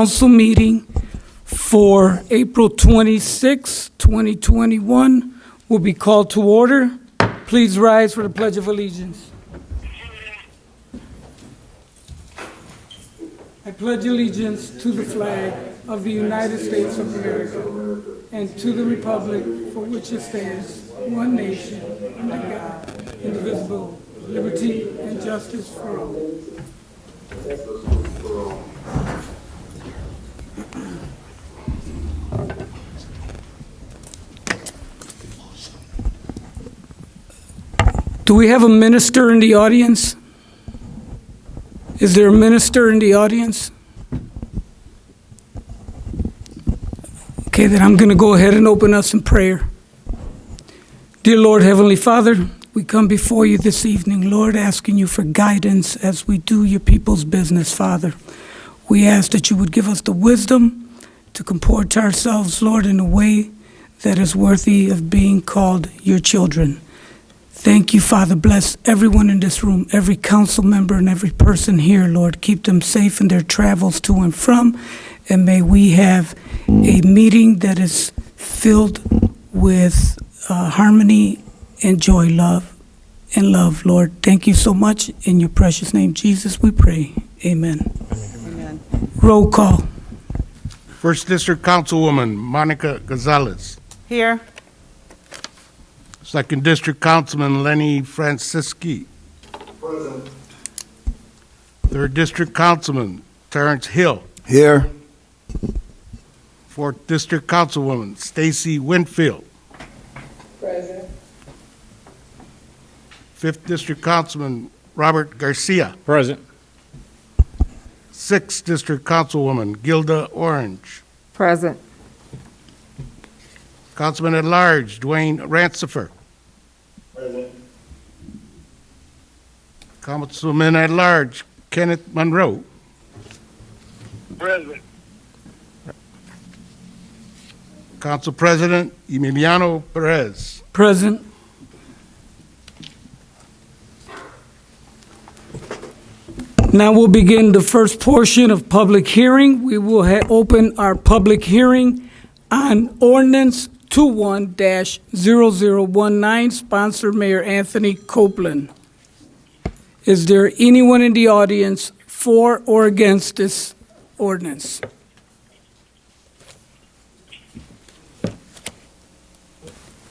council meeting for April 26, 2021 will be called to order. Please rise for the Pledge of Allegiance. I pledge allegiance to the flag of the United States of America and to the republic for which it stands, one nation, under God, indivisible, with liberty and justice for all. Do we have a minister in the audience? Is there a minister in the audience? Okay, then I'm going to go ahead and open us in prayer. Dear Lord, Heavenly Father, we come before you this evening, Lord, asking you for guidance as we do your people's business, Father. We ask that you would give us the wisdom to comport ourselves, Lord, in a way that is worthy of being called your children. Thank you, Father. Bless everyone in this room, every council member and every person here, Lord. Keep them safe in their travels to and from, and may we have a meeting that is filled with harmony and joy, love, Lord. Thank you so much. In your precious name, Jesus, we pray. Amen. Amen. Roll call. First District Councilwoman Monica Gonzalez. Here. Second District Councilman Lenny Francisci. Present. Third District Councilman Terrence Hill. Here. Fourth District Councilwoman Stacy Winfield. Present. Fifth District Councilman Robert Garcia. Present. Sixth District Councilwoman Gilda Orange. Present. Councilman at Large Dwayne Rancifer. Present. Councilman at Large Kenneth Monroe. Present. Council President Emiliano Perez. Present. Now we'll begin the first portion of public hearing. We will open our public hearing on ordinance 21-0019, sponsored Mayor Anthony Copeland. Is there anyone in the audience for or against this ordinance?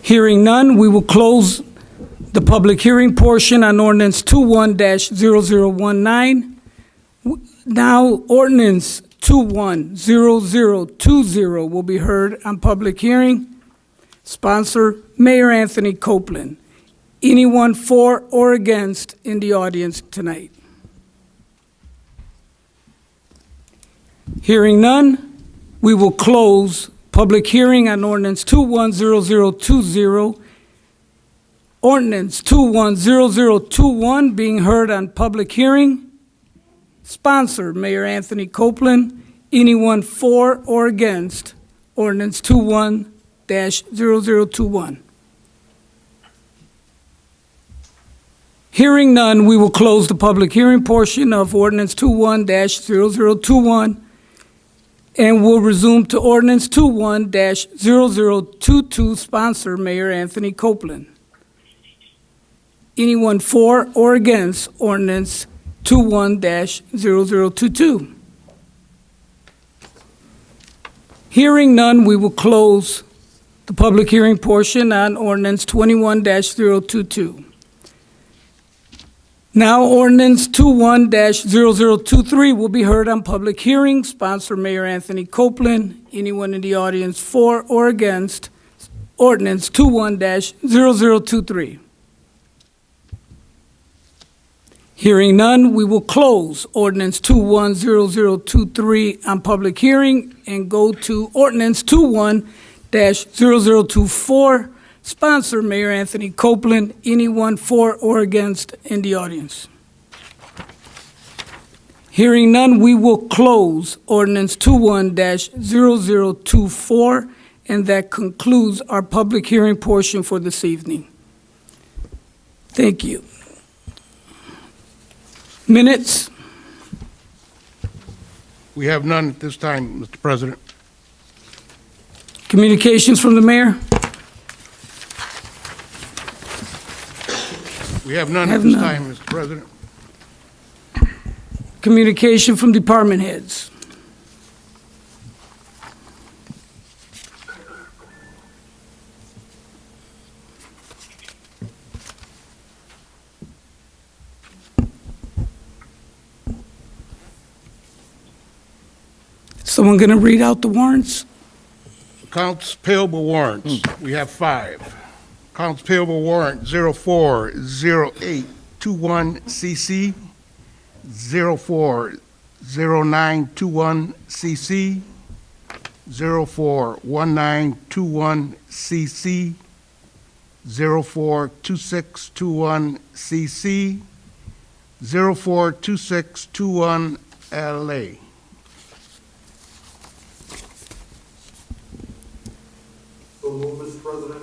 Hearing none, we will close the public hearing portion on ordinance 21-0019. Now, ordinance 21-0020 will be heard on public hearing. Sponsor, Mayor Anthony Copeland. Anyone for or against in the audience tonight? Hearing none, we will close public hearing on ordinance 21-0020. Ordinance 21-0021 being heard on public hearing. Sponsor, Mayor Anthony Copeland. Anyone for or against ordinance 21-0021? Hearing none, we will close the public hearing portion of ordinance 21-0021 and we'll resume to ordinance 21-0022, sponsor Mayor Anthony Copeland. Anyone for or against ordinance 21-0022? Hearing none, we will close the public hearing portion on ordinance 21-022. Now, ordinance 21-0023 will be heard on public hearing. Sponsor Mayor Anthony Copeland. Anyone in the audience for or against ordinance 21-0023? Hearing none, we will close ordinance 21-0023 on public hearing and go to ordinance 21-0024. Sponsor Mayor Anthony Copeland. Anyone for or against in the audience? Hearing none, we will close ordinance 21-0024, and that concludes our public hearing portion for this evening. Thank you. Minutes. We have none at this time, Mr. President. Communications from the mayor? We have none Have at this none. time, Mr. President. Communication from department heads? Someone going to read out the warrants? Accounts payable warrants, we have 5. Accounts payable warrant 040821CC, 040921CC, 041921CC, 042621CC, 042621LA. So move, Mr. President.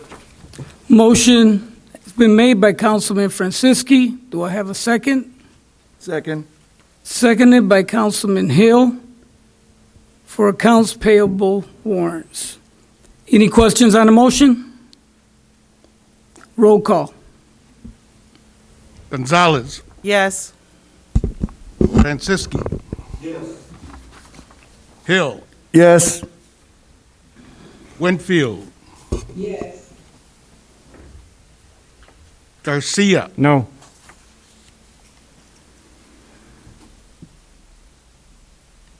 Motion has been made by Councilman Franciski. Do I have a second? Second. Seconded by Councilman Hill for accounts payable warrants. Any questions on the motion? Roll call. Gonzalez, Yes. Franciski, Yes. Hill, Yes. Winfield, Yes. Garcia, No.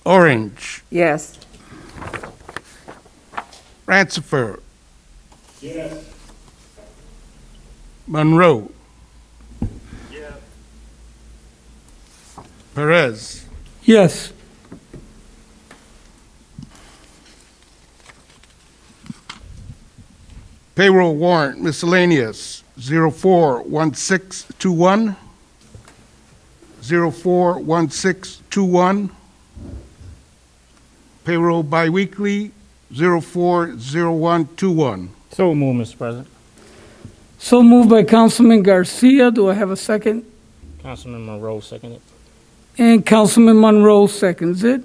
Orange, Yes. Rancifer, Yes. Monroe, Yes. Perez, Yes. payroll warrant miscellaneous 041621, 041621, payroll biweekly 040121. So move, Mr. President. So moved by Councilman Garcia. Do I have a second? Councilman Monroe seconded. And Councilman Monroe seconds it.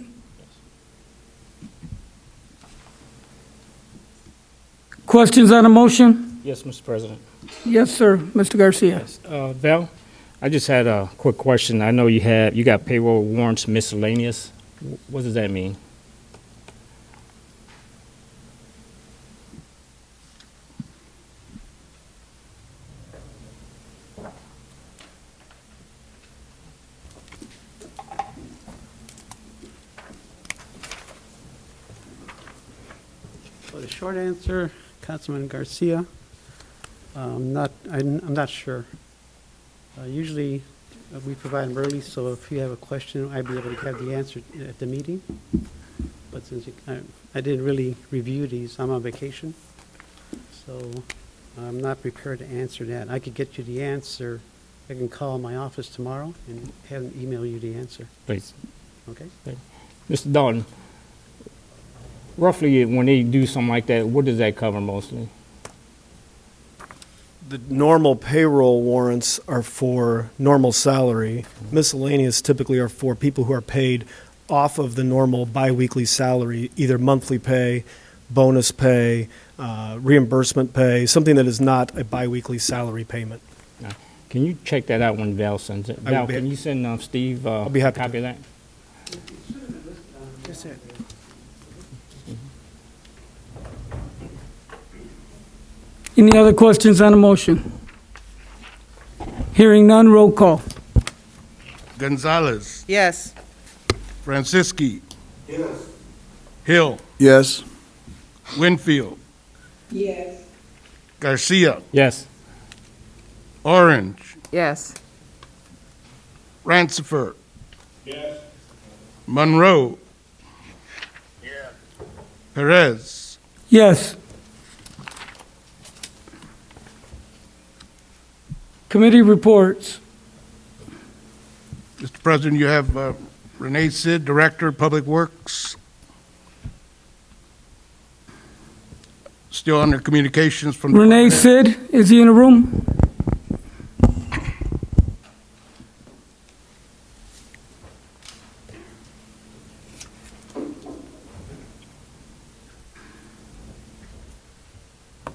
Questions on the motion? Yes, Mr. President. Yes, sir. Mr. Garcia. Yes. Val, I just had a quick question. I know you got payroll warrants miscellaneous. What does that mean? So the short answer, Councilman Garcia, I'm not sure. Usually, we provide them early, so if you have a question, I'd be able to have the answer at the meeting. But since I didn't really review these, I'm on vacation, so I'm not prepared to answer that. I could get you the answer. I can call my office tomorrow and have them email you the answer, Please. okay? Mr. Dalton, roughly when they do something like that, what does that cover mostly? The normal payroll warrants are for normal salary. Miscellaneous typically are for people who are paid off of the normal biweekly salary, either monthly pay, bonus pay, reimbursement pay, something that is not a biweekly salary payment. Can you check that out when Val sends it? I will Val, be- can you send Steve I'll be happy a copy to. of that? That's it. Any other questions on the motion? Hearing none, roll call. Gonzalez, Yes. Franciski, Yes. Hill, Yes. Winfield, Yes. Garcia, Yes. Orange, Yes. Rancifer, Yes. Monroe, Yes. Perez, Yes. Committee reports. Mr. President, you have Renee Sid, Director of Public Works. Still under communications from. Renee Sid, is he in the room?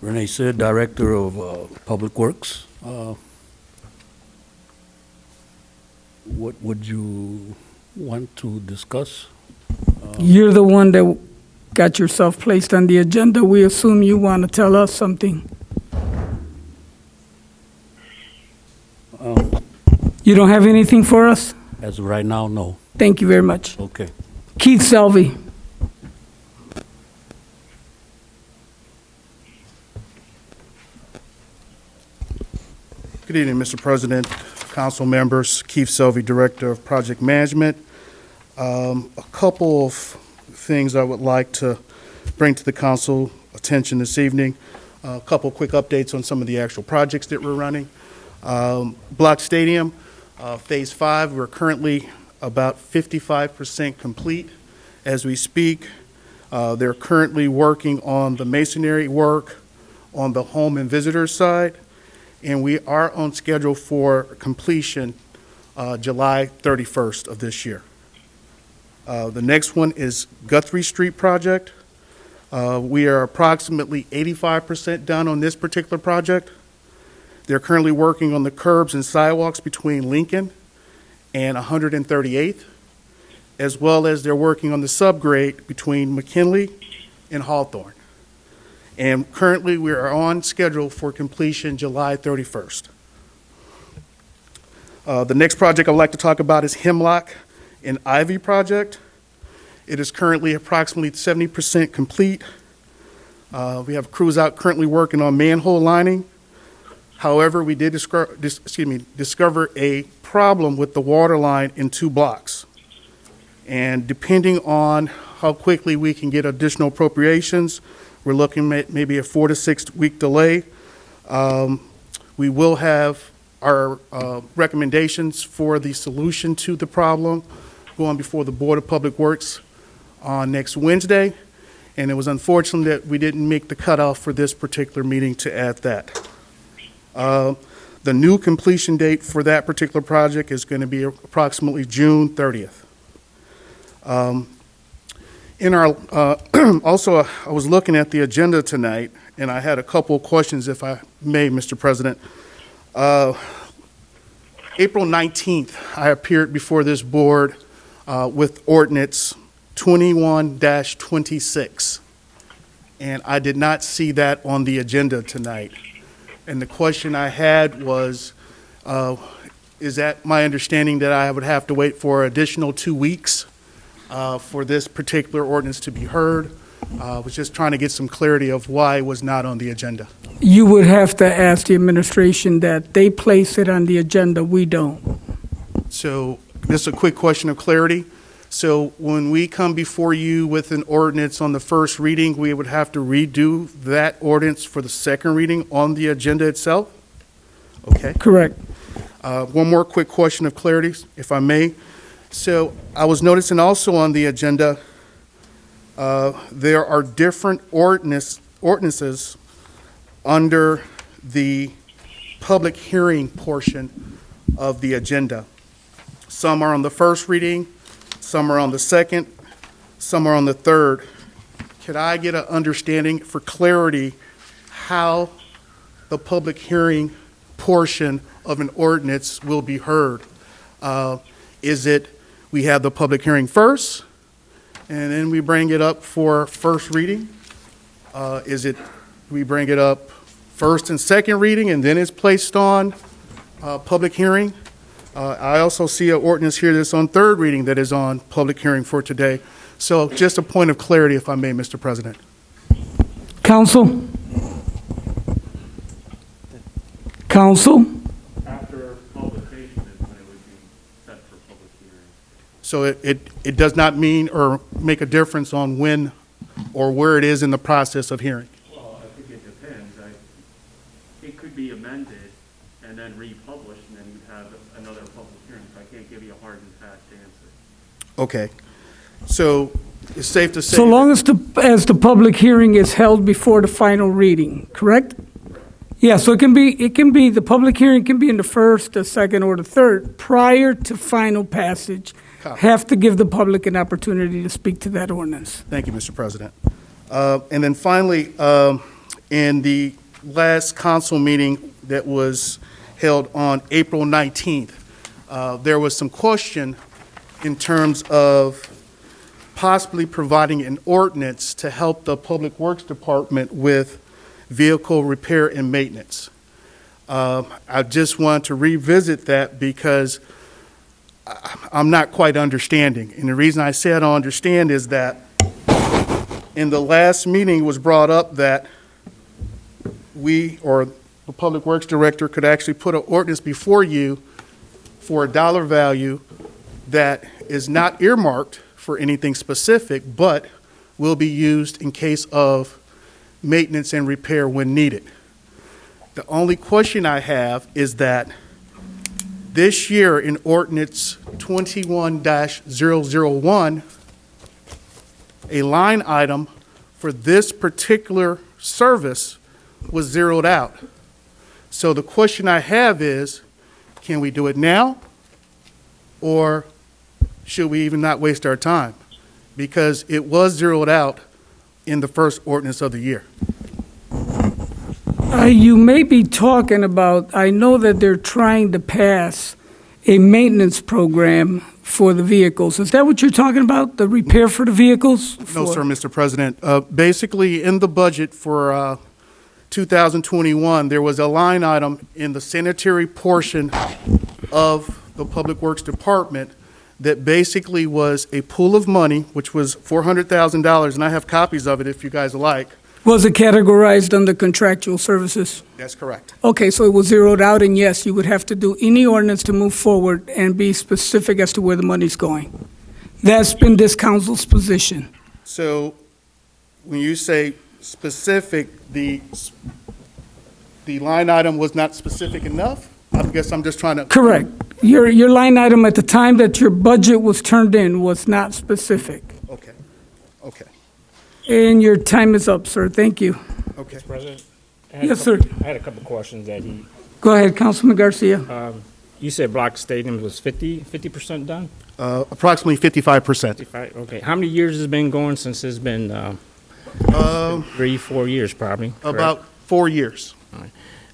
Renee Sid, Director of Public Works. What would you want to discuss? You're the one that got yourself placed on the agenda. We assume you want to tell us something. You don't have anything for us? As of right now, no. Thank you very much. Okay. Keith Selvey. Good evening, Mr. President, council members. Keith Selvey, Director of Project Management. A couple of things I would like to bring to the council attention this evening. A couple quick updates on some of the actual projects that we're running. Block Stadium, Phase 5, we're currently about 55% complete as we speak. They're currently working on the masonry work on the home and visitor side, and we are on schedule for completion July 31st of this year. The next one is Guthrie Street project. We are approximately 85% done on this particular project. They're currently working on the curbs and sidewalks between Lincoln and 138th, as well as they're working on the subgrade between McKinley and Hawthorne. And currently, we are on schedule for completion July 31st. The next project I'd like to talk about is Hemlock and Ivy project. It is currently approximately 70% complete. We have crews out currently working on manhole lining. However, we did discover a problem with the water line in 2 blocks. And depending on how quickly we can get additional appropriations, we're looking at maybe a 4 to 6 week delay. We will have our recommendations for the solution to the problem going before the Board of Public Works on next Wednesday. And it was unfortunate that we didn't make the cutoff for this particular meeting to add that. The new completion date for that particular project is going to be approximately June 30th. Also, I was looking at the agenda tonight, and I had a couple of questions, if I may, Mr. President. April 19th, I appeared before this board with ordinance 21-26, and I did not see that on the agenda tonight. And the question I had was, is that my understanding that I would have to wait for additional 2 weeks for this particular ordinance to be heard? I was just trying to get some clarity of why it was not on the agenda. You would have to ask the administration that. They place it on the agenda, we don't. So this is a quick question of clarity. So when we come before you with an ordinance on the first reading, we would have to redo that ordinance for the second reading on the agenda itself? Okay. Correct. One more quick question of clarity, if I may. So I was noticing also on the agenda, there are different ordinances under the public hearing portion of the agenda. Some are on the first reading, some are on the second, some are on the third. Could I get an understanding for clarity how the public hearing portion of an ordinance will be heard? Is it we have the public hearing first, and then we bring it up for first reading? Is it we bring it up first and second reading, and then it's placed on public hearing? I also see an ordinance here that's on third reading that is on public hearing for today. So just a point of clarity, if I may, Mr. President. Council? Council? After publication is when it would be set for public hearing. So it does not mean or make a difference on when or where it is in the process of hearing. Well, I think it depends. It could be amended and then republished, and then you'd have another public hearing. So I can't give you a hard and fast answer. Okay. So it's safe to say. So long as the public hearing is held before the final reading, correct? Yeah, so it can be, the public hearing can be in the first, the second, or the third, prior to final passage. Copy. Have to give the public an opportunity to speak to that ordinance. Thank you, Mr. President. And then finally, in the last council meeting that was held on April 19th, there was some question in terms of possibly providing an ordinance to help the Public Works Department with vehicle repair and maintenance. I just want to revisit that because I'm not quite understanding. And the reason I say I don't understand is that in the last meeting it was brought up that we, or the Public Works Director, could actually put an ordinance before you for a dollar value that is not earmarked for anything specific, but will be used in case of maintenance and repair when needed. The only question I have is that this year in ordinance 21-001, a line item for this particular service was zeroed out. So the question I have is, can we do it now? Or should we even not waste our time? Because it was zeroed out in the first ordinance of the year. You may be talking about, I know that they're trying to pass a maintenance program for the vehicles. Is that what you're talking about, the repair for the vehicles? No, sir, Mr. President. Basically, in the budget for 2021, there was a line item in the sanitary portion of the Public Works Department that basically was a pool of money, which was $400,000, and I have copies of it if you guys like. Was it categorized under contractual services? That's correct. Okay, so it was zeroed out, and yes, you would have to do any ordinance to move forward and be specific as to where the money's going. That's been this council's position. So when you say specific, the line item was not specific enough? I guess I'm just trying to... Correct. Your line item at the time that your budget was turned in was not specific. Okay, okay, And your time is up, sir. Thank you. okay. President? Yes, sir. I had a couple questions that Go ahead, Councilman Garcia. you said Block Stadium was 50% done? Approximately 55%. 55, okay. How many years has it been going since it's been, 3-4 years probably? correct? About 4 years.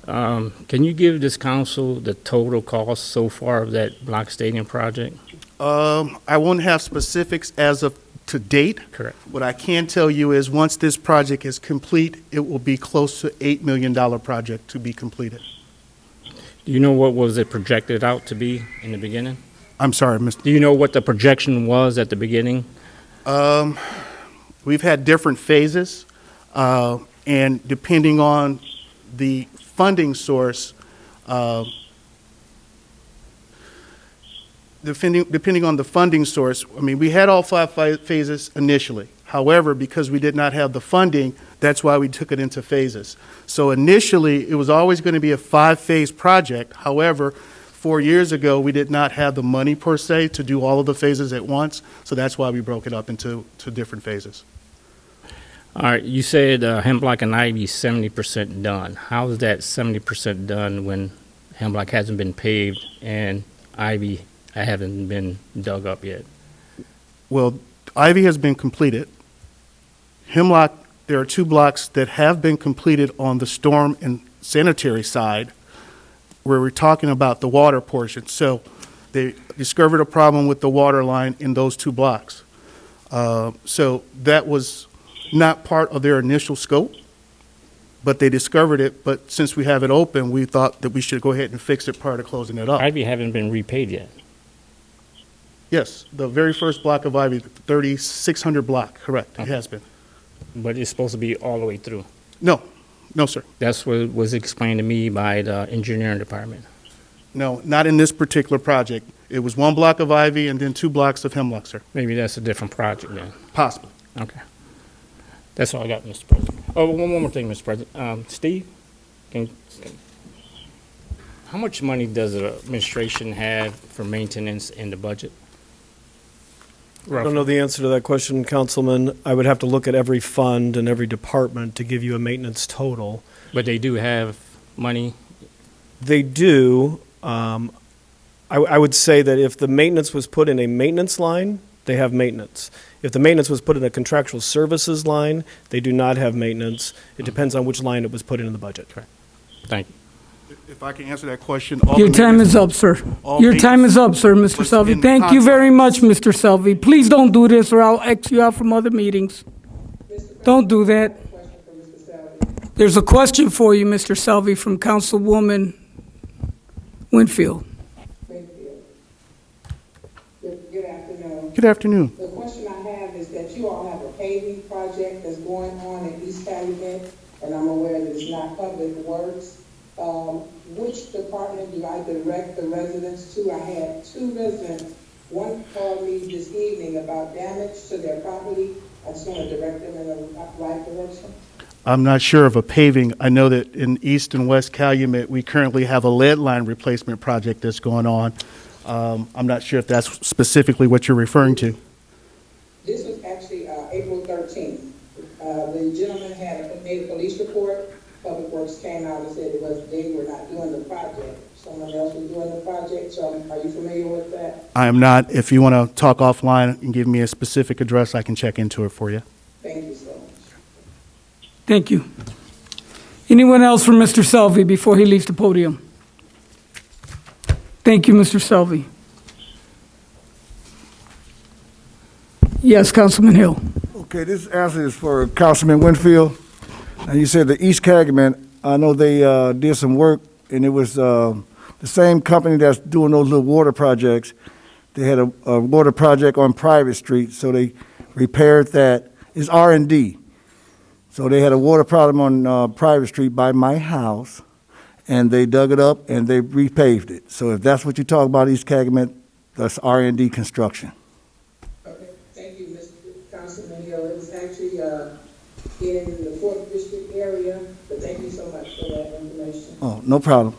Can you give this council the total cost so far of that Block Stadium project? I won't have specifics as of to date. Correct. What I can tell you is once this project is complete, it will be close to $8 million project to be completed. Do you know what was it projected out to be in the beginning? I'm sorry, Mr. Do you know what the projection was at the beginning? We've had different phases, and depending on the funding source, depending on the funding source, I mean, we had all 5 phases initially. However, because we did not have the funding, that's why we took it into phases. So initially, it was always going to be a 5-phase project. However, 4 years ago, we did not have the money per se to do all of the phases at once. So that's why we broke it up into different phases. All right, you said Hemlock and Ivy 70% done. How is that 70% done when Hemlock hasn't been paved and Ivy haven't been dug up yet? Well, Ivy has been completed. Hemlock, there are 2 blocks that have been completed on the storm and sanitary side, where we're talking about the water portion. So they discovered a problem with the water line in those 2 blocks. So that was not part of their initial scope, but they discovered it. But since we have it open, we thought that we should go ahead and fix it prior to closing it up. Ivy haven't been repaid yet. Yes, the very first block of Ivy, 3600 block, correct, it has been. But it's supposed to be all the way through. No, sir. That's what was explained to me by the engineering department. No, not in this particular project. It was 1 block of Ivy and then 2 blocks of Hemlock, sir. Maybe that's a different project then. Possibly. Okay. That's all I got, Mr. President. Oh, one more thing, Mr. President. Steve, how much money does the administration have for maintenance in the budget? I don't know the answer to that question, Councilman. I would have to look at every fund and every department to give you a maintenance total. But they do have money. They do. I would say that if the maintenance was put in a maintenance line, they have maintenance. If the maintenance was put in a contractual services line, they do not have maintenance. It depends on which line it was put into the budget. Thank you. If I can answer that question. Your time is up, sir. Your time is up, sir, Mr. was Selvey. in Thank you very much, contracts. Mr. Selvey. Please don't do this or I'll X you out from other meetings. Don't do that. Question for Mr. Selvey. There's a question for you, Mr. Selvey, from Councilwoman Winfield. Winfield. Good afternoon. Good afternoon. The question I have is that you all have a paving project that's going on in East Calumet, and I'm aware that it's not Public Works. Which department do I direct the residents to? I had 2 residents. One called me this evening about damage to their property. I just want to direct them in the right direction. I'm not sure of a paving. I know that in East and West Calumet, we currently have a lead line replacement project that's going on. I'm not sure if that's specifically what you're referring to. This was actually April 13th. The gentleman made a police report. Public Works came out and said they were not doing the project. Someone else was doing the project. So are you familiar with that? I am not. If you want to talk offline and give me a specific address, I can check into it for you. Thank you so much. Thank you. Anyone else for Mr. Selvey before he leaves the podium? Thank you, Mr. Selvey. Yes, Councilman Hill. Okay, this answer is for Councilman Winfield. And you said the East Calumet, I know they did some work, and it was the same company that's doing those little water projects. They had a water project on Private Street, so they repaired that. It's R&D. So they had a water problem on Private Street by my house, and they dug it up and they repaved it. So if that's what you talk about, East Calumet, that's R&D construction. Okay, thank you, Mr. Councilman Hill. It was actually in the 4th District area, but thank you so much for that information. Oh, no problem.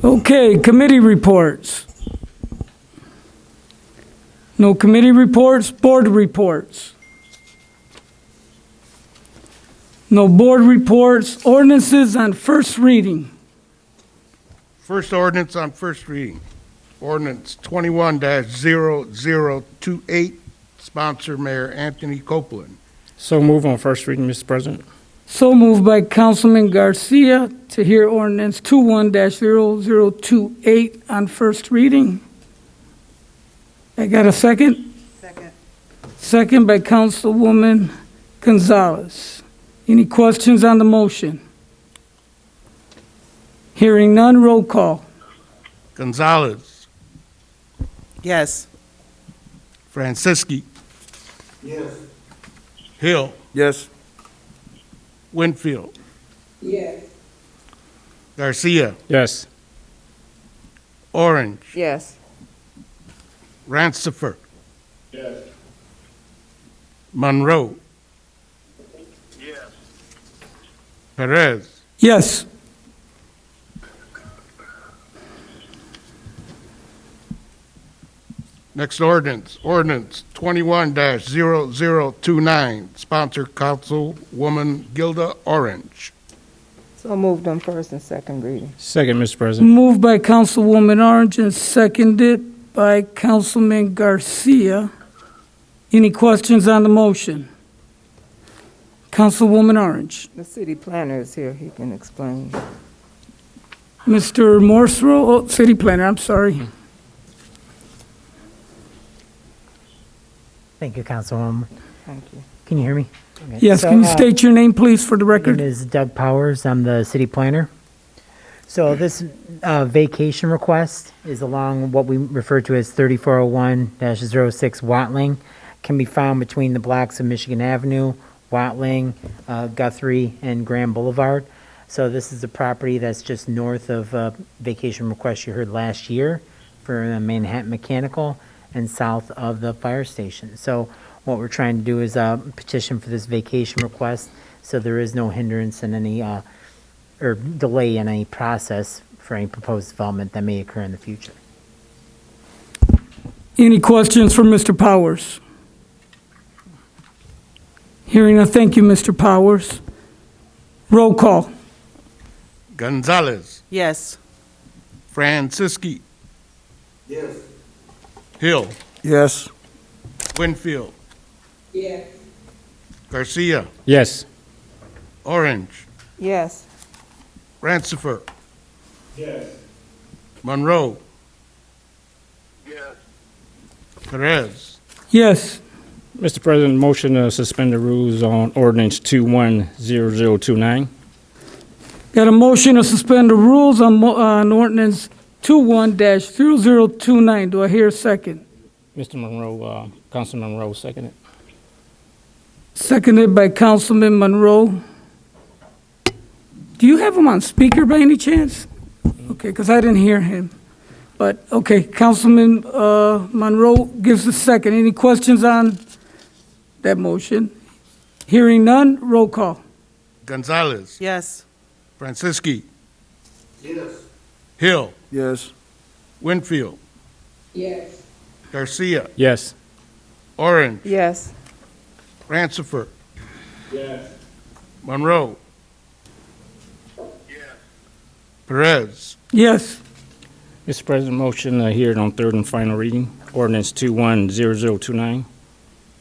Okay, committee reports. No committee reports, board reports. No board reports, ordinances on first reading. First ordinance on first reading. Ordinance 21-0028, sponsor Mayor Anthony Copeland. So move on first reading, Mr. President. So moved by Councilman Garcia to hear ordinance 21-0028 on first reading. I got a second? Second. Second by Councilwoman Gonzalez. Any questions on the motion? Hearing none, roll call. Gonzalez. Yes. Franciski. Yes. Hill. Yes. Winfield. Yes. Garcia. Yes. Orange. Yes. Rancifer. Yes. Monroe. Yes. Perez. Yes. Next ordinance, ordinance 21-0029, sponsor Councilwoman Gilda Orange. So moved on first and second reading. Second, Mr. President. Moved by Councilwoman Orange and seconded by Councilman Garcia. Any questions on the motion? Councilwoman Orange. The city planner is here. He can explain. Mr. Morsro, City Planner, I'm sorry. Thank you, Councilwoman. Thank you. Can you hear me? Okay. Yes, So, can you state your name, please, for the My name record? is Doug Powers. I'm the city planner. So this vacation request is along what we refer to as 3401-06 Watling. Can be found between the blocks of Michigan Avenue, Watling, Guthrie, and Grand Boulevard. So this is a property that's just north of vacation request you heard last year for the Manhattan Mechanical, and south of the fire station. So what we're trying to do is petition for this vacation request, so there is no hindrance in any or delay in any process for any proposed development that may occur in the future. Any questions for Mr. Powers? Hearing none, thank you, Mr. Powers. Roll call. Gonzalez. Yes. Franciski. Yes. Hill. Yes. Winfield, Yes. Garcia, Yes. Orange, Yes. Rancifer, Yes. Monroe, Yes. Perez. Yes. Mr. President, motion to suspend the rules on ordinance 210029. Got a motion to suspend the rules on ordinance 21-0029. Do I hear a second? Mr. Monroe, Councilman Monroe, second it. Seconded by Councilman Monroe. Do you have him on speaker by any chance? Okay, because I didn't hear him. But, okay, Councilman Monroe gives the second. Any questions on that motion? Hearing none, roll call. Gonzalez, Yes. Franciski, Yes. Hill, Yes. Winfield, Yes. Garcia, Yes. Orange, Yes. Rancifer, Yes. Monroe, Yes. Perez. Yes. Mr. President, motion to hear it on third and final reading, ordinance 210029.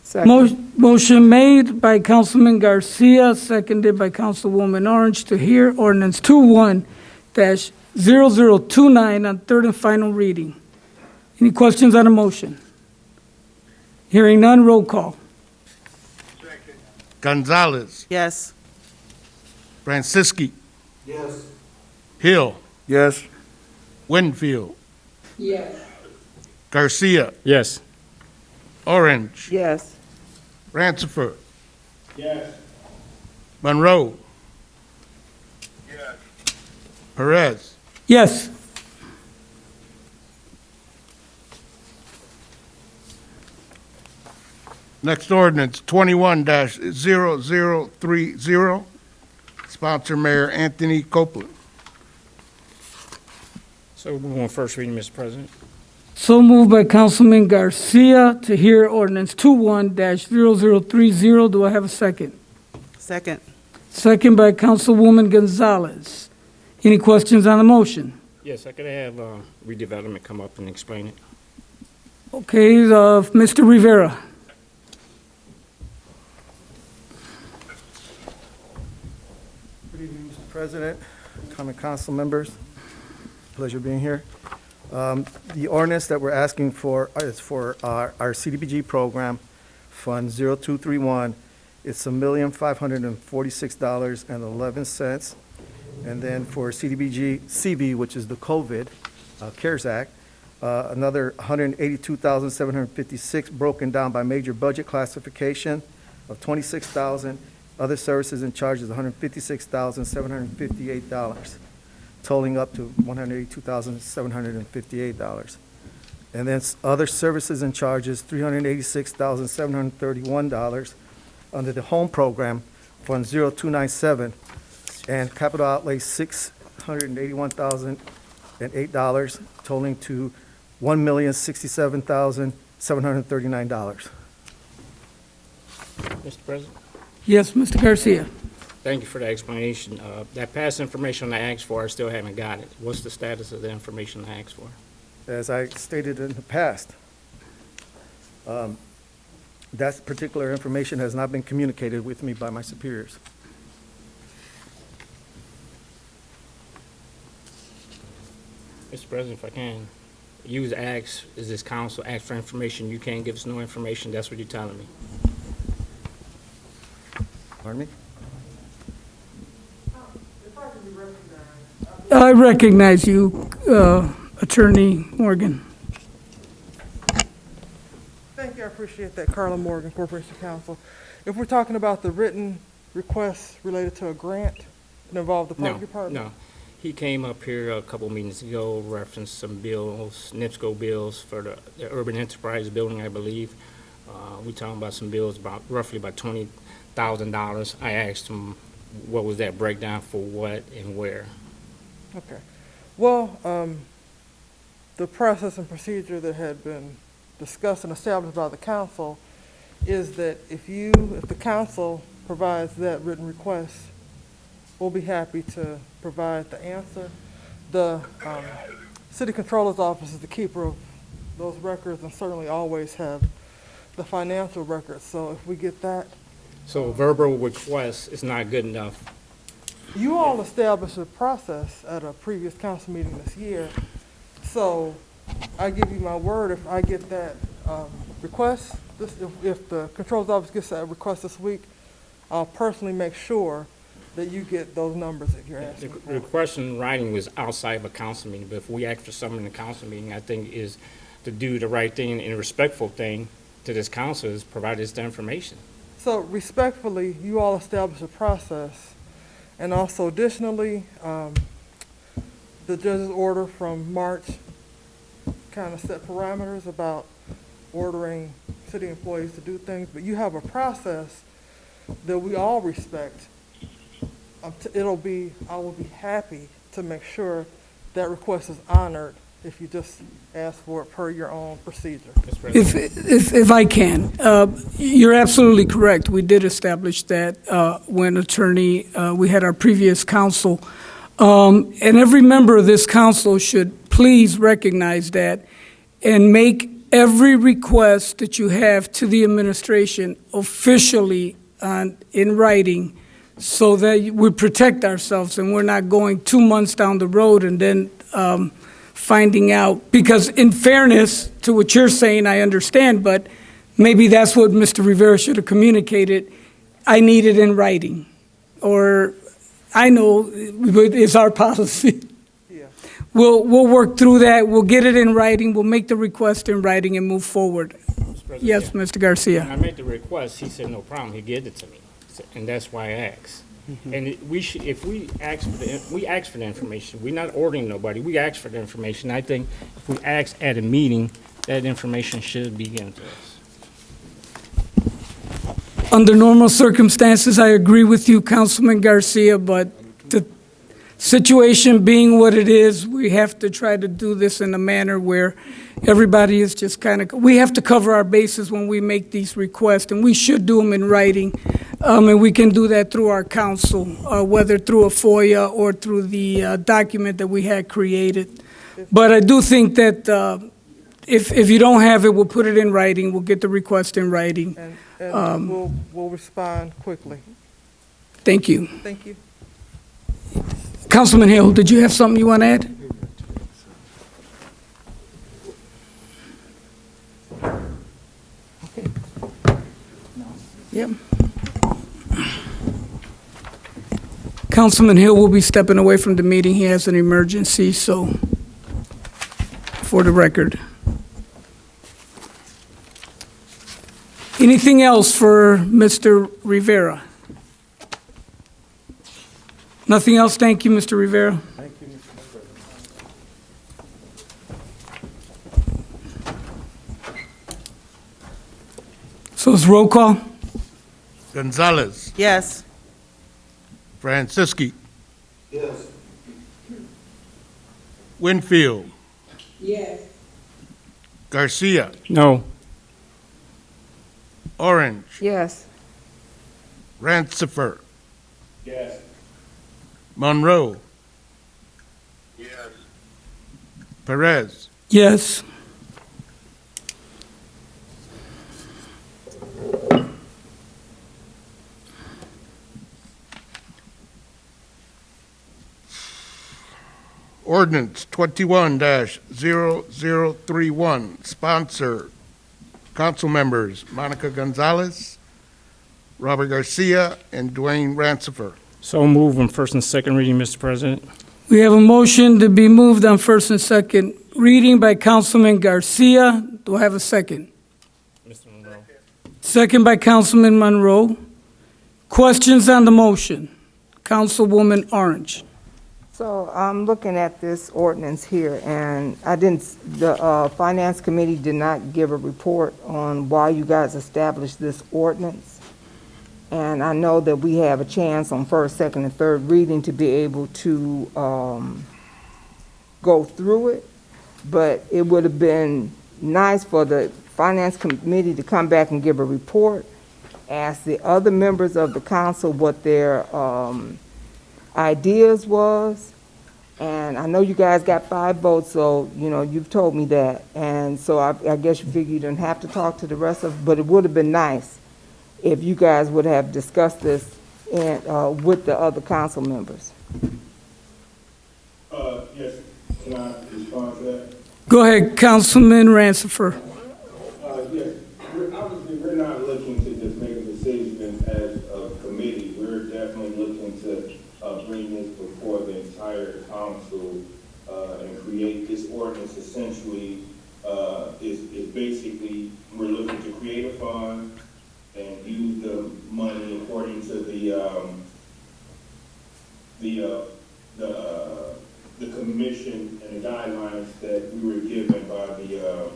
Second. Motion made by Councilman Garcia, seconded by Councilwoman Orange to hear ordinance 21-0029 on third and final reading. Any questions on the motion? Hearing none, roll call. Second. Gonzalez, Yes. Franciski, Yes. Hill, Yes. Winfield, Yes. Garcia, Yes. Orange, Yes. Rancifer, Yes. Monroe, Yes. Perez. Yes. Next ordinance, 21-0030. Sponsor Mayor Anthony Copeland. So we're on first reading, Mr. President. So moved by Councilman Garcia to hear ordinance 21-0030. Do I have a second? Second. Second by Councilwoman Gonzalez. Any questions on the motion? Yes, I could have redevelopment come up and explain it. Okay, Mr. Rivera. Good evening, Mr. President, common council members. Pleasure being here. The ordinance that we're asking for is for our CDBG program, Fund 0231. It's $1,546.11. And then for CDBG CV, which is the COVID CARES Act, another $182,756 broken down by major budget classification of $26,000. Other services and charges, $156,758, totaling up to $182,758. And then other services and charges, $386,731 under the home program, Fund 0297, and capital outlay $681,008, totaling to $1,067,739. Mr. President? Yes, Mr. Garcia. Thank you for the explanation. That past information I asked for, I still haven't got it. What's the status of the information I asked for? As I stated in the past, that particular information has not been communicated with me by my superiors. Mr. President, if I can, use ask, is this council ask for information, you can't give us no information, that's what you're telling me. Pardon me? I recognize you, Attorney Morgan. Thank you, I appreciate that. Carla Morgan, Corporation Counsel. If we're talking about the written requests related to a grant that involved the Park Department? No, he came up here a couple meetings ago, referenced some bills, NIPSCO bills for the urban enterprise building, I believe. We talking about some bills roughly about $20,000. I asked him what was that breakdown for what and where. Okay. Well, the process and procedure that had been discussed and established by the council is that if the council provides that written request, we'll be happy to provide the answer. The city controller's office is the keeper of those records and certainly always have the financial records. So if we get that, So verbal request is not good enough. you all established a process at a previous council meeting this year. So I give you my word, if I get that request, if the control's office gets that request this week, I'll personally make sure that you get those numbers that you're The asking for. request in writing was outside of a council meeting, but if we ask for something in the council meeting, I think is to do the right thing and a respectful thing to this council is provide us the information. So respectfully, you all established a process. And also additionally, the judge's order from March kind of set parameters about ordering city employees to do things, but you have a process that we all respect. I will be happy to make sure that request is honored if you just ask for it per your own procedure. If I can, you're absolutely correct. We did establish that when we had our previous council. And every member of this council should please recognize that and make every request that you have to the administration officially in writing so that we protect ourselves and we're not going 2 months down the road and then finding out. Because in fairness to what you're saying, I understand, but maybe that's what Mr. Rivera should have communicated. I need it in writing. Or I know it's our policy. Yeah. We'll work through that. We'll get it in writing. We'll make the request in writing and move forward. Yes, Mr. Garcia. When I made the request, he said, no problem, he gave it to me. And that's why I asked. And if we ask for the information. We're not ordering nobody. We ask for the information. I think if we ask at a meeting, that information should be given to us. Under normal circumstances, I agree with you, Councilman Garcia, but the situation being what it is, we have to try to do this in a manner where everybody is just we have to cover our bases when we make these requests, and we should do them in writing. And we can do that through our council, whether through a FOIA or through the document that we had created. But I do think that if you don't have it, we'll put it in writing. We'll get the request in writing. And we'll respond quickly. Thank you. Thank you. Councilman Hill, did you have something you want to add? Yep. Councilman Hill will be stepping away from the meeting. He has an emergency, so for the record. Anything else for Mr. Rivera? Nothing else? Thank you, Mr. Rivera. Thank you, Mr. President. So it's roll call? Gonzalez, Yes. Franciski, Yes. Winfield, Yes. Garcia, No. Orange. Yes. Rancifer, Yes. Monroe, Yes. Perez, Yes. Ordinance 21-0031, sponsor, council members Monica Gonzalez, Robert Garcia, and Dwayne Rancifer. So move on first and second reading, Mr. President. We have a motion to be moved on first and second reading by Councilman Garcia. Do I have a second? Mr. Monroe. Second by Councilman Monroe. Questions on the motion? Councilwoman Orange. So I'm looking at this ordinance here, and the Finance Committee did not give a report on why you guys established this ordinance. And I know that we have a chance on first, second, and third reading to be able to go through it, but it would have been nice for the Finance Committee to come back and give a report, ask the other members of the council what their ideas was, And I know you guys got 5 votes, so, you know, you've told me that. And so I guess you figure you didn't have to talk to the rest of, but it would have been nice if you guys would have discussed this with the other council members. Yes, can I respond to that? Go ahead, Councilman Ransford. Yes, obviously, we're not looking to just make a decision as a committee. We're definitely looking to bring this before the entire council and create this ordinance. Essentially, is basically, we're looking to create a fund and use the money according to the commission and the guidelines that we were given by the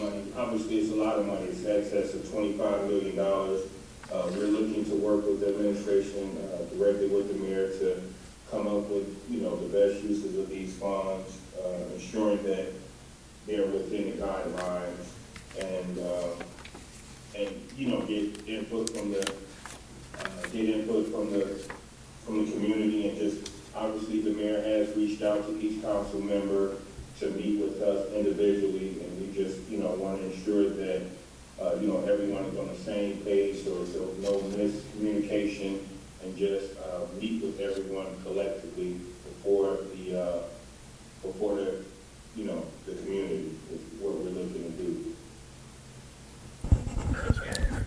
money. Obviously, it's a lot of money. It's in excess of $25 million. We're looking to work with the administration, directly with the mayor, to come up with, you know, the best uses of these funds, ensuring that they're within the guidelines, and you know, get input from the community, and just obviously the mayor has reached out to each council member to meet with us individually, and we just, you know, want to ensure that you know, everyone is on the same page, so there's no miscommunication, and just meet with everyone collectively before the you know, the community is what we're looking to do.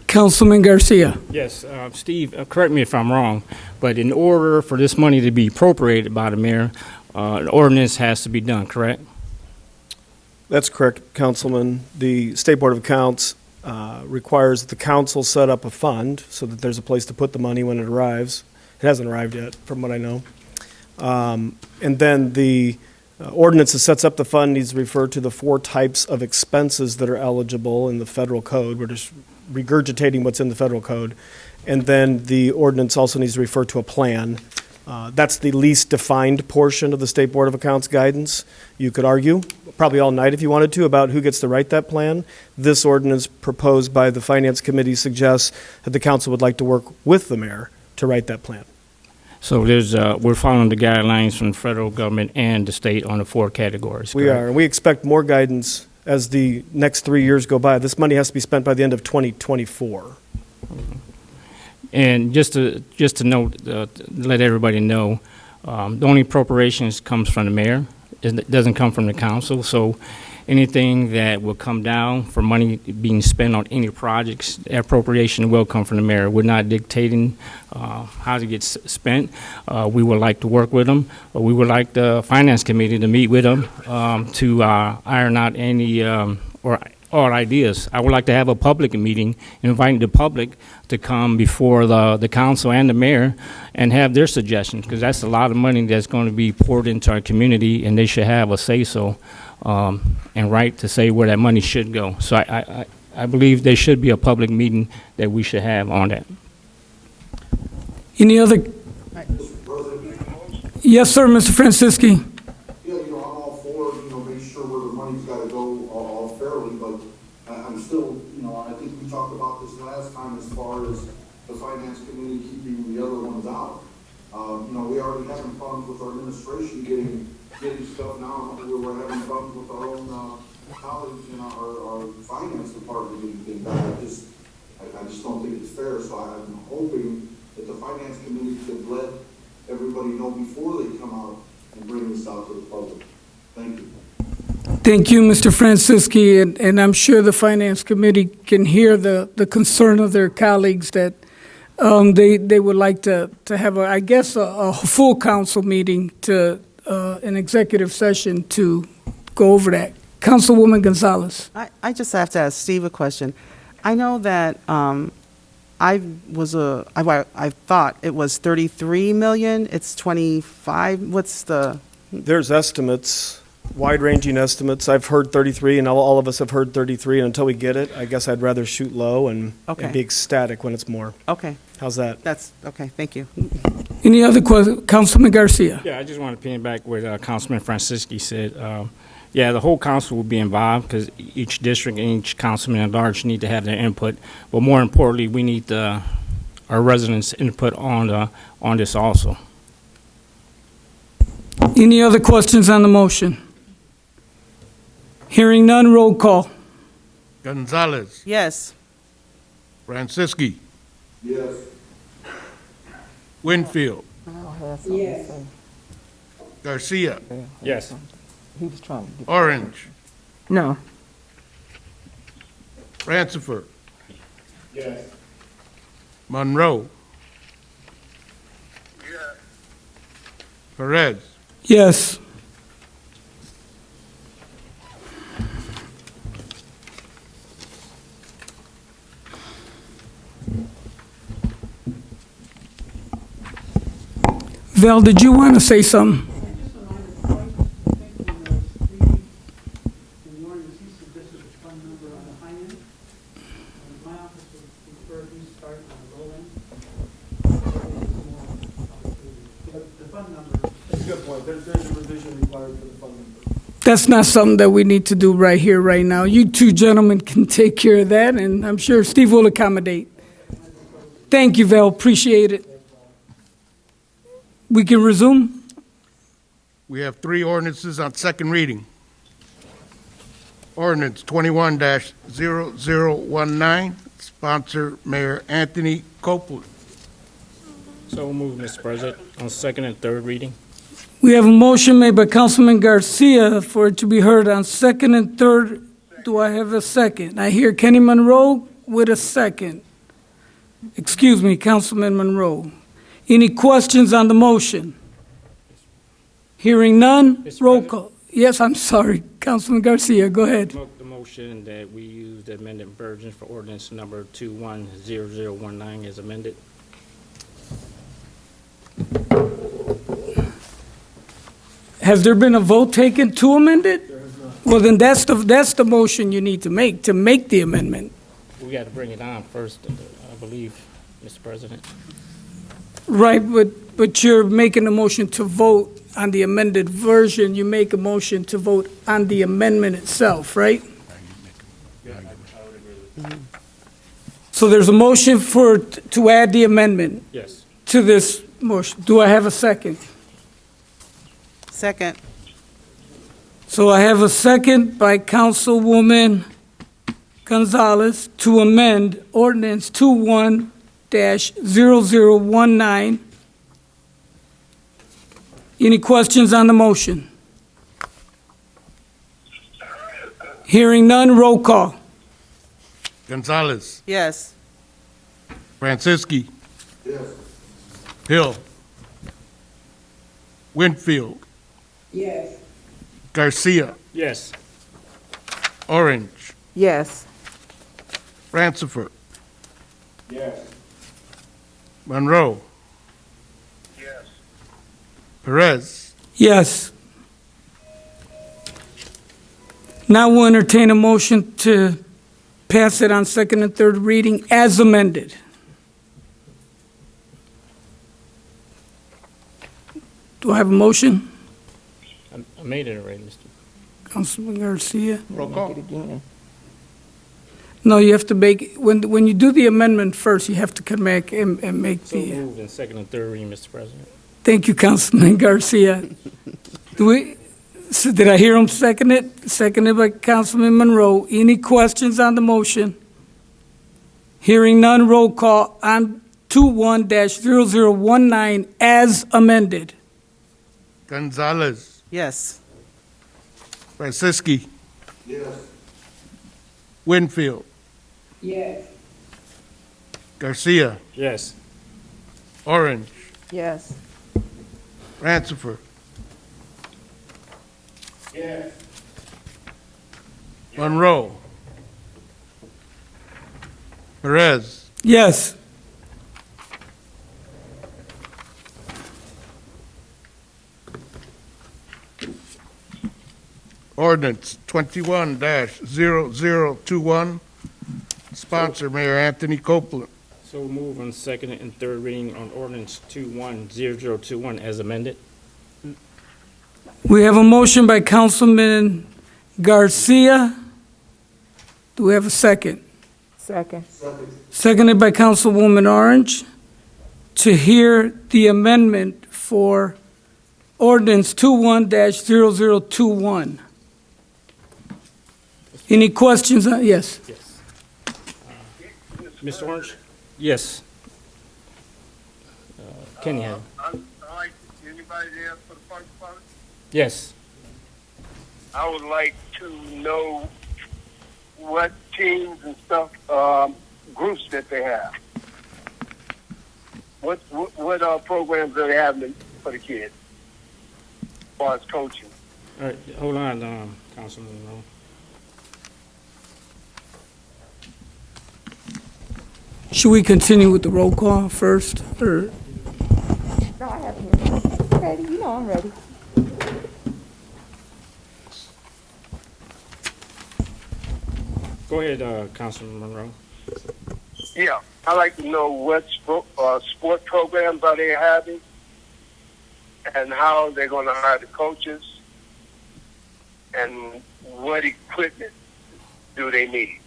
Councilman Garcia. Yes, Steve, correct me if I'm wrong, but in order for this money to be appropriated by the mayor, an ordinance has to be done, correct? That's correct, Councilman. The State Board of Accounts requires that the council set up a fund so that there's a place to put the money when it arrives. It hasn't arrived yet, from what I know. And then the ordinance that sets up the fund needs to refer to the 4 types of expenses that are eligible in the federal code. We're just regurgitating what's in the federal code. And then the ordinance also needs to refer to a plan. That's the least defined portion of the State Board of Accounts guidance. You could argue, probably all night if you wanted to, about who gets to write that plan. This ordinance proposed by the Finance Committee suggests that the council would like to work with the mayor to write that plan. So there's, we're following the guidelines from the federal government and the state on the 4 categories. We are, and we expect more guidance as the next 3 years go by. This money has to be spent by the end of 2024. And just to note, let everybody know, the only appropriations comes from the mayor. It doesn't come from the council. So anything that will come down for money being spent on any projects, appropriation will come from the mayor. We're not dictating how to get spent. We would like to work with them. We would like the Finance Committee to meet with them to iron out any or ideas. I would like to have a public meeting, inviting the public to come before the council and the mayor and have their suggestions, because that's a lot of money that's going to be poured into our community, and they should have a say-so and right to say where that money should go. So I believe there should be a public meeting that we should have on that. Any other? Yes, sir, Mr. Francisci. Yeah, you know, I'm all for, you know, making sure where the money's got to go all fairly, but I'm still, you know, I think we talked about this last time as far as the Finance Committee keeping the other ones out. You know, we already having fun with our administration getting stuff now. We're having fun with our own colleagues in our finance department getting things done. I just don't think it's fair, so I'm hoping that the Finance Committee could let everybody know before they come out and bring this out to the public. Thank you. Thank you, Mr. Francisci, and I'm sure the Finance Committee can hear the concern of their colleagues that they would like to have, a full council meeting to an executive session to go over that. Councilwoman Gonzalez. I just have to ask Steve a question. I know that I thought it was 33 million. It's 25. What's the? There's estimates, wide-ranging estimates. I've heard 33, and all of us have heard 33. And until we get it, I guess I'd rather shoot low and be ecstatic when it's more. Okay. How's that? That's okay. Thank you. Any other questions? Councilman Garcia. Yeah, I just want to piggyback what Councilman Francisci said. Yeah, the whole council will be involved because each district and each councilman at large need to have their input. But more importantly, we need our residents' input on this also. Any other questions on the motion? Hearing none, roll call. Gonzalez, Yes. Franciski, Yes. Winfield, Yes. Garcia, Yes. He was trying to get. Orange, No. Rancifer, Yes. Monroe. Perez, Yes. Val, did you want to say something? That's a good point. There's a revision required for the fund number. That's not something that we need to do right here, right now. You two gentlemen can take care of that, and I'm sure Steve will accommodate. Thank you, Val, appreciate it. We can resume? we have three ordinances on second reading. Ordinance 21-0019, sponsor Mayor Anthony Copeland. So moved, Mr. President, on second and third reading. We have a motion made by Councilman Garcia for it to be heard on second and third. Do I have a second? I hear Kenny Monroe with a second. Excuse me, Councilman Monroe. Any questions on the motion? Hearing none, roll call. Yes, I'm sorry, Councilman Garcia, go ahead. The motion that we use the amended version for ordinance number 210019 is amended. Has there been a vote taken to amend it? Well, then that's the motion you need to make the amendment. We got to bring it on first, I believe, Mr. President. Right, but you're making a motion to vote on the amended version. You make a motion to vote on the amendment itself, right? So there's a motion to add the amendment Yes. to this motion. Do I have a second? Second. So I have a second by Councilwoman Gonzalez to amend ordinance 21-0019. Any questions on the motion? Hearing none, roll call. Gonzalez, Yes. Franciski, Yes. Hill, Winfield, Yes. Garcia, Yes. Orange, Yes. Rancifer, Yes. Monroe. Perez, Yes. Now we'll entertain a motion to pass it on second and third reading as amended. Do I have a motion? I made it already, Mr. Councilman Garcia? roll call. Again. No, you have to make, when you do the amendment first, you have to come back and make So the, moved in second and third reading, Mr. President. thank you, Councilman Garcia. So did I hear him second it? Seconded by Councilman Monroe. Any questions on the motion? Hearing none, roll call on 21-0019 as amended. Gonzalez, Yes. Yes. Franciski, Winfield, Yes. Garcia, Yes. Orange, Yes. Rancifer, Yes. Monroe, Perez, Yes. ordinance 21-0021, sponsor Mayor Anthony Copeland. So move on second and third reading on ordinance 210021 as amended. We have a motion by Councilman Garcia. Do we have a second? Second. Seconded by Councilwoman Orange to hear the amendment for Ordinance 21-0021. Any questions? Yes. Yes. Mr. Orange? Yes. Kenny has. Anybody there for the park department? Yes. I would like to know what teams and stuff, groups that they have. What programs are they having for the kids as far as coaching? All right, hold on, Councilman Monroe. Should we continue with the roll call first, or? No, I have it. Ready, you know I'm ready. Go ahead, Councilman Monroe. Yeah, I'd like to know what sport programs are they having and how they're going to hire the coaches and what equipment do they need.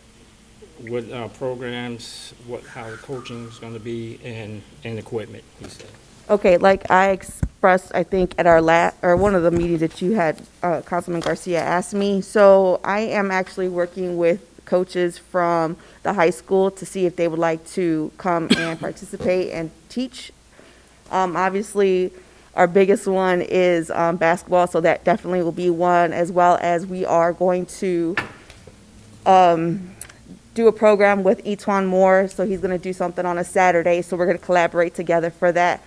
What programs, how the coaching is going to be, and equipment, he said. Okay, like I expressed, I think at our one of the meetings that you had, Councilman Garcia asked me. So I am actually working with coaches from the high school to see if they would like to come and participate and teach. Obviously, our biggest one is basketball, so that definitely will be one, as well as we are going to do a program with Etwan Moore. So he's going to do something on a Saturday, so we're going to collaborate together for that.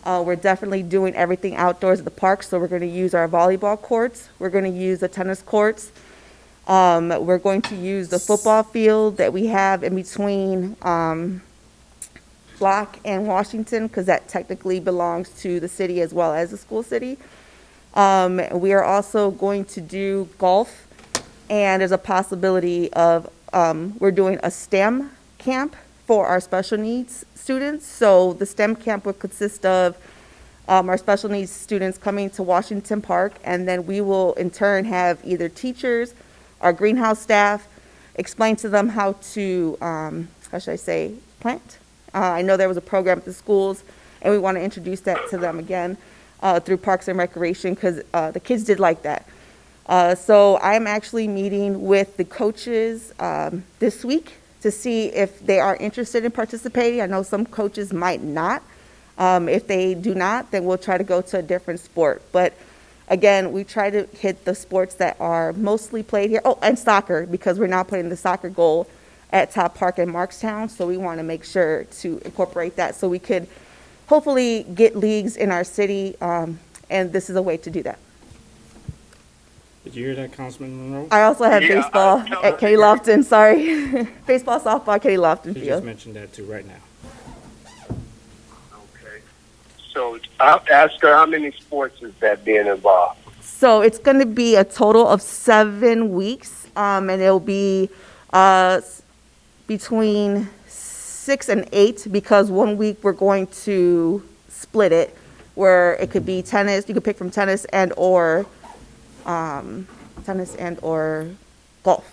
We're definitely doing everything outdoors at the park, so we're going to use our volleyball courts. We're going to use the tennis courts. We're going to use the football field that we have in between Block and Washington, because that technically belongs to the city as well as the school city. We are also going to do golf, and there's a possibility of we're doing a STEM camp for our special needs students. So the STEM camp would consist of our special needs students coming to Washington Park, and then we will in turn have either teachers, our greenhouse staff, explain to them how to, how should I say, plant. I know there was a program at the schools, and we want to introduce that to them again through Parks and Recreation, because the kids did like that. So I'm actually meeting with the coaches this week to see if they are interested in participating. I know some coaches might not. If they do not, then we'll try to go to a different sport. But again, we try to hit the sports that are mostly played here. Oh, and soccer, because we're now putting the soccer goal at Top Park in Markstown. So we want to make sure to incorporate that so we could hopefully get leagues in our city. And this is a way to do that. Did you hear that, Councilman Monroe? I also have baseball at Kenny Lofton, sorry. Baseball, softball, Kenny Lofton You field. just mentioned that too right now. Okay. So I'll ask her how many sports is that being involved? So it's going to be a total of 7 weeks, and it'll be between 6 and 8, because 1 week we're going to split it, where it could be tennis. You could pick from tennis and or golf.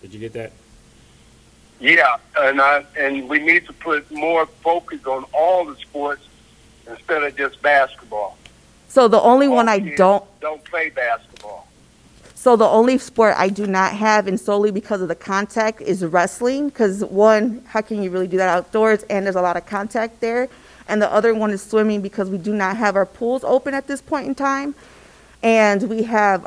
Did you get that? Yeah, and we need to put more focus on all the sports instead of just basketball. So the only one I Kids don't play basketball. So the only sport I do not have, and solely because of the contact, is wrestling. Because one, how can you really do that outdoors? And there's a lot of contact there. And the other one is swimming, because we do not have our pools open at this point in time. And we have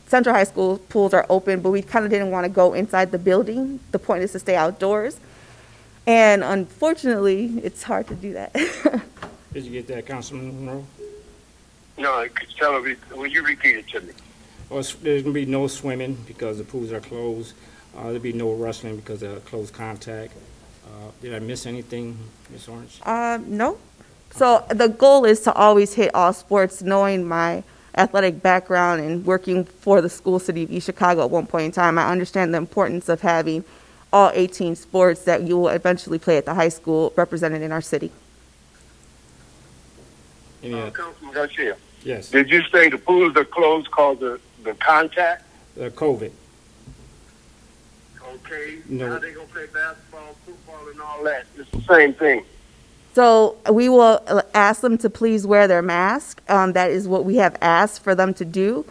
Central High School pools are open, but we kind of didn't want to go inside the building. The point is to stay outdoors. And unfortunately, it's hard to do that. Did you get that, Councilman Monroe? No, tell her, will you repeat it to me? Well, there's going to be no swimming because the pools are closed. There'll be no wrestling because of close contact. Did I miss anything, Ms. Orange? No. So the goal is to always hit all sports, knowing my athletic background and working for the school city of East Chicago at one point in time. I understand the importance of having all 18 sports that you will eventually play at the high school represented in our city. Councilman Garcia. Yes. Did you say the pools are closed because of the contact? COVID. Okay. No. How they gonna play basketball, football, and all that? It's the same thing. So we will asked them to please wear their mask. That is what we have asked for them to do.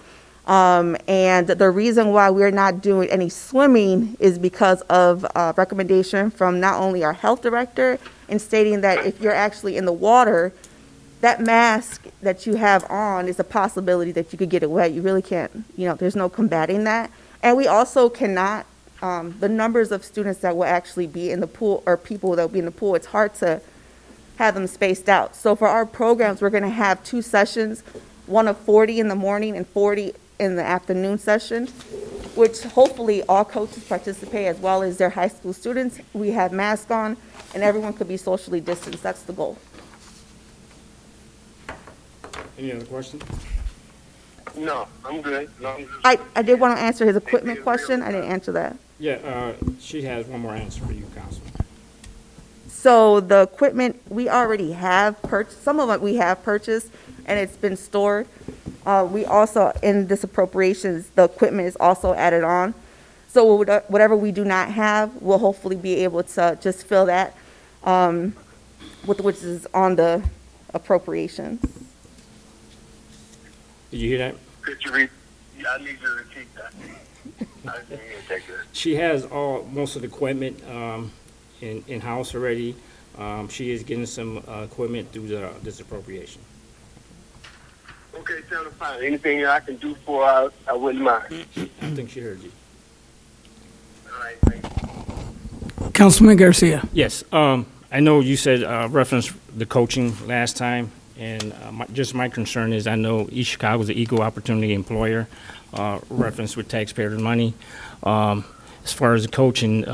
And the reason why we're not doing any swimming is because of a recommendation from not only our health director in stating that if you're actually in the water, that mask that you have on is a possibility that you could get it wet. You really can't, there's no combating that. And we also cannot, the numbers of students that will actually be in the pool or people that will be in the pool, it's hard to have them spaced out. So for our programs, we're going to have 2 sessions, one of 40 in the morning and 40 in the afternoon session, which hopefully all coaches participate as well as their high school students. We have masks on and everyone could be socially distanced. That's the goal. Any other questions? No, I'm good. No, I did want to answer his equipment question. I didn't answer that. Yeah, she has one more answer for you, Councilman. So the equipment we already have purchased, some of it we have purchased and it's been stored. We also, in this appropriations, the equipment is also added on. So whatever we do not have, we'll hopefully be able to just fill that, with which is on the appropriations. Did you hear that? could you read? I need you to repeat that. I didn't hear that good. She has most of the equipment in-house already. She is getting some equipment through this appropriation. Okay, tell her fine. Anything I can do for her, I wouldn't mind. I think she heard you. All right, thank you. Councilman Garcia. Yes, I know you said reference the coaching last time, and my concern is I know East Chicago is an equal opportunity employer, reference with taxpayer money. As far as the coaching,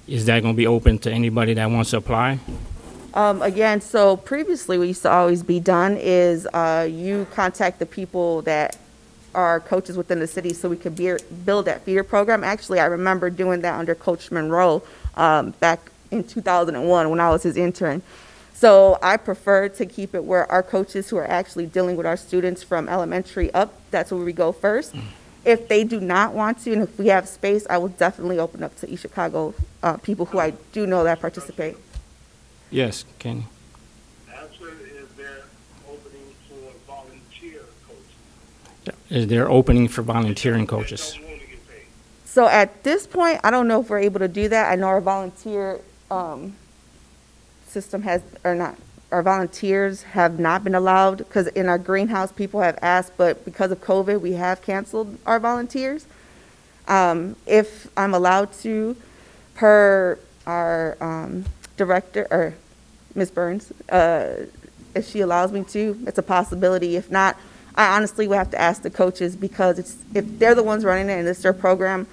is that going to be open to anybody that wants to apply? Again, so previously what used to always be done is you contact the people that are coaches within the city so we could build that feeder program. Actually, I remember doing that under Coach Monroe back in 2001 when I was his intern. So I prefer to keep it where our coaches who are actually dealing with our students from elementary up, that's where we go first. If they do not want to, and if we have space, I will definitely open up to East Chicago people who I do know that participate. Yes, Kenny. Answer, is there opening for volunteer coaches? Is there opening for volunteering coaches? So at this point, I don't know if we're able to do that. I know our volunteer system our volunteers have not been allowed, because in our greenhouse, people have asked, but because of COVID, we have canceled our volunteers. If I'm allowed to, per our director, or Ms. Burns, if she allows me to, it's a possibility. If not, I honestly would have to ask the coaches, because if they're the ones running it and it's their program,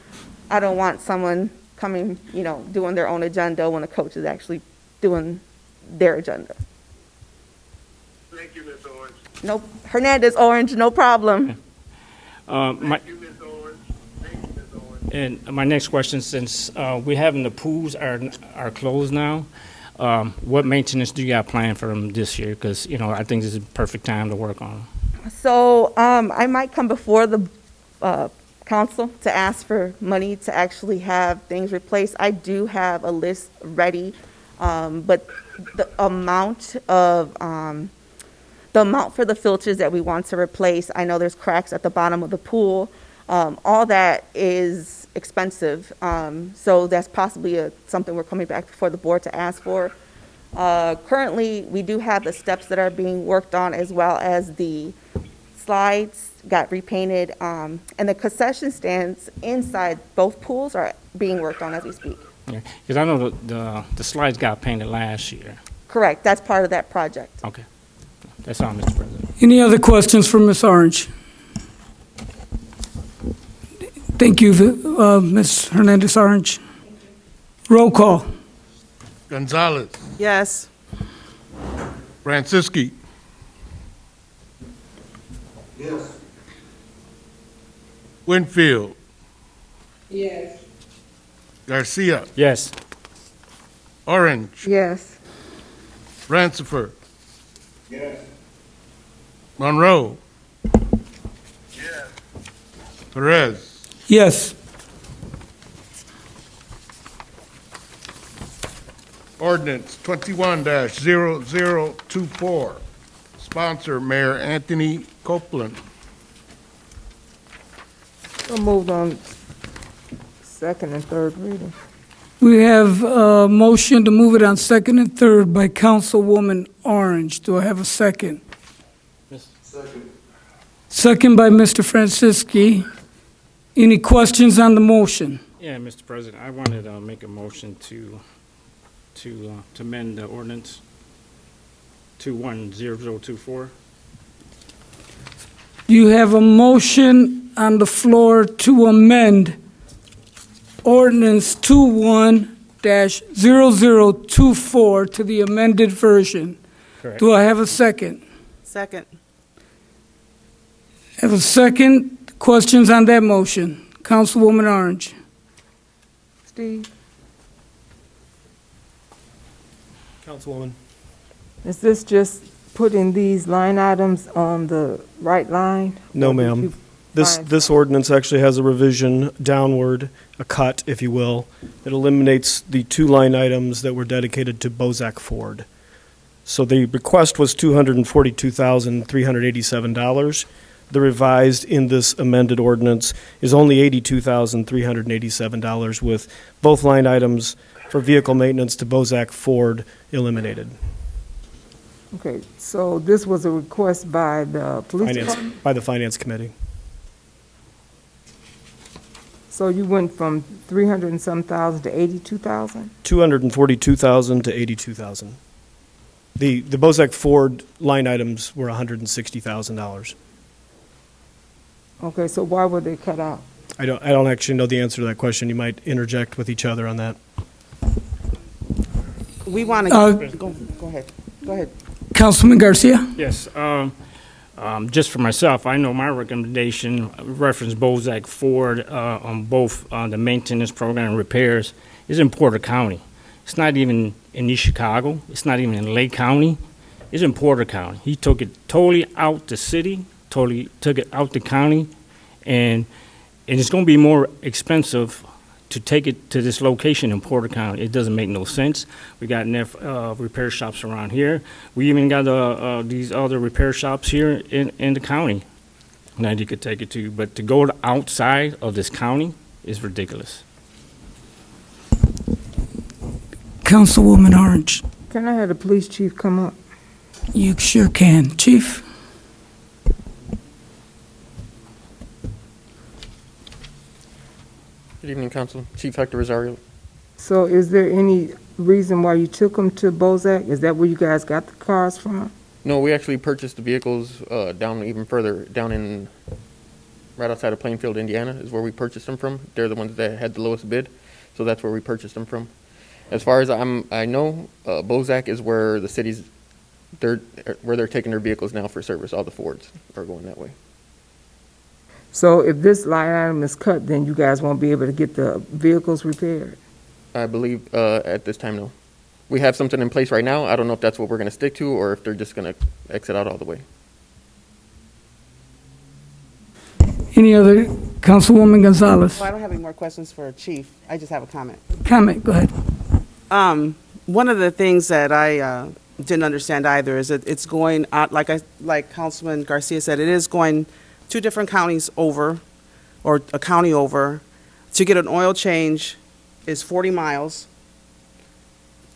I don't want someone coming, doing their own agenda when the coach is actually doing their agenda. Thank you, Ms. Orange. Nope. Hernandez Orange, no problem. Thank you, Ms. Orange. Thank you, Ms. Orange. And my next question, since we're having the pools are closed now, what maintenance do you got planned for them this year? Because, I think this is the perfect time to work on them. So I might come before the council to ask for money to actually have things replaced. I do have a list ready, but the amount for the filters that we want to replace, I know there's cracks at the bottom of the pool. All that is expensive, so that's possibly something we're coming back before the board to ask for. Currently, we do have the steps that are being worked on, as well as the slides got repainted, and the concession stands inside both pools are being worked on as we speak. Because I know the slides got painted last year. Correct, that's part of that project. Okay. That's all, Mr. President. Any other questions for Ms. Orange? Thank you, Ms. Hernandez Orange. Roll call. Gonzalez, Yes. Francisci, Yes. Winfield, Yes. Garcia, Yes. Orange, Yes. Rancifer, Yes. Monroe, Yes. Perez. Yes. Ordinance 21-0024 Sponsor, Mayor Anthony Copeland. So moved on second and third reading. We have a motion to move it on second and third by Councilwoman Orange. Do I have a second? Second. Second by Mr. Francisci. Any questions on the motion? Yeah, Mr. President, I wanted to make a motion to amend the ordinance 210024. You have a motion on the floor to amend ordinance 21-0024 to the amended version. Correct. Do I have a second? Second. Have a second. Questions on that motion? Councilwoman Orange. Steve, Councilwoman. is this just putting these line items on the right line? No, Or did ma'am. you This, find this ordinance actually has a revision downward, a cut, if you will. It eliminates the two line items that were dedicated to Bozak Ford. So the request was $242,387. The revised in this amended ordinance is only $82,387, with both line items for vehicle maintenance to Bozak Ford eliminated. Okay, so this was a request by the police department? By the Finance Committee. So you went from 300 and some thousand to 82,000? 242,000 to 82,000. The Bozak Ford line items were $160,000. Okay, so why were they cut out? I don't actually know the answer to that question. You might interject with each other on that. We want to, go ahead. Go ahead. Councilman Garcia? Yes, just for myself, I know my recommendation, reference Bozak Ford on both the maintenance program and repairs, is in Porter County. It's not even in East Chicago. It's not even in Lake County. It's in Porter County. He took it totally out the city, totally took it out the county, and it's going to be more expensive to take it to this location in Porter County. It doesn't make no sense. We got enough repair shops around here. We even got these other repair shops here in the county that you could take it to. But to go outside of this county is ridiculous. Councilwoman Orange. Can I have the police chief come up? You sure can. Chief? Good evening, Council. Chief Hector Rosario. So is there any reason why you took them to Bozak? Is that where you guys got the cars from? No, we actually purchased the vehicles down even further, down in, right outside of Plainfield, Indiana, is where we purchased them from. They're the ones that had the lowest bid, so that's where we purchased them from. As far as I know, Bozak is where the cities, where they're taking their vehicles now for service. All the Fords are going that way. So if this line item is cut, then you guys won't be able to get the vehicles repaired? I believe at this time, no. We have something in place right now. I don't know if that's what we're going to stick to or if they're just going to exit out all the way. Any other? Councilwoman Gonzalez? Well, I don't have any more questions for Chief. I just have a comment. Comment, go ahead. One of the things that I didn't understand either is that it's going out, like Councilman Garcia said, it is going 2 different counties over, or a county over. To get an oil change is 40 miles.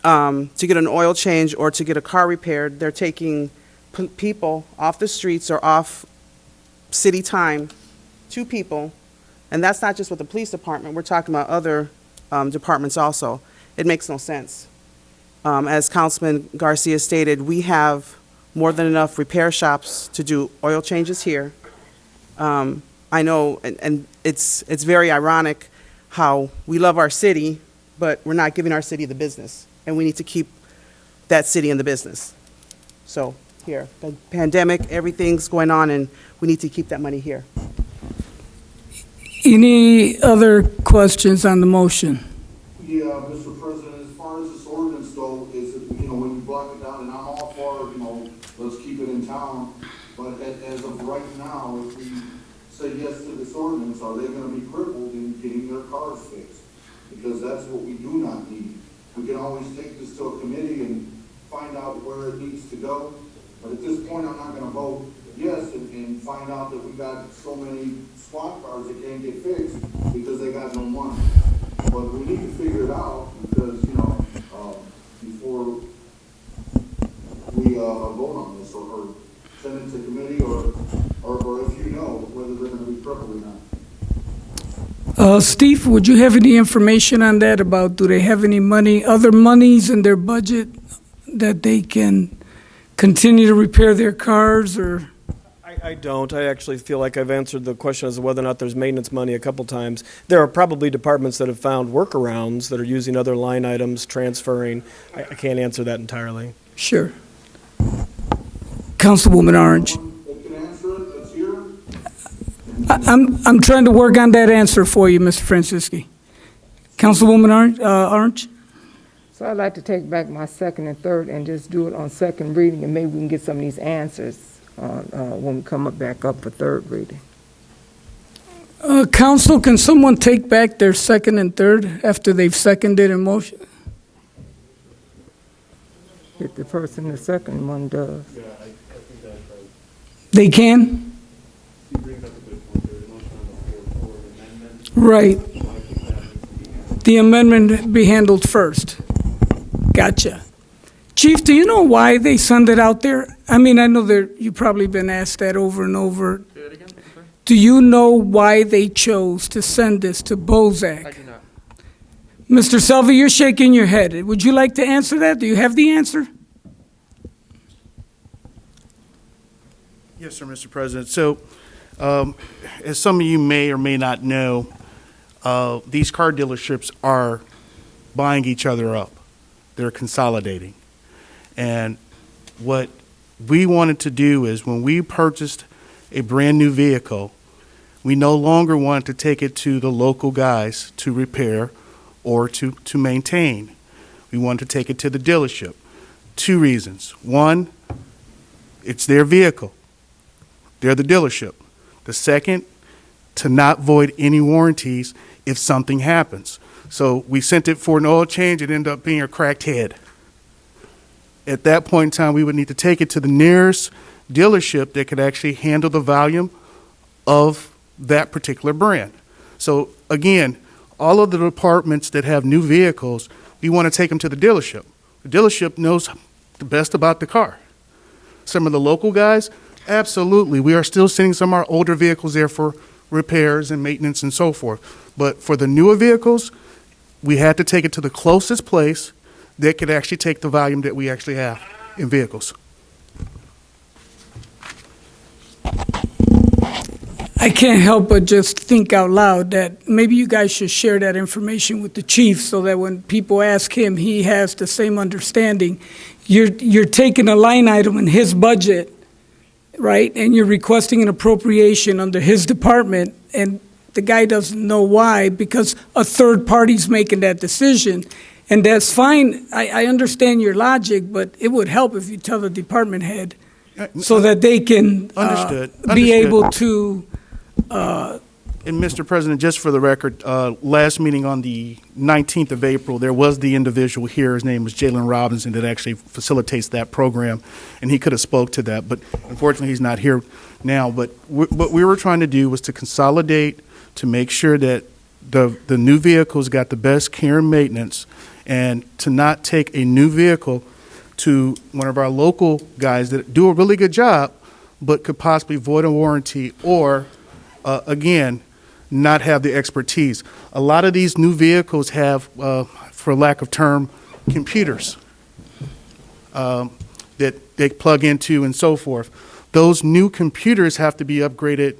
To get an oil change or to get a car repaired, they're taking people off the streets or off city time, 2 people. And that's not just with the police department. We're talking about other departments also. It makes no sense. As Councilman Garcia stated, we have more than enough repair shops to do oil changes here. I know, and it's very ironic how we love our city, but we're not giving our city the business, and we need to keep that city in the business. So here, the pandemic, everything's going on, and we need to keep that money here. Any other questions on the motion? Yeah, Mr. President, as far as this ordinance though, is it, when you block it down, and I'm all for, let's keep it in town, but as of right now, if we say yes to this ordinance, are they gonna be crippled in getting their cars fixed? Because that's what we do not need. We can always take this to a committee and find out where it needs to go, But at this point, I'm not gonna vote yes and find out that we got so many squad cars that can't get fixed because they got no money. But we need to figure it out because, before we vote on this or send it to committee or if you know whether they're gonna be tripled or not. Steve, would you have any information on that about, do they have any money, other monies in their budget that they can continue to repair their cars, or? I don't. I actually feel like I've answered the question as to whether or not there's maintenance money a couple times. There are probably departments that have found workarounds that are using other line items, transferring. I can't answer that entirely. Sure. Councilwoman Orange. I'm trying to work on that answer for you, Mr. Francisci. Councilwoman Orange? So I'd like to take back my second and third and just do it on second reading, and maybe we can get some of these answers when we come back up for third reading. Council, can someone take back their second and third after they've seconded a motion? If the person the second one does. They can? Right. The amendment be handled first. Gotcha. Chief, do you know why they send it out there? I mean, I know you've probably been asked that over and over. Say that again? Sorry? Do you know why they chose to send this to Bozak? I do not. Mr. Selvey, you're shaking your head. Would you like to answer that? Do you have the answer? Yes, sir, Mr. President. So, as some of you may or may not know, these car dealerships are buying each other up. They're consolidating. And what we wanted to do is when we purchased a brand new vehicle, we no longer wanted to take it to the local guys to repair or to maintain. We wanted to take it to the dealership. Two reasons. One, it's their vehicle. They're the dealership. The second, to not void any warranties if something happens. So we sent it for an oil change. It ended up being a cracked head. At that point in time, we would need to take it to the nearest dealership that could actually handle the volume of that particular brand. So again, all of the departments that have new vehicles, we want to take them to the dealership. The dealership knows the best about the car. Some of the local guys, absolutely. We are still sending some of our older vehicles there for repairs and maintenance and so forth. But for the newer vehicles, we had to take it to the closest place that could actually take the volume that we actually have in vehicles. I can't help but just think out loud that maybe you guys should share that information with the chief so that when people ask him, he has the same understanding. You're taking a line item in his budget, right, and you're requesting an appropriation under his department, and the guy doesn't know why because a third party's making that decision. And that's fine. I understand your logic, but it would help if you tell the department head so that they can be able to. And Mr. President, just for the record, last meeting on the 19th of April, there was the individual here. His name was Jalen Robinson that actually facilitates that program, and he could have spoke to that. But unfortunately, he's not here now. But what we were trying to do was to consolidate to make sure that the new vehicles got the best care and maintenance, and to not take a new vehicle to one of our local guys that do a really good job, but could possibly void a warranty or, again, not have the expertise. A lot of these new vehicles have, for lack of term, computers that they plug into and so forth. Those new computers have to be upgraded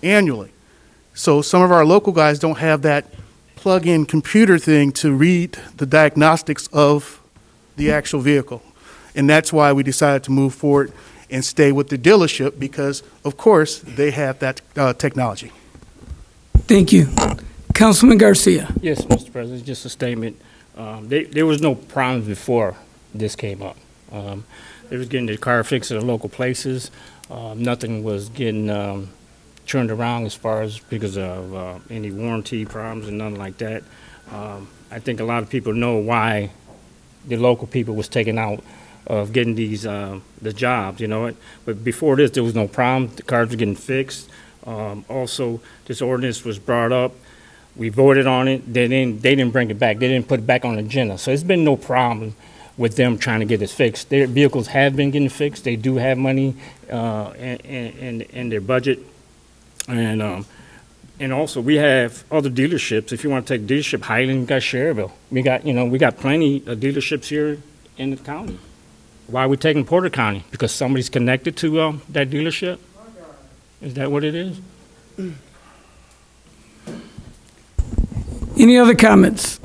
annually. So some of our local guys don't have that plug-in computer thing to read the diagnostics of the actual vehicle. And that's why we decided to move forward and stay with the dealership because, of course, they have that technology. Thank you. Councilman Garcia. Yes, Mr. President, just a statement. There was no problems before this came up. They was getting the car fixed at the local places. Nothing was getting turned around as far as because of any warranty problems and nothing like that. I think a lot of people know why the local people was taking out of getting these, the jobs, you know. But before this, there was no problem. The cars were getting fixed. Also, this ordinance was brought up. We voted on it. They didn't bring it back. They didn't put it back on the agenda. So it's been no problem with them trying to get this fixed. Their vehicles have been getting fixed. They do have money in their budget. And also, we have other dealerships. If you want to take dealership, Highland, we got Cherville. We got plenty of dealerships here in the county. Why are we taking Porter County? Because somebody's connected to that dealership? Is that what it is? Any other comments?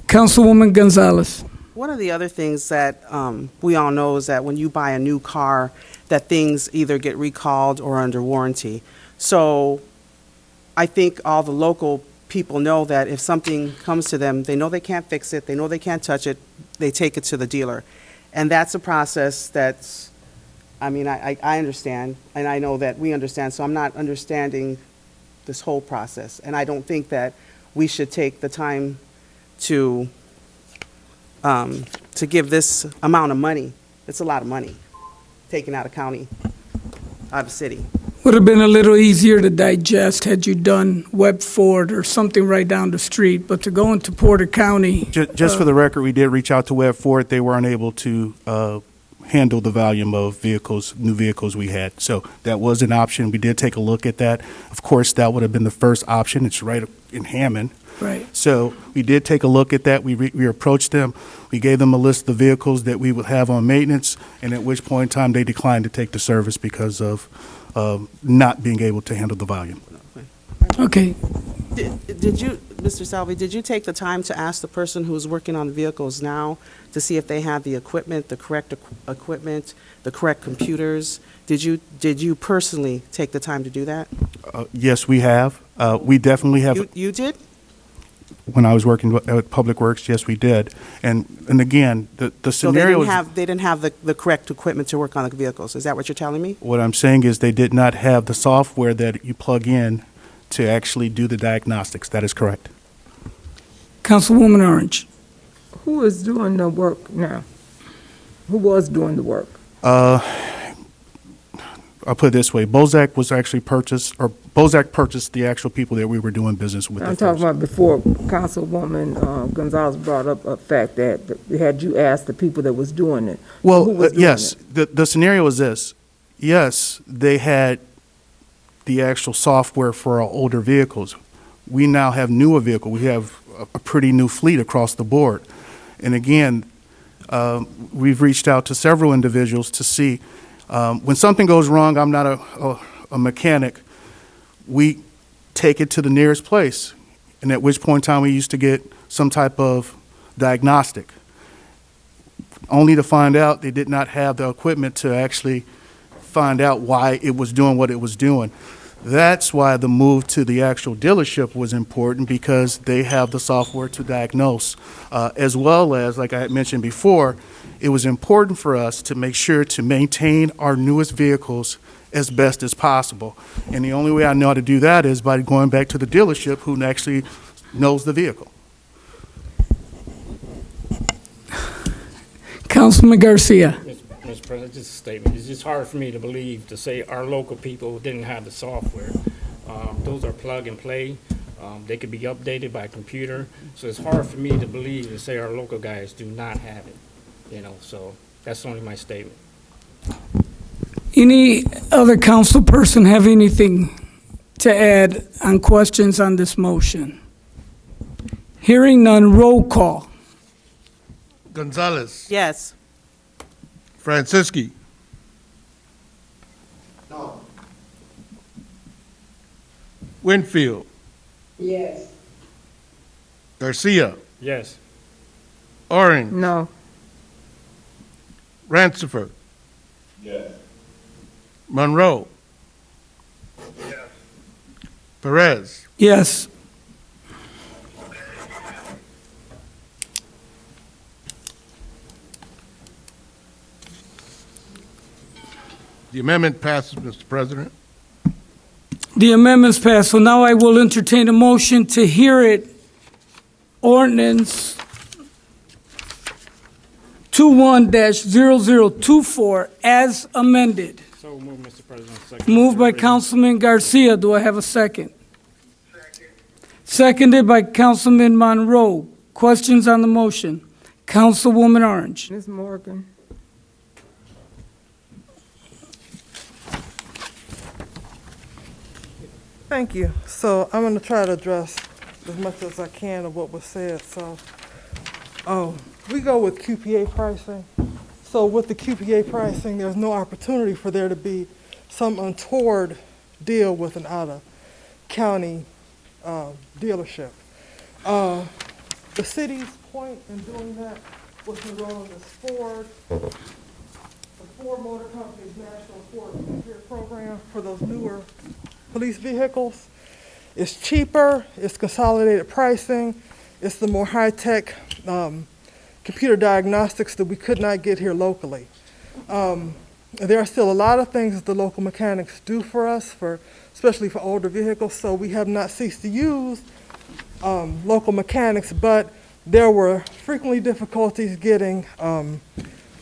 Councilwoman Gonzalez. One of the other things that we all know is that when you buy a new car, that things either get recalled or under warranty. So I think all the local people know that if something comes to them, they know they can't fix it, they know they can't touch it, they take it to the dealer. And that's a process that's, I mean, I understand, and I know that we understand, so I'm not understanding this whole process. And I don't think that we should take the time to give this amount of money. It's a lot of money taken out of county, out of city. Would have been a little easier to digest had you done Webb Ford or something right down the street, but to go into Porter County. Just for the record, we did reach out to Webb Ford. They weren't able to handle the volume of vehicles, new vehicles we had. So that was an option. We did take a look at that. Of course, that would have been the first option. It's right in Hammond. Right. So we did take a look at that. We approached them. We gave them a list of vehicles that we would have on maintenance, and at which point in time they declined to take the service because of not being able to handle the volume. Okay. Did you, Mr. Salvi, did you take the time to ask the person who's working on the vehicles now to see if they have the equipment, the correct equipment, the correct computers? Did you personally take the time to do that? Yes, we have. We definitely have. You did? When I was working at Public Works, yes, we did. And again, the scenario is. So they didn't have the correct equipment to work on the vehicles. Is that what you're telling me? What I'm saying is they did not have the software that you plug in to actually do the diagnostics. That is correct. Councilwoman Orange. Who is doing the work now? Who was doing the work? I'll put it this way. Bozak purchased the actual people that we were doing business with. I'm talking about before Councilwoman Gonzalez brought up a fact that had you asked the people that was doing it. Well, who was doing yes. it? The scenario is this. Yes, they had the actual software for our older vehicles. We now have newer vehicles. We have a pretty new fleet across the board. And again, we've reached out to several individuals to see when something goes wrong. I'm not a mechanic. We take it to the nearest place, and at which point in time we used to get some type of diagnostic, only to find out they did not have the equipment to actually find out why it was doing what it was doing. That's why the move to the actual dealership was important, because they have the software to diagnose, as well as, like I had mentioned before, it was important for us to make sure to maintain our newest vehicles as best as possible. And the only way I know how to do that is by going back to the dealership who actually knows the vehicle. Councilman Garcia. Mr. President, just a statement. It's just hard for me to believe to say our local people didn't have the software. Those are plug and play. They could be updated by computer. So it's hard for me to believe to say our local guys do not have it. So that's only my statement. Any other council person have anything to add on questions on this motion? Hearing none, roll call. Gonzalez. Yes. Franciski. No. Winfield. Yes. Garcia. Yes. Orange. No. Rancifer. Yes. Monroe. Yes. Perez. Yes. The amendment passes, Mr. President. The amendment's passed. So now I will entertain a motion to hear it. Ordinance 21-0024 as amended. So move, Mr. President. Second. Moved by Councilman Garcia. Do I have a second? Seconded by Councilman Monroe. Questions on the motion? Councilwoman Orange. Ms. Morgan. Thank you. So I'm going to try to address as much as I can of what was said. So, we go with QPA pricing. So with the QPA pricing, there's no opportunity for there to be some untoward deal with an out-of-county dealership. The city's point in doing that was to roll this Ford, the Ford Motor Company's National Ford Repair Program for those newer police vehicles. It's cheaper, it's consolidated pricing, it's the more high-tech computer diagnostics that we could not get here locally. There are still a lot of things that the local mechanics do for us, especially for older vehicles, so we have not ceased to use local mechanics, but there were frequently difficulties getting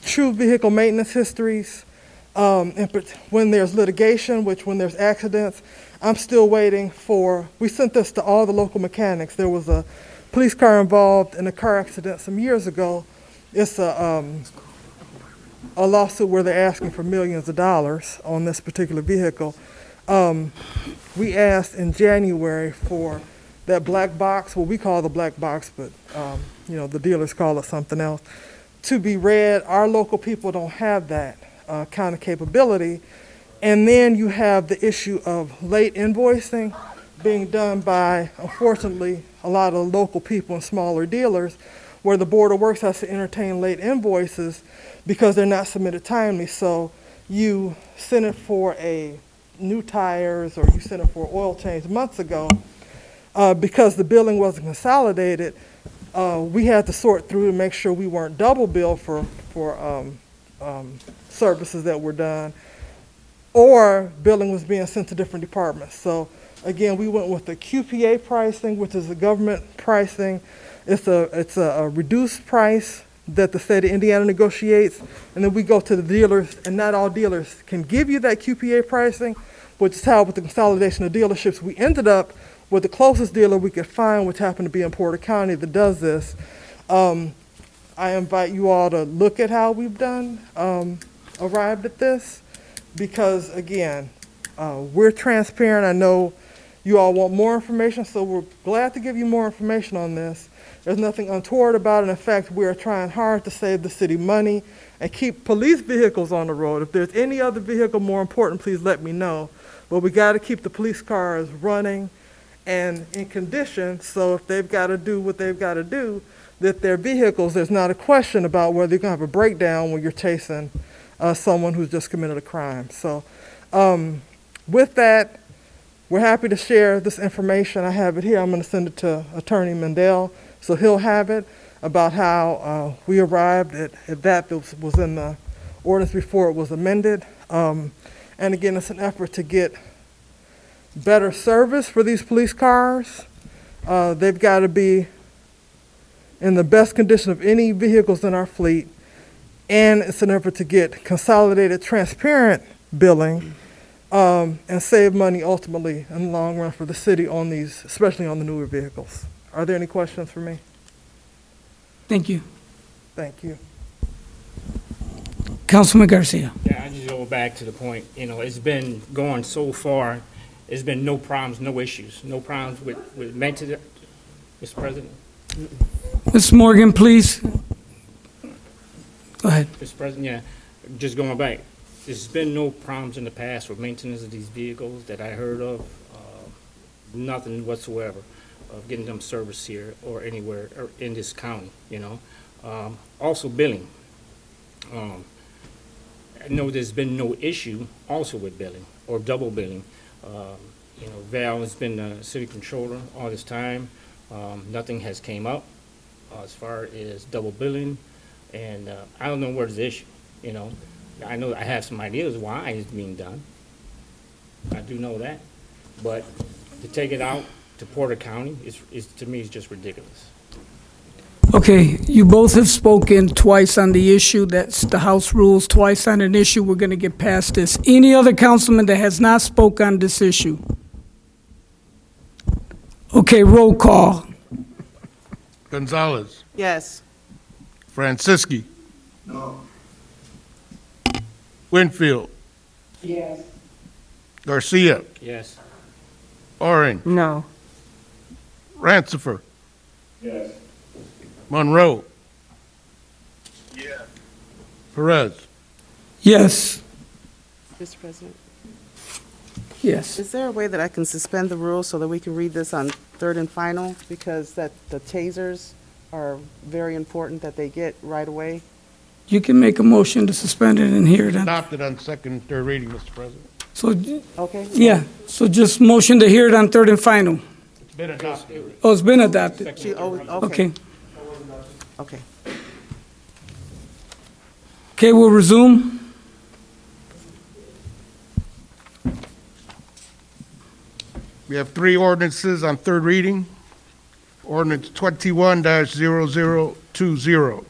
true vehicle maintenance histories. When there's litigation, when there's accidents, I'm still waiting for, we sent this to all the local mechanics. There was a police car involved in a car accident some years ago. It's a lawsuit where they're asking for millions of dollars on this particular vehicle. We asked in January for that black box, what we call the black box, but the dealers call it something else, to be read. Our local people don't have that kind of capability. And then you have the issue of late invoicing being done by, unfortunately, a lot of local people and smaller dealers, where the Board of Works has to entertain late invoices because they're not submitted timely. So you sent it for a new tires or you sent it for oil change months ago. Because the billing wasn't consolidated, we had to sort through to make sure we weren't double billed for services that were done, or billing was being sent to different departments. So again, we went with the QPA pricing, which is the government pricing. It's a reduced price that the state of Indiana negotiates, and then we go to the dealers, and not all dealers can give you that QPA pricing, which is how with the consolidation of dealerships, we ended up with the closest dealer we could find, which happened to be in Porter County, that does this. I invite you all to look at how we've arrived at this, because again, we're transparent. I know you all want more information, so we're glad to give you more information on this. There's nothing untoward about it. In fact, we're trying hard to save the city money and keep police vehicles on the road. If there's any other vehicle more important, please let me know. But we got to keep the police cars running and in condition, so if they've got to do what they've got to do, that their vehicles, there's not a question about whether you're going to have a breakdown when you're chasing someone who's just committed a crime. So with that, we're happy to share this information. I have it here. I'm going to send it to Attorney Mendel, so he'll have it, about how we arrived at that was in the ordinance before it was amended. And again, it's an effort to get better service for these police cars. They've got to be in the best condition of any vehicles in our fleet, and it's an effort to get consolidated, transparent billing, and save money ultimately in the long run for the city on these, especially on the newer vehicles. Are there any questions for me? Thank you. Thank you. Councilman Garcia. Yeah, I just go back to the point, it's been going so far. There's been no problems, no issues, no problems with maintenance, Mr. President. Ms. Morgan, please. Go ahead. Mr. President, yeah, just going back. There's been no problems in the past with maintenance of these vehicles that I heard of. Nothing whatsoever of getting them serviced here or anywhere or in this county, Also billing. I know there's been no issue also with billing or double billing. Val has been the city controller all this time. Nothing has came up as far as double billing, and I don't know where's the issue. I know I have some ideas why it's being done. I do know that, but to take it out to Porter County is to me is just ridiculous. Okay, you both have spoken twice on the issue. That's the House rules. Twice on an issue. We're going to get past this. Any other councilman that has not spoke on this issue? Okay, roll call. Gonzalez, Yes. Franciski, No. Winfield, Yes. Garcia, Yes. Orange, No. Rancifer, Yes. Monroe, Yes. Perez. Yes. Mr. President, Yes. is there a way that I can suspend the rules so that we can read this on third and final? Because the tasers are very important that they get right away. You can make a motion to suspend it and hear it. Adopted on second and third reading, Mr. President. So, Okay? yeah, so just motion to hear it on third and final. It's been adopted. Oh, it's been adopted. Okay. Okay. Okay. Okay, we'll resume. We have three ordinances on third reading. Ordinance 21-0020.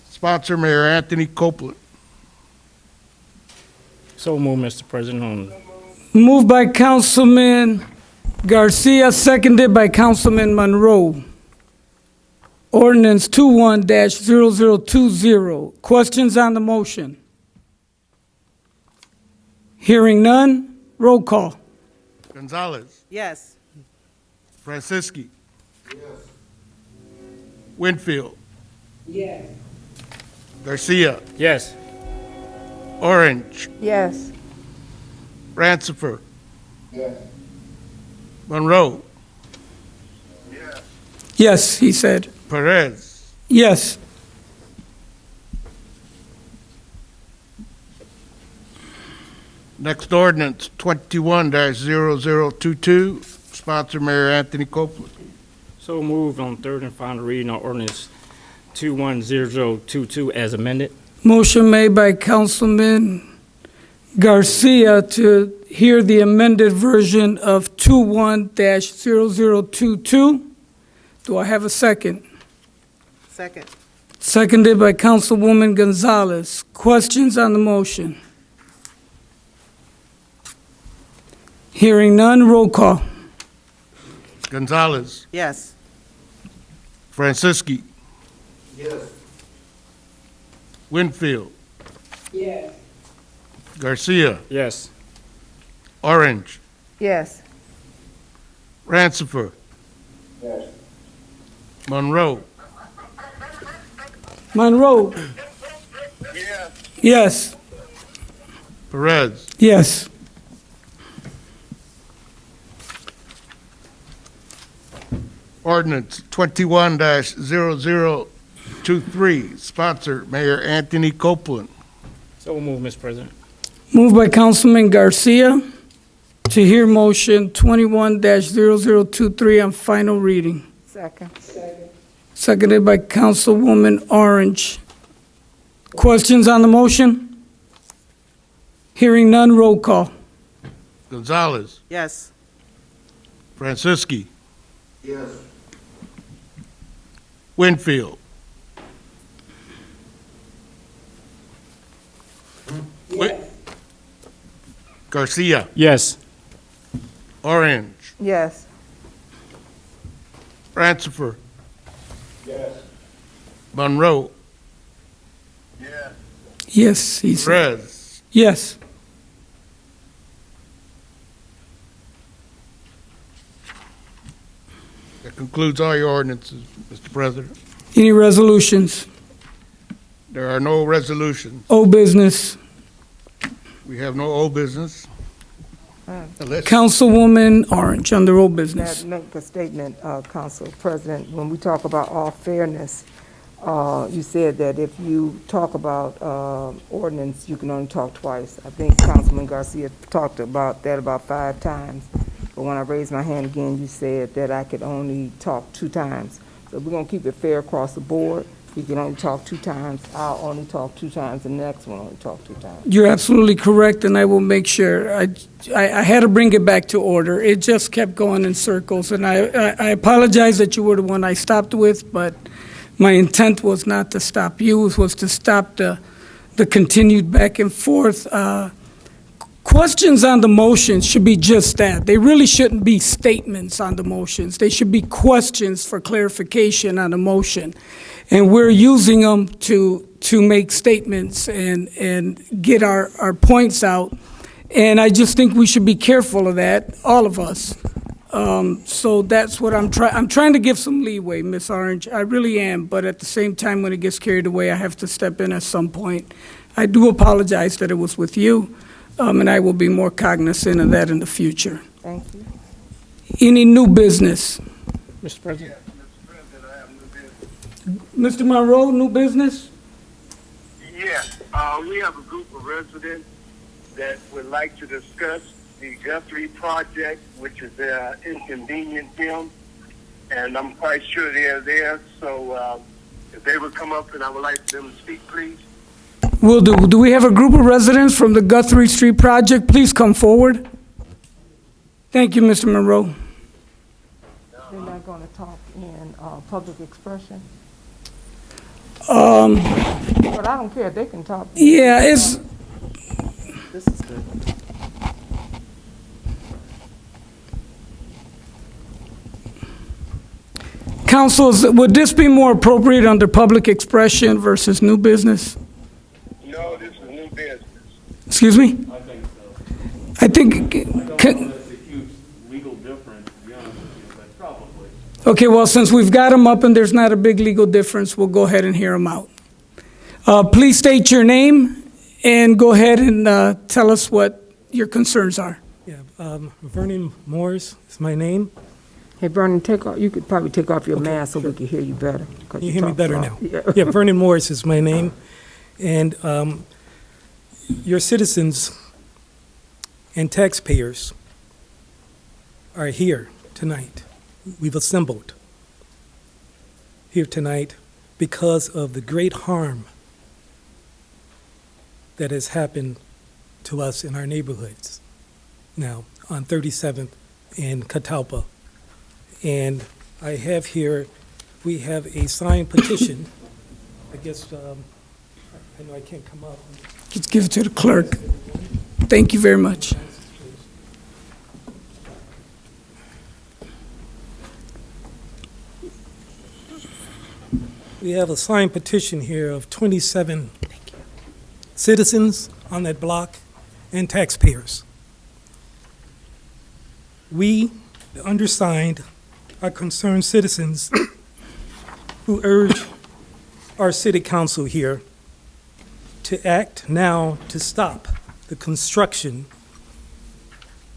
Sponsor, Mayor Anthony Copeland. So move, Mr. President, on Moved by Councilman Garcia, seconded by Councilman Monroe. Ordinance 21-0020. Questions on the motion? Hearing none, roll call. Gonzalez, Yes. Franciski, Yes. Winfield, Yes. Garcia, yes. Orange, Yes. Rancifer, Yes. Monroe, Yes. Yes, he said. Perez. Yes. Next ordinance, 21-0022. Sponsor, Mayor Anthony Copeland. So moved on third and final reading on ordinance 210022 as amended. Motion made by Councilman Garcia to hear the amended version of 21-0022. Do I have a second? Second. Seconded by Councilwoman Gonzalez. Questions on the motion? Hearing none, roll call. Gonzalez, Yes. Franciski, Yes. Winfield, Yes. Garcia, Yes. Orange, Yes. Rancifer, Yes. Monroe, Monroe? Yes. Yes. Perez. Yes. Ordinance 21-0023. Sponsor, Mayor Anthony Copeland. So move, Mr. President. Moved by Councilman Garcia to hear motion 21-0023 on final reading. Second. Seconded by Councilwoman Orange. Questions on the motion? Hearing none, roll call. Gonzalez, Yes. Franciski, Yes. Winfield, Yes. Garcia, Yes. Orange, Yes. Rancifer, Yes. Monroe, Yes. Yes, he said. Perez. Yes. That concludes all your ordinances, Mr. President. Any resolutions? There are no resolutions. Old business? We have no old business. Unless Councilwoman Orange, under old business. That make a statement, Council President, when we talk about all fairness, you said that if you talk about ordinance, you can only talk twice. I think Councilman Garcia talked about that about 5 times. But when I raised my hand again, you said that I could only talk 2 times. So we're gonna keep it fair across the board. You can only talk 2 times. I'll only talk 2 times, and the next one only talk 2 times. You're absolutely correct, and I will make sure. I had to bring it back to order. It just kept going in circles, and I apologize that you were the one I stopped with, but My intent was not to stop you, it was to stop the continued back and forth. Questions on the motions should be just that. They really shouldn't be statements on the motions. They should be questions for clarification on the motion. And we're using them to make statements and get our points out. And I just think we should be careful of that, all of us. So that's what I'm trying to give some leeway, Ms. Orange. I really am. But at the same time, when it gets carried away, I have to step in at some point. I do apologize that it was with you. And I will be more cognizant of that in the future. Thank you. Any new business? Mr. President? Mr. Monroe, new business? Yes, we have a group of residents that would like to discuss the Guthrie project, which is inconvenient them, and I'm quite sure they're there. So if they would come up, and I would like them to speak, please. Will do. Do we have a group of residents from the Guthrie Street project? Please come forward. Thank you, Mr. Monroe. They're not going to talk in public expression? But I don't care. They can talk. Yeah, it's... This is good. Councils, would this be more appropriate under public expression versus new business? No, this is new business. Excuse me? I think so. I think... I don't know that it's a huge legal difference, to be honest with you, but probably. Okay, well, since we've got them up and there's not a big legal difference, we'll go ahead and hear them out. Please state your name and go ahead and tell us what your concerns are. Yeah, Vernon Morris is my name. Hey, Vernon, you could probably take off your mask so we can hear you better. Can you hear me better now? Yeah. Yeah, Vernon Morris is my name. And your citizens and taxpayers are here tonight. We've assembled here tonight because of the great harm that has happened to us in our neighborhoods now on 37th and Catalpa. And I have here, we have a signed petition. I guess, I know I can't come up. Just give it to the clerk. Thank you very much. We have a signed petition here of 27 citizens on that block and taxpayers. We, the undersigned, are concerned citizens who urge our city council here to act now to stop the construction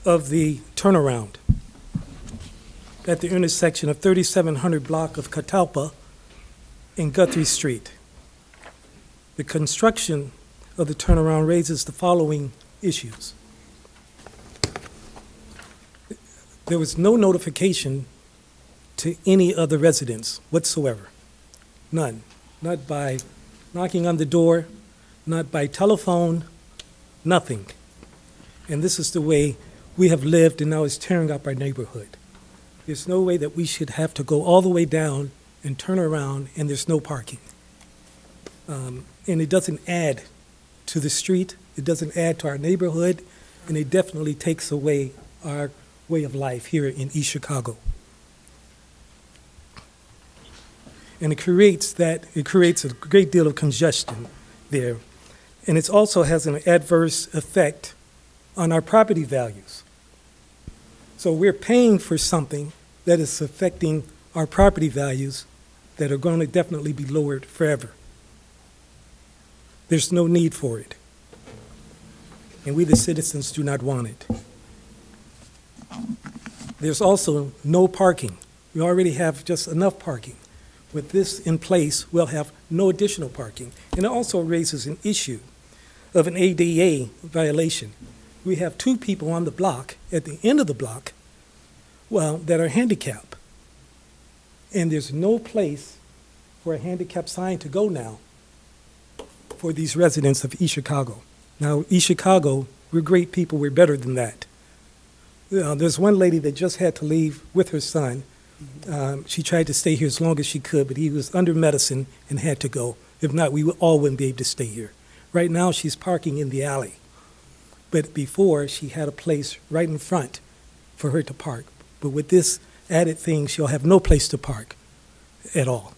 of the turnaround at the intersection of 3700 block of Catalpa and Guthrie Street. The construction of the turnaround raises the following issues. There was no notification to any other residents whatsoever. None. Not by knocking on the door, not by telephone, nothing. And this is the way we have lived, and now it's tearing up our neighborhood. There's no way that we should have to go all the way down and turn around, and there's no parking. And it doesn't add to the street, it doesn't add to our neighborhood, and it definitely takes away our way of life here in East Chicago. And it creates a great deal of congestion there. And it also has an adverse effect on our property values. So we're paying for something that is affecting our property values that are going to definitely be lowered forever. There's no need for it. And we, the citizens, do not want it. There's also no parking. We already have just enough parking. With this in place, we'll have no additional parking. And it also raises an issue of an ADA violation. We have two people on the block, at the end of the block, that are handicapped. And there's no place for a handicap sign to go now for these residents of East Chicago. Now, East Chicago, we're great people, we're better than that. There's one lady that just had to leave with her son She tried to stay here as long as she could, but he was under medicine and had to go. If not, we all wouldn't be able to stay here. Right now, she's parking in the alley. But before, she had a place right in front for her to park. But with this added thing, she'll have no place to park at all.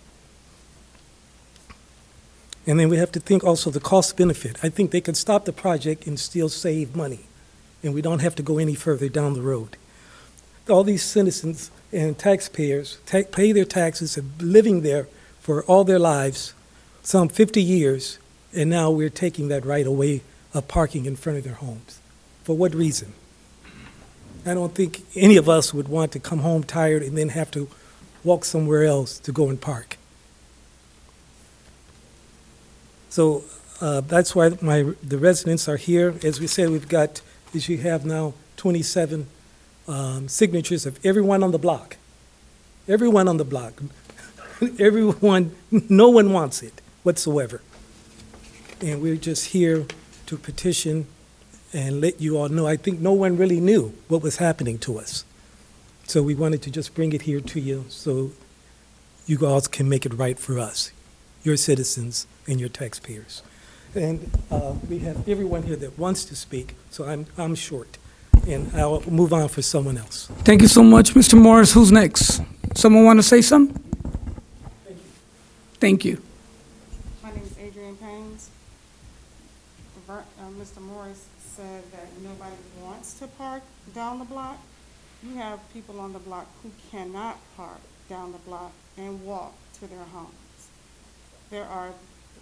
And then we have to think also the cost benefit. I think they could stop the project and still save money, and we don't have to go any further down the road. All these citizens and taxpayers pay their taxes and living there for all their lives, some 50 years, and now we're taking that right away of parking in front of their homes. For what reason? I don't think any of us would want to come home tired and then have to walk somewhere else to go and park. So that's why the residents are here. As we said, we've got, as you have now, 27 signatures of everyone on the block. Everyone on the block. Everyone, no one wants it whatsoever. And we're just here to petition and let you all know. I think no one really knew what was happening to us. So we wanted to just bring it here to you so you all can make it right for us, your citizens and your taxpayers. And we have everyone here that wants to speak, so I'm short. And I'll move on for someone else. Thank you so much, Mr. Morris. Who's next? Someone want to say something? Thank you. My name is Adrienne Paynes. Mr. Morris said that nobody wants to park down the block. You have people on the block who cannot park down the block and walk to their homes. There are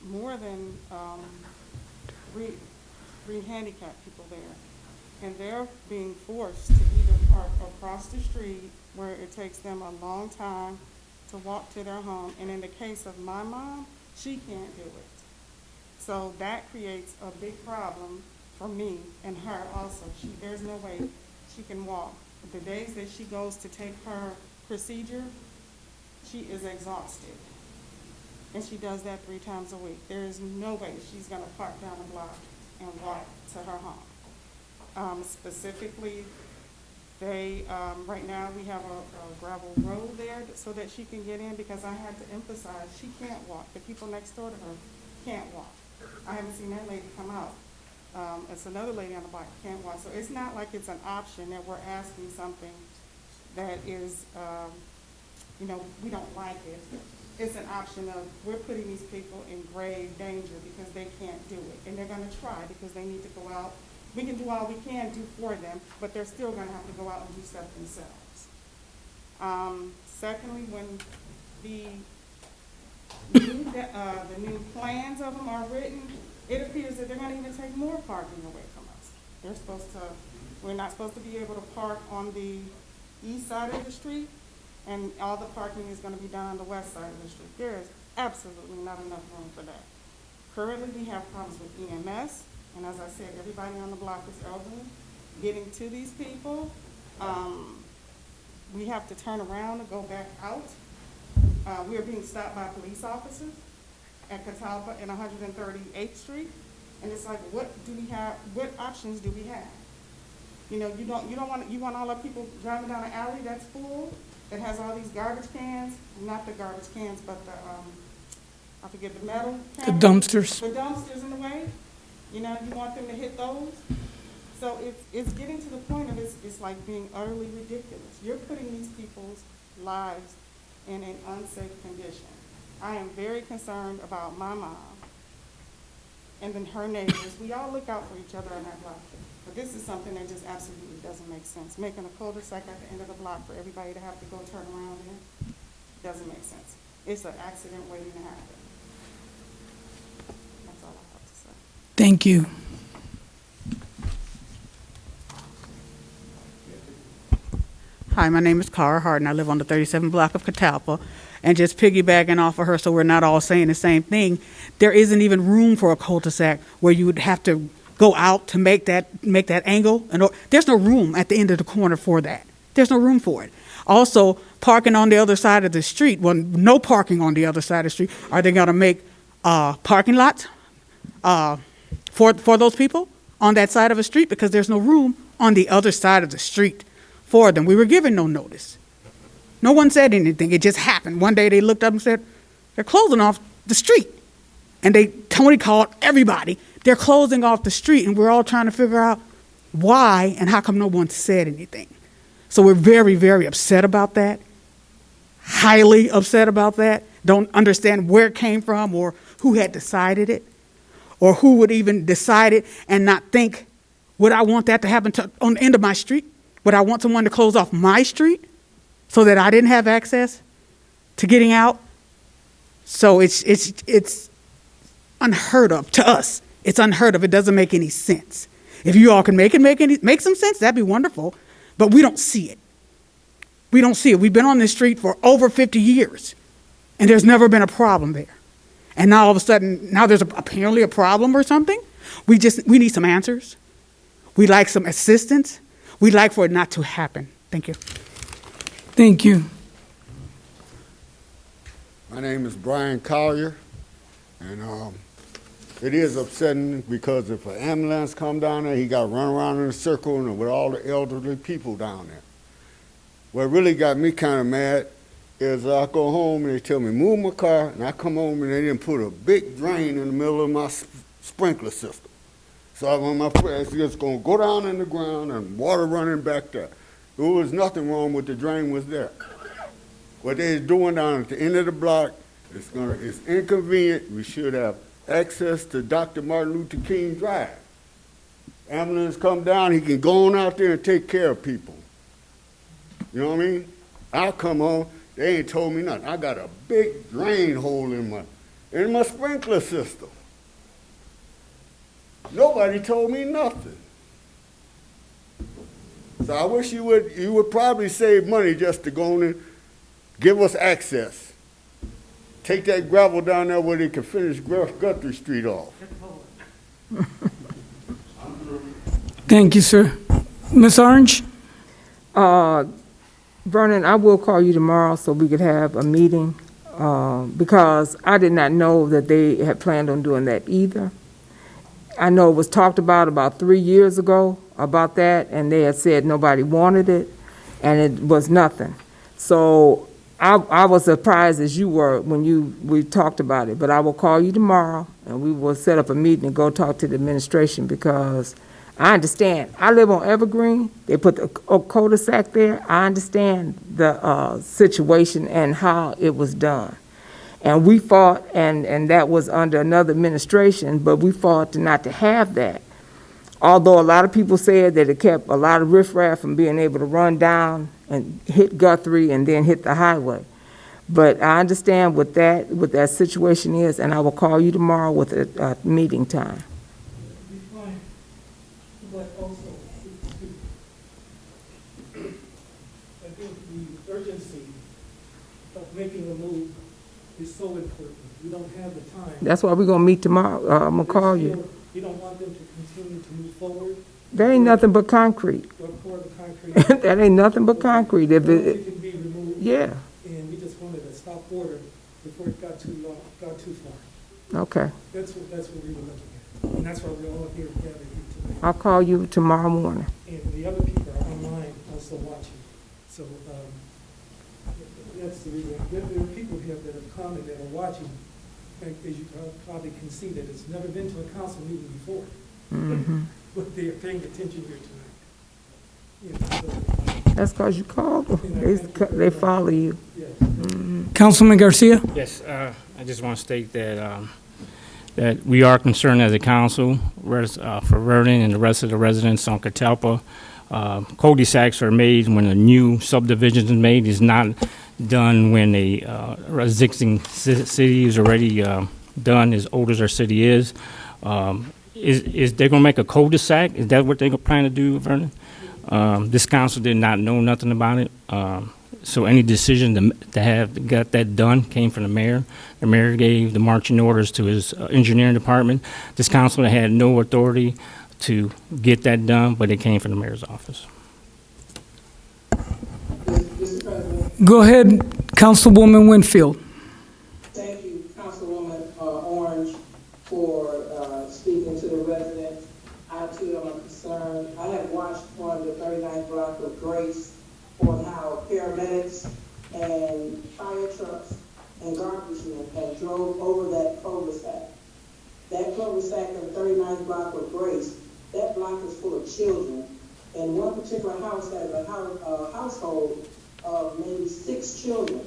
more than three handicapped people there, and they're being forced to either park across the street where it takes them a long time to walk to their home, and in the case of my mom, she can't do it. So that creates a big problem for me and her also. There's no way she can walk. The days that she goes to take her procedure, she is exhausted. And she does that 3 times a week. There is no way she's gonna park down the block and walk to her home. Specifically, right now we have a gravel road there so that she can get in, because I had to emphasize she can't walk. The people next door to her can't walk. I haven't seen that lady come out. It's another lady on the block can't walk. So it's not like it's an option that we're asking something that is, we don't like it. It's an option of we're putting these people in grave danger because they can't do it. And they're gonna try because they need to go out. We can do all we can do for them, but they're still gonna have to go out and do stuff themselves. Secondly, when the new plans of them are written, it appears that they're gonna even take more parking away from us. We're not supposed to be able to park on the east side of the street, and all the parking is gonna be done on the west side of the street. There is absolutely not enough room for that. Currently, we have problems with EMS, and as I said, everybody on the block is elderly. Getting to these people, we have to turn around and go back out. We are being stopped by police officers at Catalpa and 138th Street, and it's like, what options do we have? You want all the people driving down an alley that's full, that has all these garbage cans, not the garbage cans, but I forget, the metal cans. The dumpsters. The dumpsters in the way, you want them to hit those. So it's getting to the point of it's like being utterly ridiculous. You're putting these people's lives in an unsafe condition. I am very concerned about my mom and then her neighbors. We all look out for each other on that block. But this is something that just absolutely doesn't make sense. Making a cul-de-sac at the end of the block for everybody to have to go turn around in doesn't make sense. It's an accident waiting to happen. That's all I have to say. Thank you. Hi, my name is Cara Harden. I live on the 37th block of Catalpa. And just piggybacking off of her, so we're not all saying the same thing, there isn't even room for a cul-de-sac where you would have to go out to make that angle. And there's no room at the end of the corner for that. There's no room for it. Also, parking on the other side of the street, well, no parking on the other side of the street. Are they going to make parking lots for those people on that side of the street? Because there's no room on the other side of the street for them. We were given no notice. No one said anything. It just happened. One day they looked up and said, they're closing off the street. And Tony called everybody. They're closing off the street, and we're all trying to figure out why and how come no one said anything. So we're very, very upset about that. Highly upset about that. Don't understand where it came from or who had decided it or who would even decide it and not think, would I want that to happen on the end of my street? Would I want someone to close off my street so that I didn't have access to getting out? So it's unheard of to us. It's unheard of. It doesn't make any sense. If you all can make some sense, that'd be wonderful. But we don't see it. We don't see it. We've been on this street for over 50 years, and there's never been a problem there. And now all of a sudden, now there's apparently a problem or something. We need some answers. We'd like some assistance. We'd like for it not to happen. Thank you. Thank you. My name is Brian Collier, and it is upsetting because if an ambulance come down there, he got to run around in a circle and with all the elderly people down there. What really got me kind of mad is I go home and they tell me move my car, and I come home and they didn't put a big drain in the middle of my sprinkler system. So when my friends just gonna go down in the ground and water running back there. There was nothing wrong with the drain was there. What they're doing down at the end of the block, it's inconvenient. We should have access to Dr. Martin Luther King Drive. Ambulance come down, he can go on out there and take care of people. You know what I mean? I come home, they ain't told me nothing. I got a big drain hole in my sprinkler system. Nobody told me nothing. So I wish you would probably save money just to go on and give us access. Take that gravel down there where they can finish Guthrie Street off. Thank you, sir. Ms. Orange? Vernon, I will call you tomorrow so we could have a meeting, because I did not know that they had planned on doing that either. I know it was talked about 3 years ago about that, and they had said nobody wanted it, and it was nothing. So I was surprised as you were when we talked about it, but I will call you tomorrow, and we will set up a meeting and go talk to the administration, because I understand. I live on Evergreen. They put the cul-de-sac there. I understand the situation and how it was done. And we fought, and that was under another administration, but we fought not to have that. Although a lot of people said that it kept a lot of riffraff from being able to run down and hit Guthrie and then hit the highway. But I understand what that situation is, and I will call you tomorrow with a meeting time. But also, I think the urgency of making a move is so important. We don't have the time. That's why we're going to meet tomorrow. I'm going to call you. You don't want them to continue to move forward? That ain't nothing but concrete. Or pour the concrete? That ain't nothing but concrete. If it can be removed. Yeah. And we just wanted to stop order before it got too long, got too far. Okay. That's what we were looking at. And that's why we're all here gathered here tonight. I'll call you tomorrow morning. And the other people are online also watching. So that's the reason. There are people here that have come and that are watching. And as you probably can see, that it's never been to a council meeting before. Mm-hmm. But they are paying attention here tonight. Yeah, that's because you called them. They follow you. Yes. Mm-hmm. Councilman Garcia? Yes, I just want to state that that we are concerned as a council for Vernon and the rest of the residents on Catalpa. Cul-de-sacs are made when a new subdivision is made. It's not done when a existing city is already done, as old as our city is. Is they going to make a cul-de-sac? Is that what they're planning to do, Vernon? This council did not know nothing about it. So any decision to have got that done came from the mayor. The mayor gave the marching orders to his engineering department. This council had no authority to get that done, but it came from the mayor's office. Go ahead, Councilwoman Winfield. Thank you, Councilwoman Orange, for speaking to the residents. I too am concerned. I have watched on the 39th block of Grace on how paramedics and fire trucks and garbage men had drove over that cul-de-sac. That cul-de-sac in the 39th block of Grace, that block is full of children. And one particular house has a household of maybe 6 children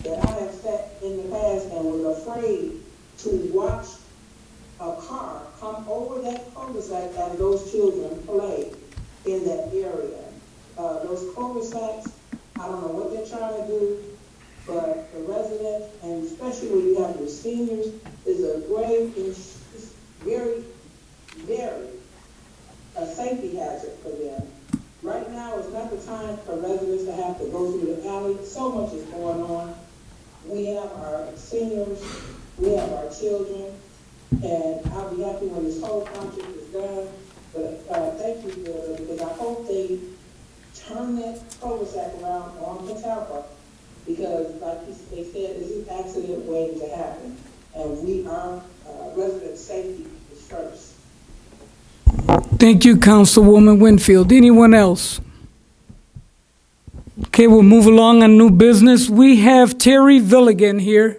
that I have sat in the past and was afraid to watch a car come over that cul-de-sac as those children play in that area. Those cul-de-sacs, I don't know what they're trying to do, but the residents, and especially when you have your seniors, is a grave, it's very, very a safety hazard for them. Right now is not the time for residents to have to go through the alley. So much is going on. We have our seniors, we have our children, and I'll be happy when this whole project is done. But thank you, because I hope they turn that cul-de-sac around on Catalpa, because like they said, this is accident waiting to happen, and our resident safety is first. Thank you, Councilwoman Winfield. Anyone else? Okay, we'll move along on new business. We have Terry Villigan here.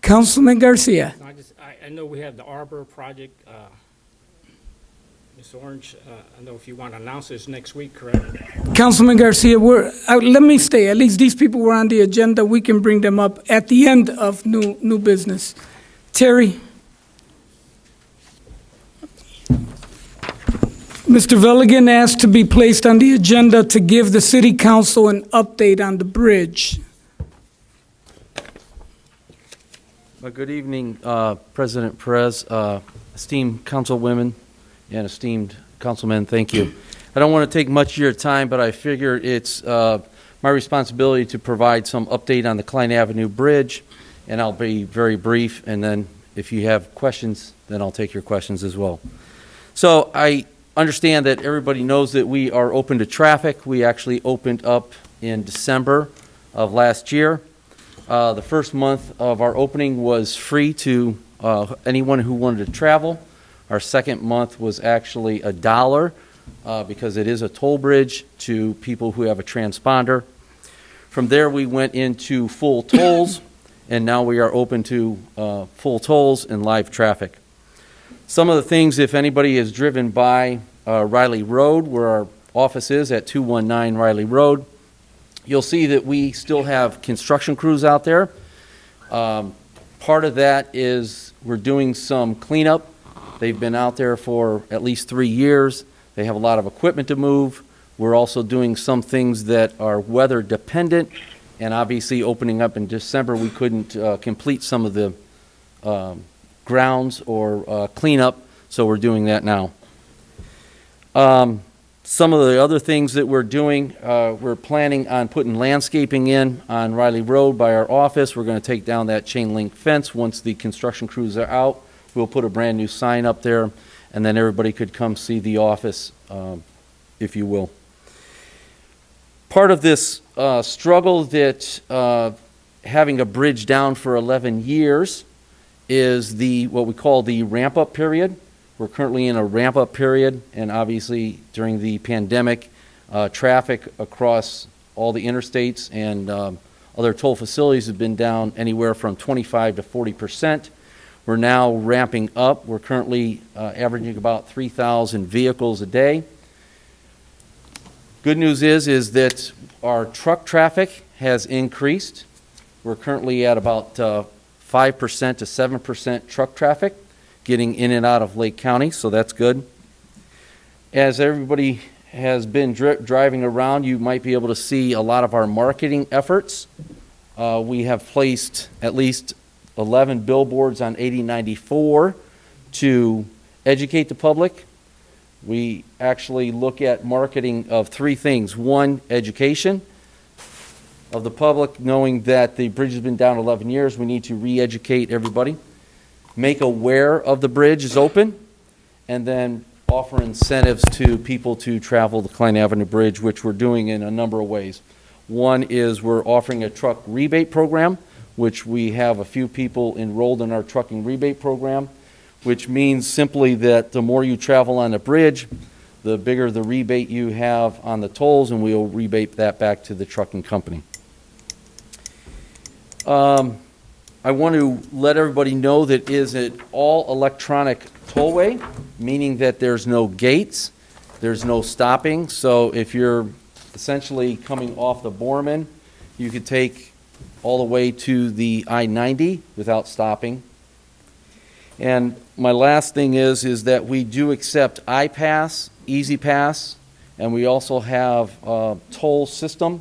Councilman Garcia. I know we have the Arbor project. Ms. Orange, I know if you want to announce this next week, correct? Councilman Garcia, let me stay. At least these people were on the agenda. We can bring them up at the end of new business. Terry. Mr. Villigan asked to be placed on the agenda to give the city council an update on the bridge. Well, good evening, President Perez, esteemed councilwomen and esteemed councilmen. Thank you. I don't want to take much of your time, but I figure it's my responsibility to provide some update on the Klein Avenue Bridge, and I'll be very brief, and then if you have questions, then I'll take your questions as well. So I understand that everybody knows that we are open to traffic. We actually opened up in December of last year. The first month of our opening was free to anyone who wanted to travel. Our second month was actually $1 because it is a toll bridge to people who have a transponder. From there we went into full tolls, and now we are open to full tolls and live traffic. Some of the things, if anybody is driven by Riley Road, where our office is at 219 Riley Road, you'll see that we still have construction crews out there. Part of that is we're doing some cleanup. They've been out there for at least 3 years. They have a lot of equipment to move. We're also doing some things that are weather dependent, and obviously opening up in December, we couldn't complete some of the grounds or cleanup, so we're doing that now. Some of the other things that we're doing, we're planning on putting landscaping in on Riley Road by our office. We're going to take down that chain link fence once the construction crews are out. We'll put a brand new sign up there, and then everybody could come see the office, if you will. Part of this struggle that having a bridge down for 11 years is what we call the ramp-up period. We're currently in a ramp-up period, and obviously during the pandemic, traffic across all the interstates and other toll facilities have been down anywhere from 25 to 40%. We're now ramping up. We're currently averaging about 3,000 vehicles a day. Good news is that our truck traffic has increased. We're currently at about 5% to 7% truck traffic getting in and out of Lake County, so that's good. As everybody has been driving around, you might be able to see a lot of our marketing efforts. We have placed at least 11 billboards on 8094 to educate the public. We actually look at marketing of 3 things. 1, education of the public, knowing that the bridge has been down 11 years. We need to re-educate everybody. Make aware of the bridge is open, and then offer incentives to people to travel the Klein Avenue Bridge, which we're doing in a number of ways. One is we're offering a truck rebate program, which we have a few people enrolled in our trucking rebate program, which means simply that the more you travel on the bridge, the bigger the rebate you have on the tolls, and we'll rebate that back to the trucking company. I want to let everybody know that it is an all-electronic tollway, meaning that there's no gates, there's no stopping. So if you're essentially coming off the Borman, you could take all the way to the I-90 without stopping. And my last thing is that we do accept iPass, Easy Pass, and we also have a toll system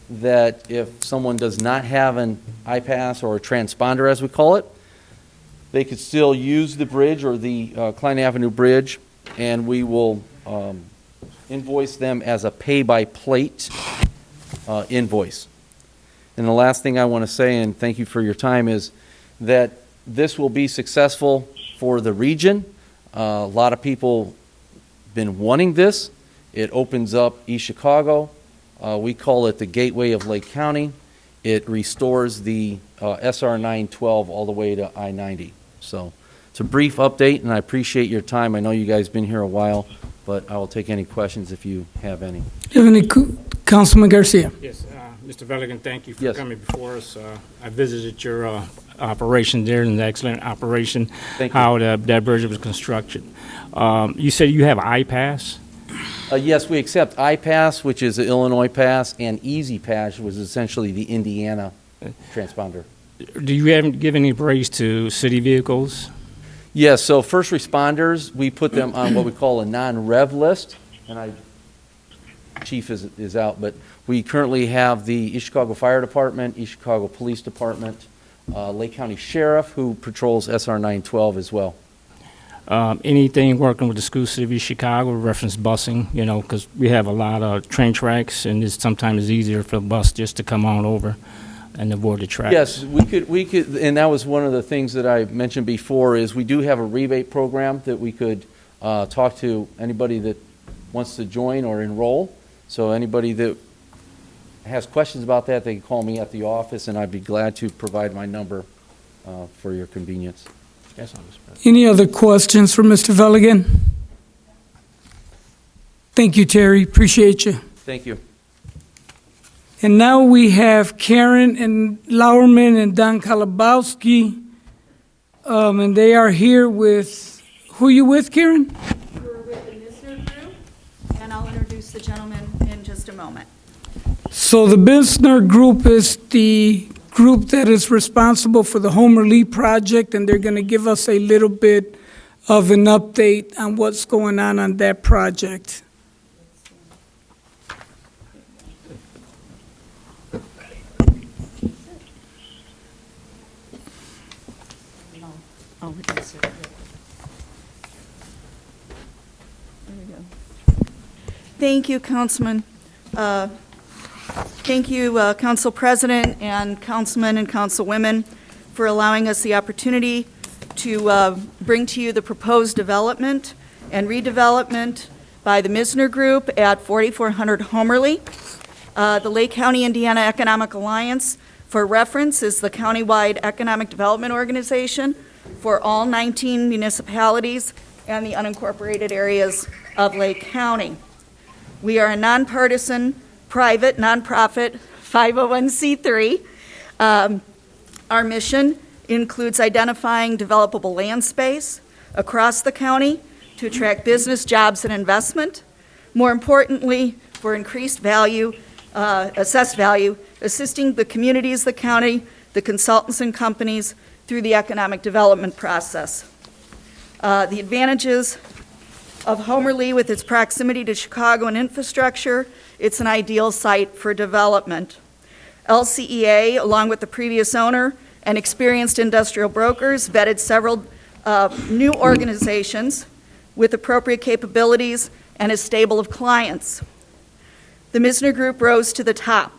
that if someone does not have an iPass or a transponder, as we call it, they could still use the bridge or the Klein Avenue Bridge, and we will invoice them as a pay-by-plate invoice. And the last thing I want to say, and thank you for your time, is that this will be successful for the region. A lot of people been wanting this. It opens up East Chicago. We call it the gateway of Lake County. It restores the SR 912 all the way to I-90. So it's a brief update, and I appreciate your time. I know you guys been here a while, but I will take any questions if you have any. Do you have any, Councilman Garcia? Yes, Mr. Veligan, thank you for coming before us. I visited your operation there, and the excellent operation, how that bridge was constructed. You said you have iPass? Yes, we accept iPass, which is the Illinois pass, and Easy Pass, which is essentially the Indiana transponder. Do you give any praise to city vehicles? Yes, so first responders, we put them on what we call a non-rev list, and Chief is out, but we currently have the East Chicago Fire Department, East Chicago Police Department, Lake County Sheriff, who patrols SR 912 as well. Anything working with the school city of East Chicago, reference busing, you know, because we have a lot of train tracks, and sometimes it's easier for the bus just to come on over and avoid the tracks. Yes, we could, and that was one of the things that I mentioned before, is we do have a rebate program that we could talk to anybody that wants to join or enroll. So anybody that has questions about that, they can call me at the office, and I'd be glad to provide my number for your convenience. Any other questions for Mr. Veligan? Thank you, Terry. Appreciate you. Thank you. And now we have Karen and Lauerman and Don Kalabowski, and they are here with, who are you with, Karen? We're with the Misner Group, and I'll introduce the gentleman in just a moment. So the Bisner Group is the group that is responsible for the Homer Lee project, and they're going to give us a little bit of an update on what's going on that project. Oh, we can sit here. There we go. Thank you, Councilman. Thank you, Council President and Councilmen and Councilwomen, for allowing us the opportunity to bring to you the proposed development and redevelopment by the Misner Group at 4400 Homerly. The Lake County, Indiana Economic Alliance, for reference, is the countywide economic development organization for all 19 municipalities and the unincorporated areas of Lake County. We are a nonpartisan, private, nonprofit 501c3. Our mission includes identifying developable land space across the county to attract business, jobs, and investment. More importantly, for increased value, assessed value, assisting the communities, the county, the consultants and companies through the economic development process. The advantages of Homerly, with its proximity to Chicago and infrastructure, it's an ideal site for development. LCEA, along with the previous owner and experienced industrial brokers, vetted several new organizations with appropriate capabilities and a stable of clients. The Misner Group rose to the top,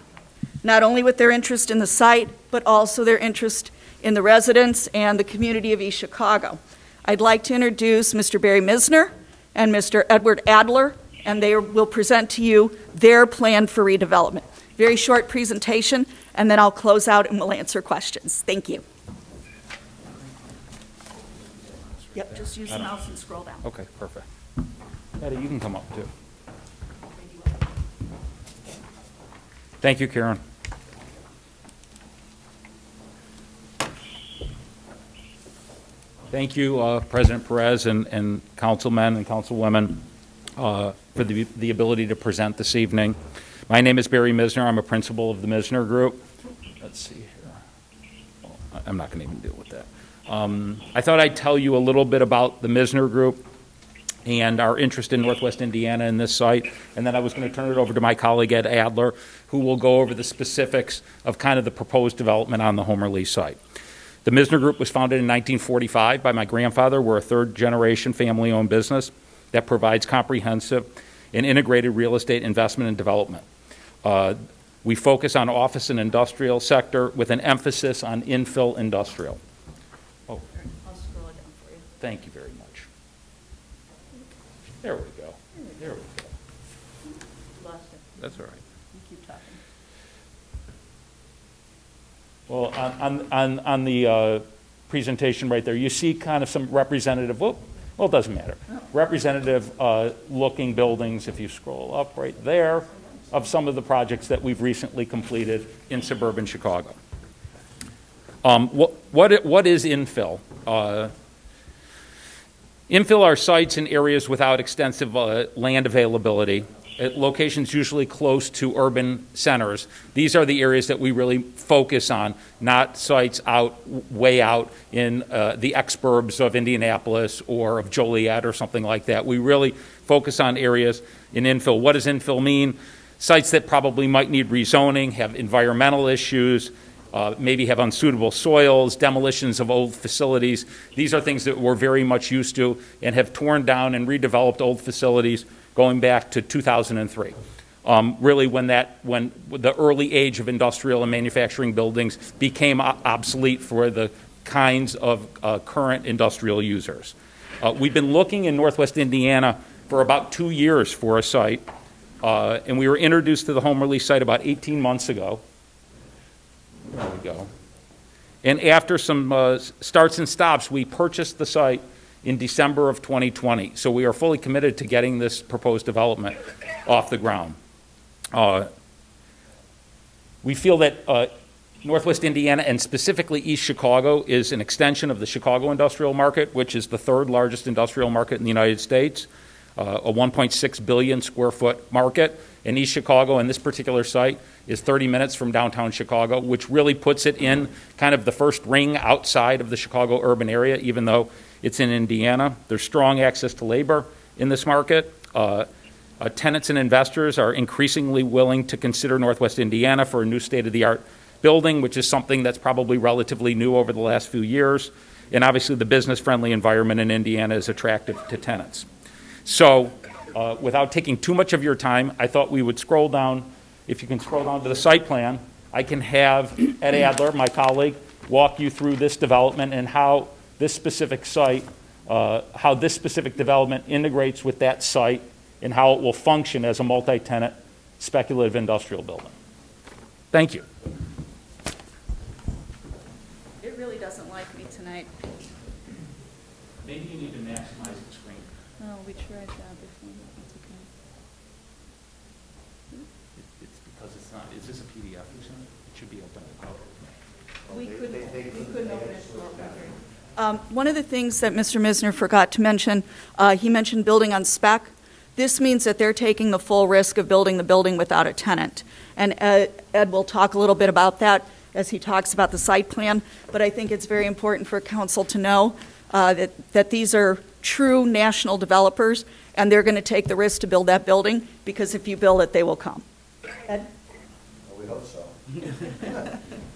not only with their interest in the site, but also their interest in the residents and the community of East Chicago. I'd like to introduce Mr. Barry Misner and Mr. Edward Adler, and they will present to you their plan for redevelopment. Very short presentation, and then I'll close out and we'll answer questions. Thank you. Yep, just use the mouse and scroll down. Okay, perfect. Eddie, you can come up too. Thank you, Karen. Thank you, President Perez and councilmen and councilwomen for the ability to present this evening. My name is Barry Misner. I'm a principal of the Misner Group. Let's see here. I'm not going to even deal with that. I thought I'd tell you a little bit about the Misner Group and our interest in Northwest Indiana in this site, and then I was going to turn it over to my colleague Ed Adler, who will go over the specifics of kind of the proposed development on the Homer Lee site. The Misner Group was founded in 1945 by my grandfather. We're a third-generation family-owned business that provides comprehensive and integrated real estate investment and development. We focus on office and industrial sector with an emphasis on infill industrial. Oh, I'll scroll it down for you. thank you very much. There we go. There we go. Lost it. That's all right. You keep talking. Well, on the presentation right there, you see kind of some representative, well, it doesn't matter. Representative looking buildings, if you scroll up right there, of some of the projects that we've recently completed in suburban Chicago. What is infill? Infill are sites in areas without extensive land availability, at locations usually close to urban centers. These are the areas that we really focus on, not sites way out in the exurbs of Indianapolis or of Joliet or something like that. We really focus on areas in infill. What does infill mean? Sites that probably might need rezoning, have environmental issues, maybe have unsuitable soils, demolitions of old facilities. These are things that we're very much used to and have torn down and redeveloped old facilities going back to 2003. Really when the early age of industrial and manufacturing buildings became obsolete for the kinds of current industrial users. We've been looking in Northwest Indiana for about 2 years for a site, and we were introduced to the Homer Lee site about 18 months ago. There we go. And after some starts and stops, we purchased the site in December of 2020. So we are fully committed to getting this proposed development off the ground. We feel that Northwest Indiana, and specifically East Chicago, is an extension of the Chicago industrial market, which is the third largest industrial market in the United States, a 1.6 billion square foot market. And East Chicago, and this particular site, is 30 minutes from downtown Chicago, which really puts it in kind of the first ring outside of the Chicago urban area, even though it's in Indiana. There's strong access to labor in this market. Tenants and investors are increasingly willing to consider Northwest Indiana for a new state-of-the-art building, which is something that's probably relatively new over the last few years. And obviously the business-friendly environment in Indiana is attractive to tenants. So without taking too much of your time, I thought we would scroll down. If you can scroll down to the site plan, I can have Ed Adler, my colleague, walk you through this development and how this specific site, how this specific development integrates with that site and how it will function as a multi-tenant speculative industrial building. Thank you. It really doesn't like me tonight. Maybe you need to maximize the screen. Oh, we tried that before. It's okay. It's because it's not. Is this a PDF or something? It should be open out. We couldn't open it to our one of the things that Mr. Misner forgot to mention, he mentioned building on spec. This means that they're taking the full risk of building the building without a tenant. And Ed will talk a little bit about that as he talks about the site plan, but I think it's very important for council to know that these are true national developers, and they're going to take the risk to build that building, because if you build it, they will come. Ed? Well, we hope so.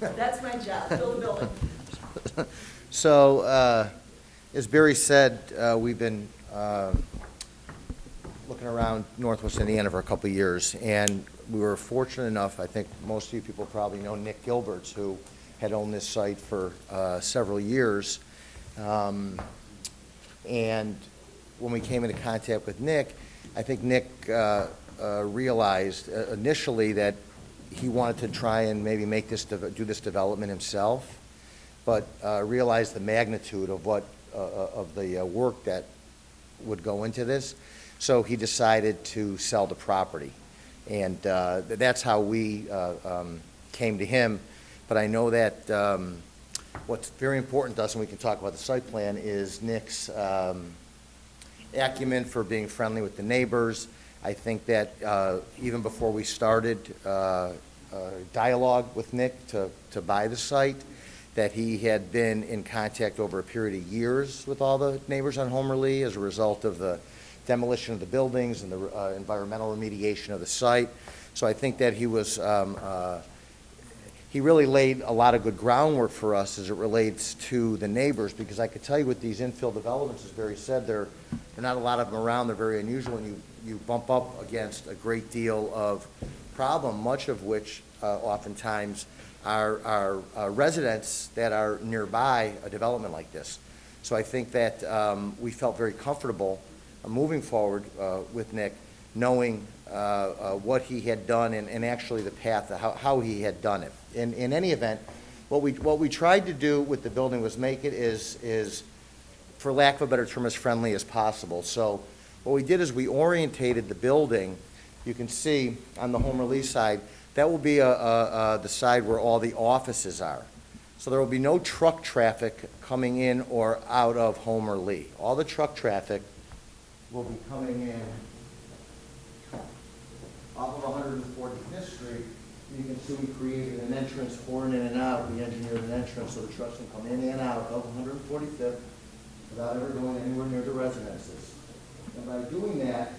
That's my job, build a building. So, as Barry said, we've been looking around Northwest Indiana for a couple of years, and we were fortunate enough, I think most of you people probably know Nick Gilberts, who had owned this site for several years. And when we came into contact with Nick, I think Nick realized initially that he wanted to try and maybe make this do this development himself, but realized the magnitude of what of the work that would go into this. So he decided to sell the property, and that's how we came to him. But I know that what's very important to us, and we can talk about the site plan, is Nick's acumen for being friendly with the neighbors. I think that even before we started dialogue with Nick to buy the site, that he had been in contact over a period of years with all the neighbors on Homer Lee as a result of the demolition of the buildings and the environmental remediation of the site. So I think that he was, he really laid a lot of good groundwork for us as it relates to the neighbors, because I could tell you with these infill developments, as Barry said, there are not a lot of them around. They're very unusual, and you bump up against a great deal of problem, much of which oftentimes are residents that are nearby a development like this. So I think that we felt very comfortable moving forward with Nick, knowing what he had done and actually the path, how he had done it. In any event, what we tried to do with the building was make it is, for lack of a better term, as friendly as possible. So what we did is we orientated the building. You can see on the Homer Lee side, that will be the side where all the offices are. So there will be no truck traffic coming in or out of Homer Lee. All the truck traffic will be coming in off of 145th Street. You can see we created an entrance for in and out. We engineered an entrance so the trucks can come in and out of 145th without ever going anywhere near the residences. And by doing that,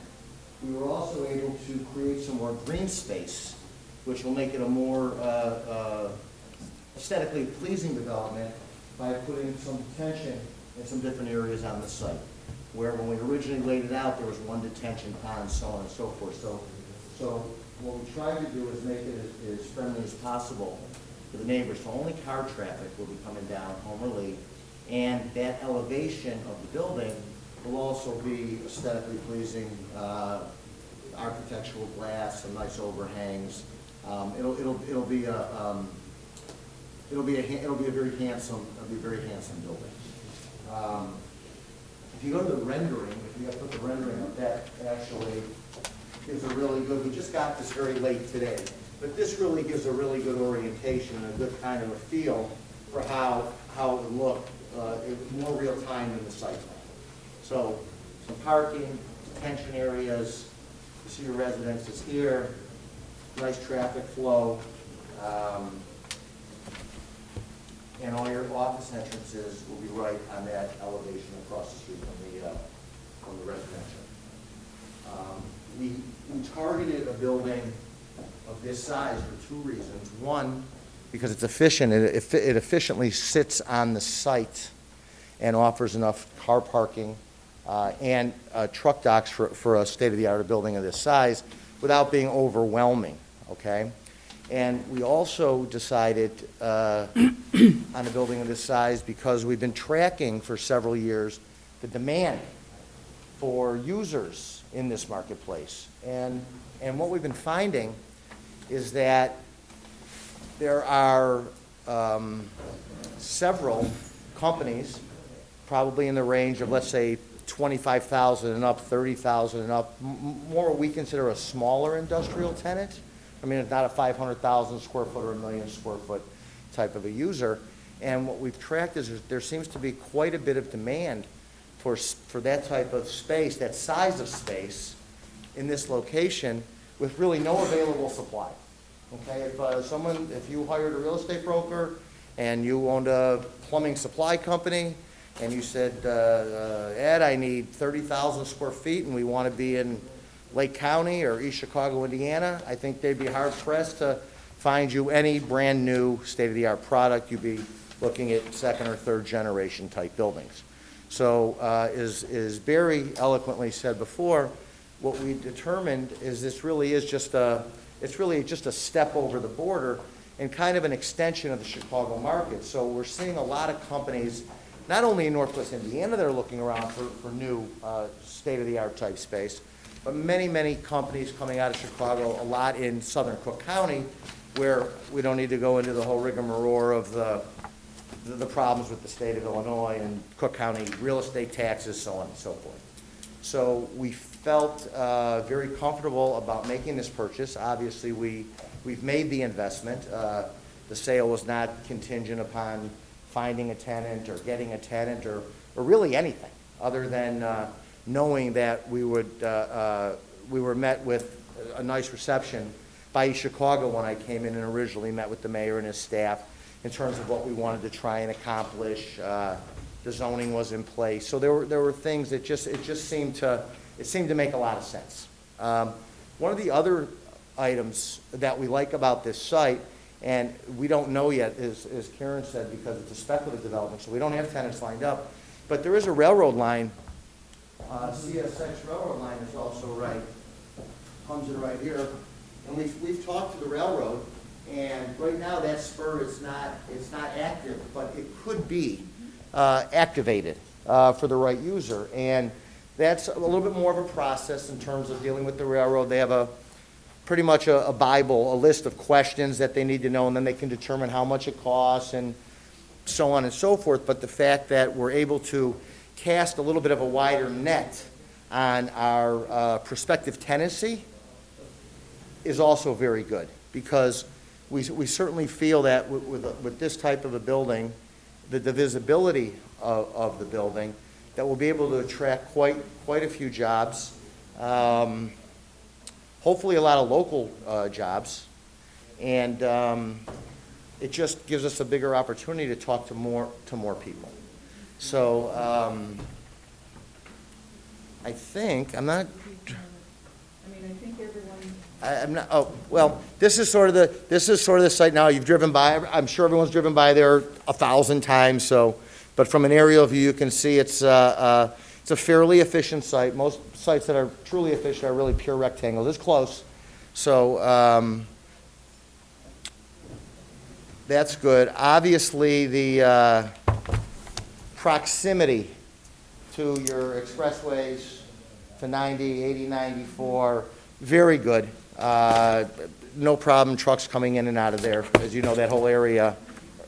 we were also able to create some more green space, which will make it a more aesthetically pleasing development by putting some detention in some different areas on the site, where when we originally laid it out, there was one detention pond, so on and so forth. So what we tried to do is make it as friendly as possible for the neighbors. So only car traffic will be coming down Homer Lee, and that elevation of the building will also be aesthetically pleasing, architectural glass, some nice overhangs. It'll be a very handsome building. If you go to the rendering, if you put the rendering up, that actually gives a really good. We just got this very late today, but this really gives a really good orientation and a good kind of a feel for how it would look more real time than the site plan. So some parking, detention areas. You see your residences here. Nice traffic flow, and all your office entrances will be right on that elevation across the street from the residential. We targeted a building of this size for two reasons. One, because it's efficient. It efficiently sits on the site and offers enough car parking and truck docks for a state-of-the-art building of this size, without being overwhelming, okay? And we also decided on a building of this size because we've been tracking for several years the demand for users in this marketplace. And what we've been finding is that there are several companies, probably in the range of, let's say, 25,000 and up, 30,000 and up, more we consider a smaller industrial tenant. I mean, it's not a 500,000 square foot or a million square foot type of a user. And what we've tracked is there seems to be quite a bit of demand for that type of space, that size of space in this location with really no available supply. Okay, if you hired a real estate broker and you owned a plumbing supply company, and you said, Ed, I need 30,000 square feet and we want to be in Lake County or East Chicago, Indiana, I think they'd be hard pressed to find you any brand new state-of-the-art product. You'd be looking at second or third generation type buildings. So as Barry eloquently said before, what we determined is it's really just a step over the border and kind of an extension of the Chicago market. So we're seeing a lot of companies, not only in Northwest Indiana that are looking around for new state-of-the-art type space, but many, many companies coming out of Chicago, a lot in southern Cook County, where we don't need to go into the whole rigmarole of the problems with the state of Illinois and Cook County real estate taxes, so on and so forth. So we felt very comfortable about making this purchase. Obviously, we've made the investment. The sale was not contingent upon finding a tenant or getting a tenant or really anything other than knowing that we were met with a nice reception by East Chicago when I came in and originally met with the mayor and his staff in terms of what we wanted to try and accomplish. The zoning was in place, so there were things that it seemed to make a lot of sense. One of the other items that we like about this site, and we don't know yet, as Karen said, because it's a speculative development, so we don't have tenants lined up, but there is a railroad line. CSX railroad line is also right, comes in right here, and we've talked to the railroad, and right now that spur is not active, but it could be activated for the right user, and that's a little bit more of a process in terms of dealing with the railroad. They have pretty much a Bible, a list of questions that they need to know, and then they can determine how much it costs and so on and so forth. But the fact that we're able to cast a little bit of a wider net on our prospective tenancy is also very good, because we certainly feel that with this type of a building, the visibility of the building, that we'll be able to attract quite a few jobs, hopefully a lot of local jobs, and it just gives us a bigger opportunity to talk to more people. So I think I'm not. I think everyone. I'm not. Oh well, this is sort of the site now. You've driven by. I'm sure everyone's driven by there 1,000 times. So, but from an aerial view, you can see it's a fairly efficient site. Most sites that are truly efficient are really pure rectangles. It's close, so that's good. Obviously, the proximity to your expressways, to 90, 80, 94, very good. No problem, trucks coming in and out of there. As you know, that whole area,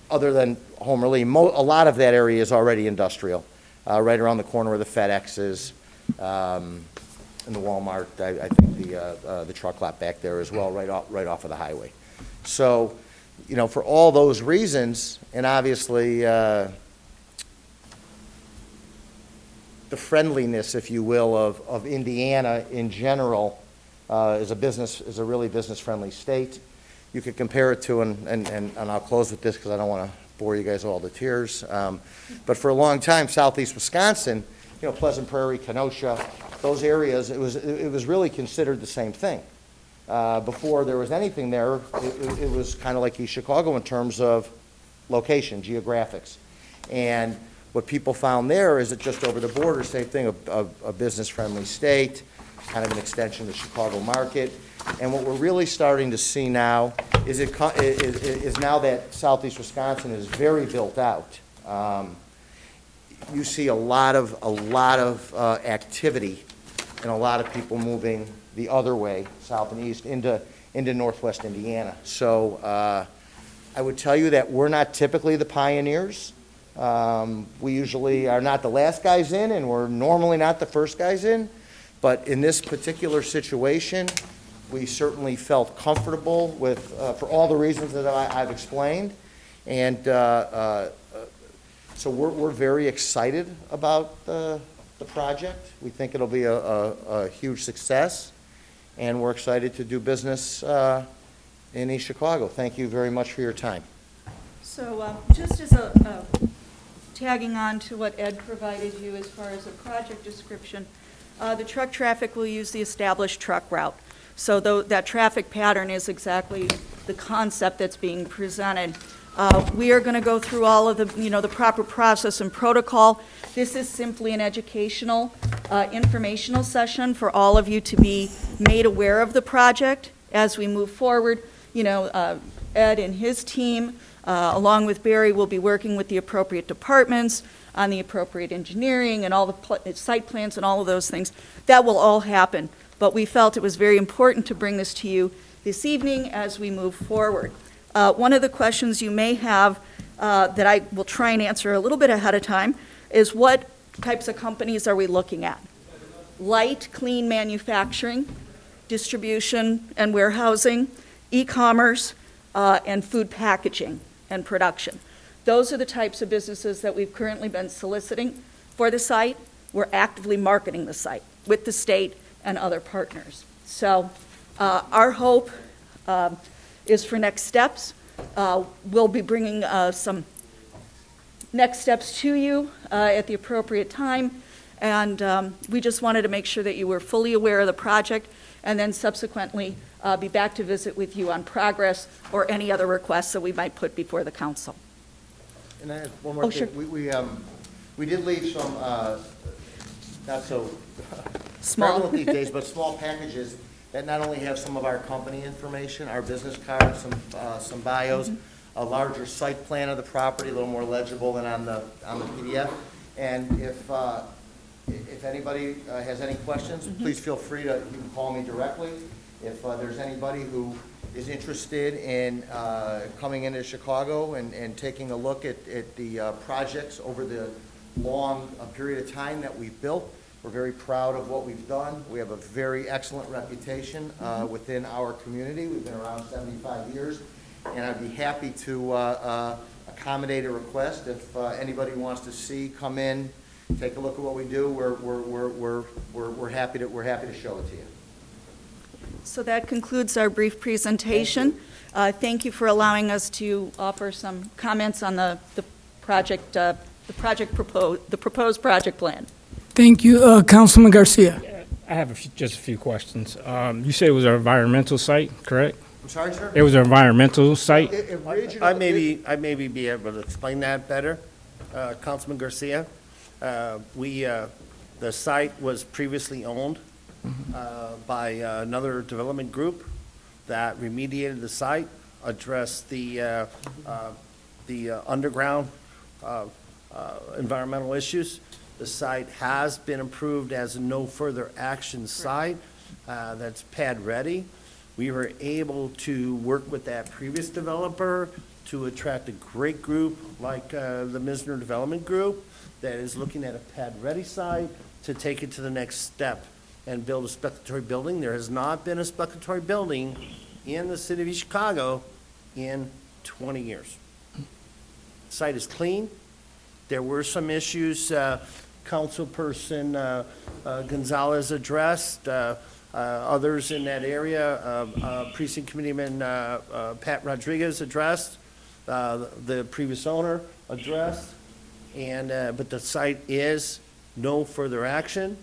other than Homer Lee, a lot of that area is already industrial. Right around the corner where the FedEx is, and the Walmart, I think the truck lot back there as well, right off of the highway. So, you know, for all those reasons, and obviously the friendliness, if you will, of Indiana in general, is a really business-friendly state. You could compare it to, and I'll close with this because I don't want to bore you guys all to tears, but for a long time, southeast Wisconsin, you know, Pleasant Prairie, Kenosha, those areas, it was really considered the same thing. Before there was anything there, it was kind of like East Chicago in terms of location, geographics. And what people found there is that just over the border, same thing, a business-friendly state, kind of an extension of the Chicago market. And what we're really starting to see now is now that southeast Wisconsin is very built out. You see a lot of activity and a lot of people moving the other way, south and east, into northwest Indiana. So I would tell you that we're not typically the pioneers. We usually are not the last guys in, and we're normally not the first guys in. But in this particular situation, we certainly felt comfortable with, for all the reasons that I've explained. And so we're very excited about the project. We think it'll be a huge success. And we're excited to do business in East Chicago. Thank you very much for your time. So just as a tagging on to what Ed provided you as far as a project description, the truck traffic will use the established truck route. So that traffic pattern is exactly the concept that's being presented. We are going to go through all of the proper process and protocol. This is simply an educational, informational session for all of you to be made aware of the project as we move forward. You know, Ed and his team, along with Barry, will be working with the appropriate departments on the appropriate engineering and all the site plans and all of those things. That will all happen. But we felt it was very important to bring this to you this evening as we move forward. One of the questions you may have that I will try and answer a little bit ahead of time is what types of companies are we looking at? Light, clean manufacturing, distribution and warehousing, e-commerce, and food packaging and production. Those are the types of businesses that we've currently been soliciting for the site. We're actively marketing the site with the state and other partners. So our hope is for next steps. We'll be bringing some next steps to you at the appropriate time. And we just wanted to make sure that you were fully aware of the project, and then subsequently be back to visit with you on progress or any other requests that we might put before the council. And I have one more thing. Sure. We did leave some, not so Small. prevalent these days, but small packages that not only have some of our company information, our business cards, some bios, a larger site plan of the property, a little more legible than on the PDF. And if anybody has any questions, please feel free to, you can call me directly. If there's anybody who is interested in coming into Chicago and taking a look at the projects over the long period of time that we've built, we're very proud of what we've done. We have a very excellent reputation within our community. We've been around 75 years, and I'd be happy to accommodate a request. If anybody wants to come in, take a look at what we do, we're happy to show it to you. So that concludes our brief presentation. Thank you for allowing us to offer some comments on the proposed project plan. Thank you. Councilman Garcia. I have just a few questions. You said it was an environmental site, correct? I'm sorry, sir? It was an environmental site? I maybe be able to explain that better. Councilman Garcia, the site was previously owned by another development group that remediated the site, addressed the underground environmental issues. The site has been approved as a no further action site that's pad ready. We were able to work with that previous developer to attract a great group like the Misner Development Group that is looking at a pad ready site to take it to the next step and build a speculative building. There has not been a speculative building in the city of Chicago in 20 years. The site is clean. There were some issues Councilperson Gonzalez addressed, others in that area, Precinct Committeeman Pat Rodriguez addressed, the previous owner addressed, and but the site is no further action,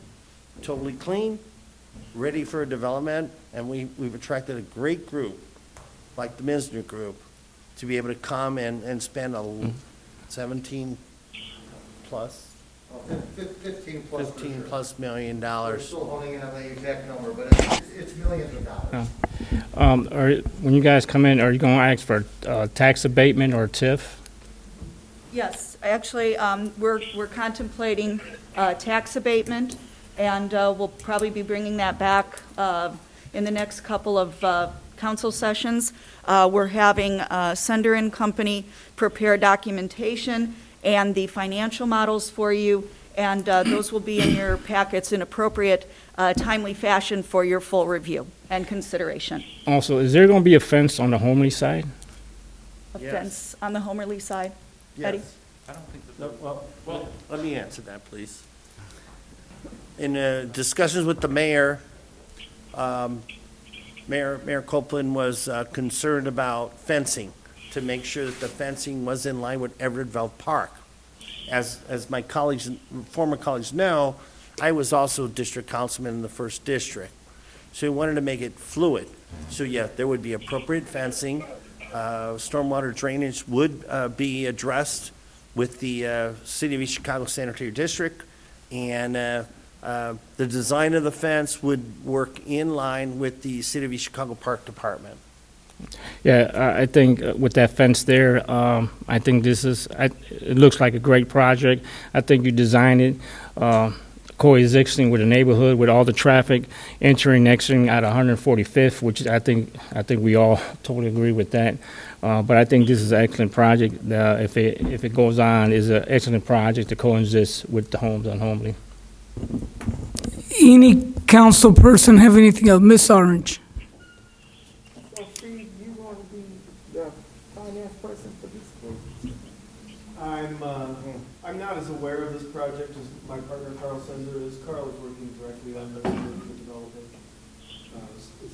totally clean, ready for development, and we've attracted a great group, like the Misner Group, to be able to come and spend a 17 plus. 15 plus. $15 plus million. We're still holding in on the exact number, but it's millions of dollars. When you guys come in, are you going to ask for tax abatement or TIF? Yes, actually, we're contemplating tax abatement, and we'll probably be bringing that back in the next couple of council sessions. We're having Sender and Company prepare documentation and the financial models for you, and those will be in your packets in appropriate, timely fashion for your full review and consideration. Also, is there going to be a fence on the Homely side? A fence on the Homerly side? Yes. Eddie? I don't think that. Well, let me answer that, please. In discussions with the mayor, Mayor Copeland was concerned about fencing, to make sure that the fencing was in line with Everettville Park. As my colleagues, former colleagues know, I was also district councilman in the first district. So we wanted to make it fluid. So yeah, there would be appropriate fencing. Stormwater drainage would be addressed with the City of East Chicago Sanitary District. And the design of the fence would work in line with the City of East Chicago Park Department. Yeah, I think with that fence there, I think it looks like a great project. I think you designed it coexisting with the neighborhood, with all the traffic entering, exiting at 145th, which I think we all totally agree with that. But I think this is an excellent project. If it goes on, is an excellent project to coexist with the homes on Homely. Any council person have anything else? Miss Orange. So Steve, you want to be the finance person for this group? I'm not as aware of this project as my partner Carl Sender is. Carl is working directly on this with the developer.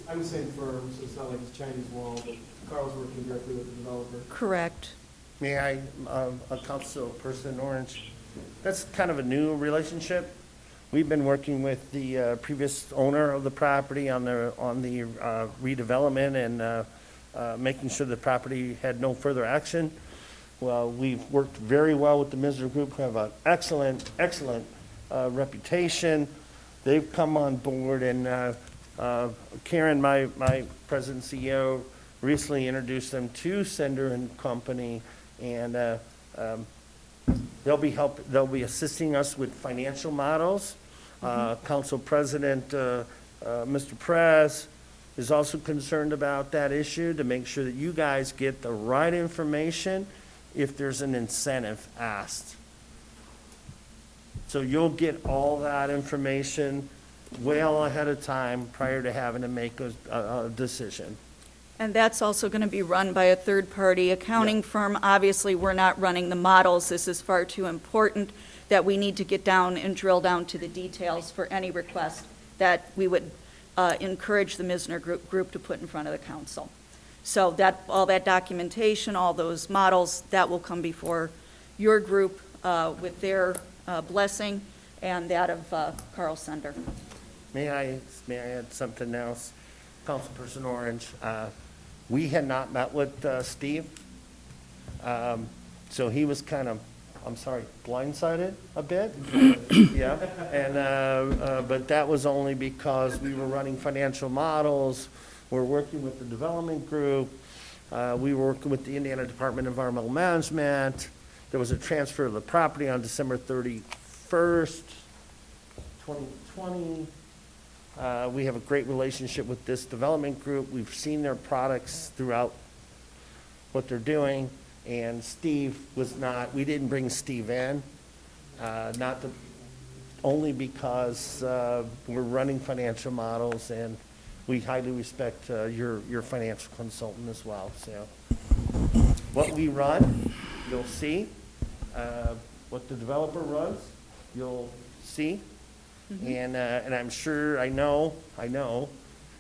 I'm the same firm, so it's not like it's Chinese wall, but Carl's working directly with the developer. Correct. May I, a councilperson Orange, that's kind of a new relationship. We've been working with the previous owner of the property on the redevelopment and making sure the property had no further action. Well, we've worked very well with the Misner Group, who have an excellent reputation. They've come on board, and Karen, my president and CEO, recently introduced them to Sender and Company, and they'll be assisting us with financial models. Council President Mr. Perez is also concerned about that issue, to make sure that you guys get the right information if there's an incentive asked. So you'll get all that information well ahead of time prior to having to make a decision. And that's also going to be run by a third-party accounting firm. Obviously, we're not running the models. This is far too important that we need to get down and drill down to the details for any request that we would encourage the Misner Group to put in front of the council. So that all that documentation, all those models, that will come before your group with their blessing and that of Carl Sender. May I add something else? Councilperson Orange, we had not met with Steve, so he was kind of, I'm sorry, blindsided a bit. Yeah, and but that was only because we were running financial models. We're working with the development group. We were working with the Indiana Department of Environmental Management. There was a transfer of the property on December 31st, 2020. We have a great relationship with this development group. We've seen their products throughout what they're doing, and Steve was not, we didn't bring Steve in, only because we're running financial models, and we highly respect your financial consultant as well. So what we run, you'll see. What the developer runs, you'll see. And I'm sure, I know,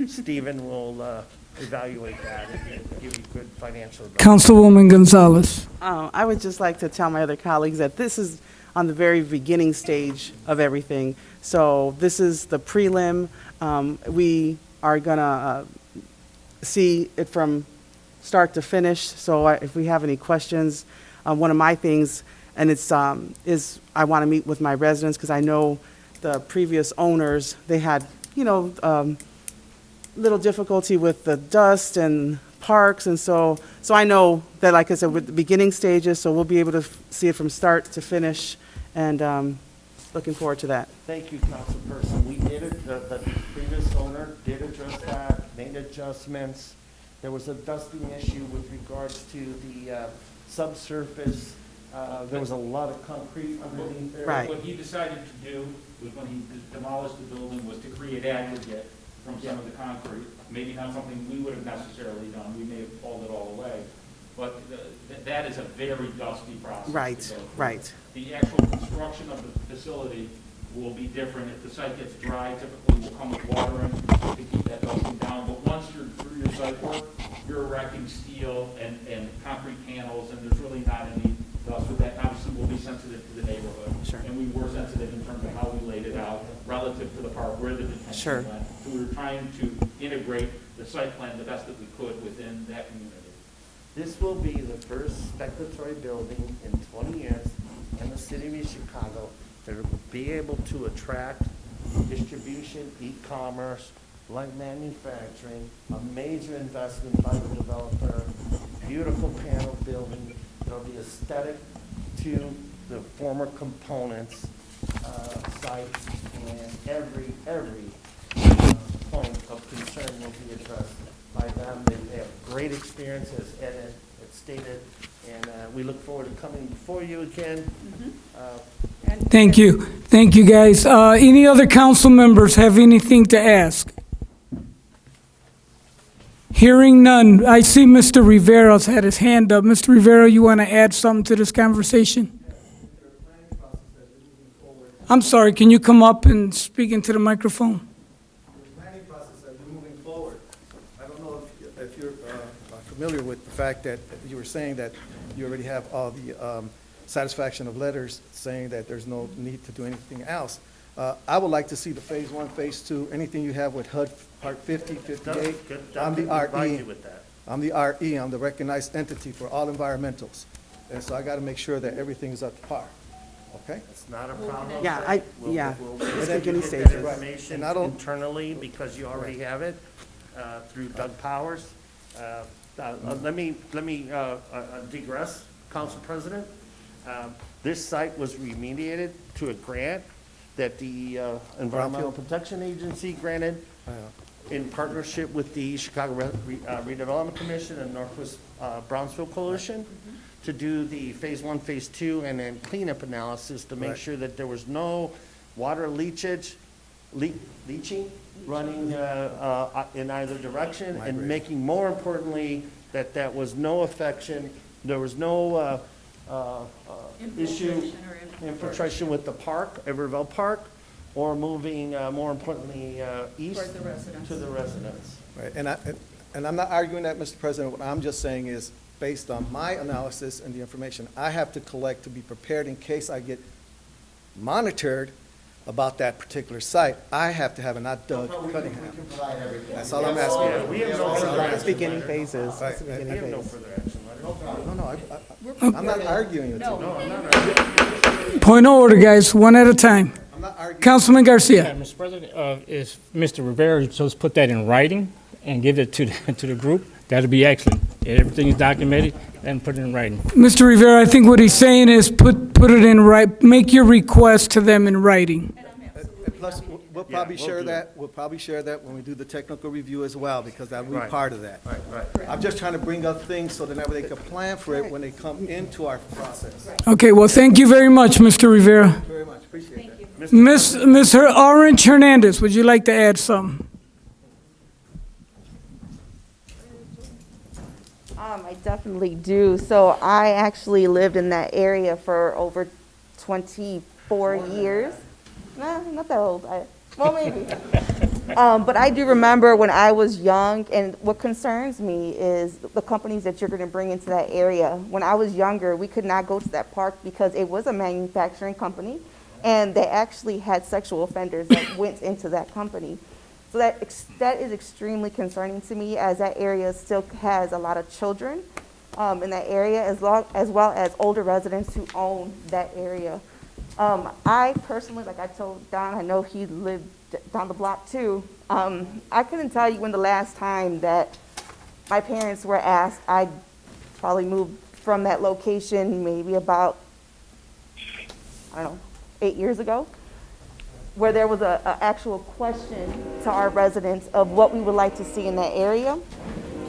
Stephen will evaluate that and give you good financial advice. Councilwoman Gonzalez. I would just like to tell my other colleagues that this is on the very beginning stage of everything. So this is the prelim. We are going to see it from start to finish. So if we have any questions, one of my things, and it's is I want to meet with my residents, because I know the previous owners, they had, little difficulty with the dust and parks, and so I know that, like I said, with the beginning stages, so we'll be able to see it from start to finish, and looking forward to that. Thank you, Councilperson. We did it, the previous owner did address that, made adjustments. There was a dusting issue with regards to the subsurface. There was a lot of concrete underneath there. Right. What he decided to do was, when he demolished the building, was to create aggregate from some of the concrete. Maybe not something we would have necessarily done. We may have pulled it all away. But that is a very dusty process. Right, right. The actual construction of the facility will be different. If the site gets dry, typically we'll come with water in to keep that dusting down. But once you're through your site work, you're erecting steel and concrete panels, and there's really not any dust with that. Obviously, we'll be sensitive to the neighborhood. Sure. And we were sensitive in terms of how we laid it out relative to the park, where the detention Sure. went. So we were trying to integrate the site plan the best that we could within that community. This will be the first speculative building in 20 years in the city of Chicago that will be able to attract distribution, e-commerce, light manufacturing, a major investment by the developer, beautiful panel building. It'll be aesthetic to the former components site, and every point of concern will be addressed by them. They have great experience, as Ed had stated, and we look forward to coming before you again. Thank you. Thank you, guys. Any other council members have anything to ask? Hearing none. I see Mr. Rivera's had his hand up. Mr. Rivera, you want to add something to this conversation? I'm sorry, can you come up and speak into the microphone? Planning process as you're moving forward. I don't know if you're familiar with the fact that you were saying that you already have all the satisfaction of letters saying that there's no need to do anything else. I would like to see the phase 1, phase 2, anything you have with HUD Part 50, 58. I'm the RE. I'm the RE. I'm the recognized entity for all environmentals. And so I got to make sure that everything is up to par. Okay? It's not a problem. Yeah, We'll Let's get take any the stages. information internally because you already have it through Doug Powers. Let me digress, Council President. This site was remediated to a grant that the Environmental Protection Agency granted in partnership with the Chicago Redevelopment Commission and Northwest Brownsville Coalition to do the phase 1, phase 2, and then cleanup analysis to make sure that there was no water leaching running in either direction, and making more importantly that that was no affection, there was no issue, infiltration with the park, Everville Park, or moving, more importantly, east to the residents. Right, and I'm not arguing that, Mr. President. What I'm just saying is, based on my analysis and the information I have to collect to be prepared in case I get monitored about that particular site, I have to have it, not Doug Cunningham. That's all I'm asking. Yeah, we have no further action. Beginning phases. Right. We have no further action. No, I'm not arguing with you. No, I'm not arguing. Point of order, guys, one at a time. I'm not arguing. Councilman Garcia. Yeah, Mr. President, is Mr. Rivera supposed to put that in writing and give it to the group? That'd be excellent. Everything is documented, then put it in writing. Mr. Rivera, I think what he's saying is put it in make your request to them in writing. And plus, we'll probably share that. We'll probably share that when we do the technical review as well, because that'll be part of that. Right. I'm just trying to bring up things so that they can plan for it when they come into our process. Okay, well, thank you very much, Mr. Rivera. Thank you very much. Appreciate that. Ms. Orange Hernandez, would you like to add something? I definitely do. So I actually lived in that area for over 24 years. Nah, not that old. Well, maybe. But I do remember when I was young, and what concerns me is the companies that you're going to bring into that area. When I was younger, we could not go to that park because it was a manufacturing company, and they actually had sexual offenders that went into that company. So that is extremely concerning to me, as that area still has a lot of children in that area, as well as older residents who own that area. I personally, like I told Don, I know he lived down the block too. I couldn't tell you when the last time that my parents were asked. I probably moved from that location maybe about, 8 years ago, where there was an actual question to our residents of what we would like to see in that area.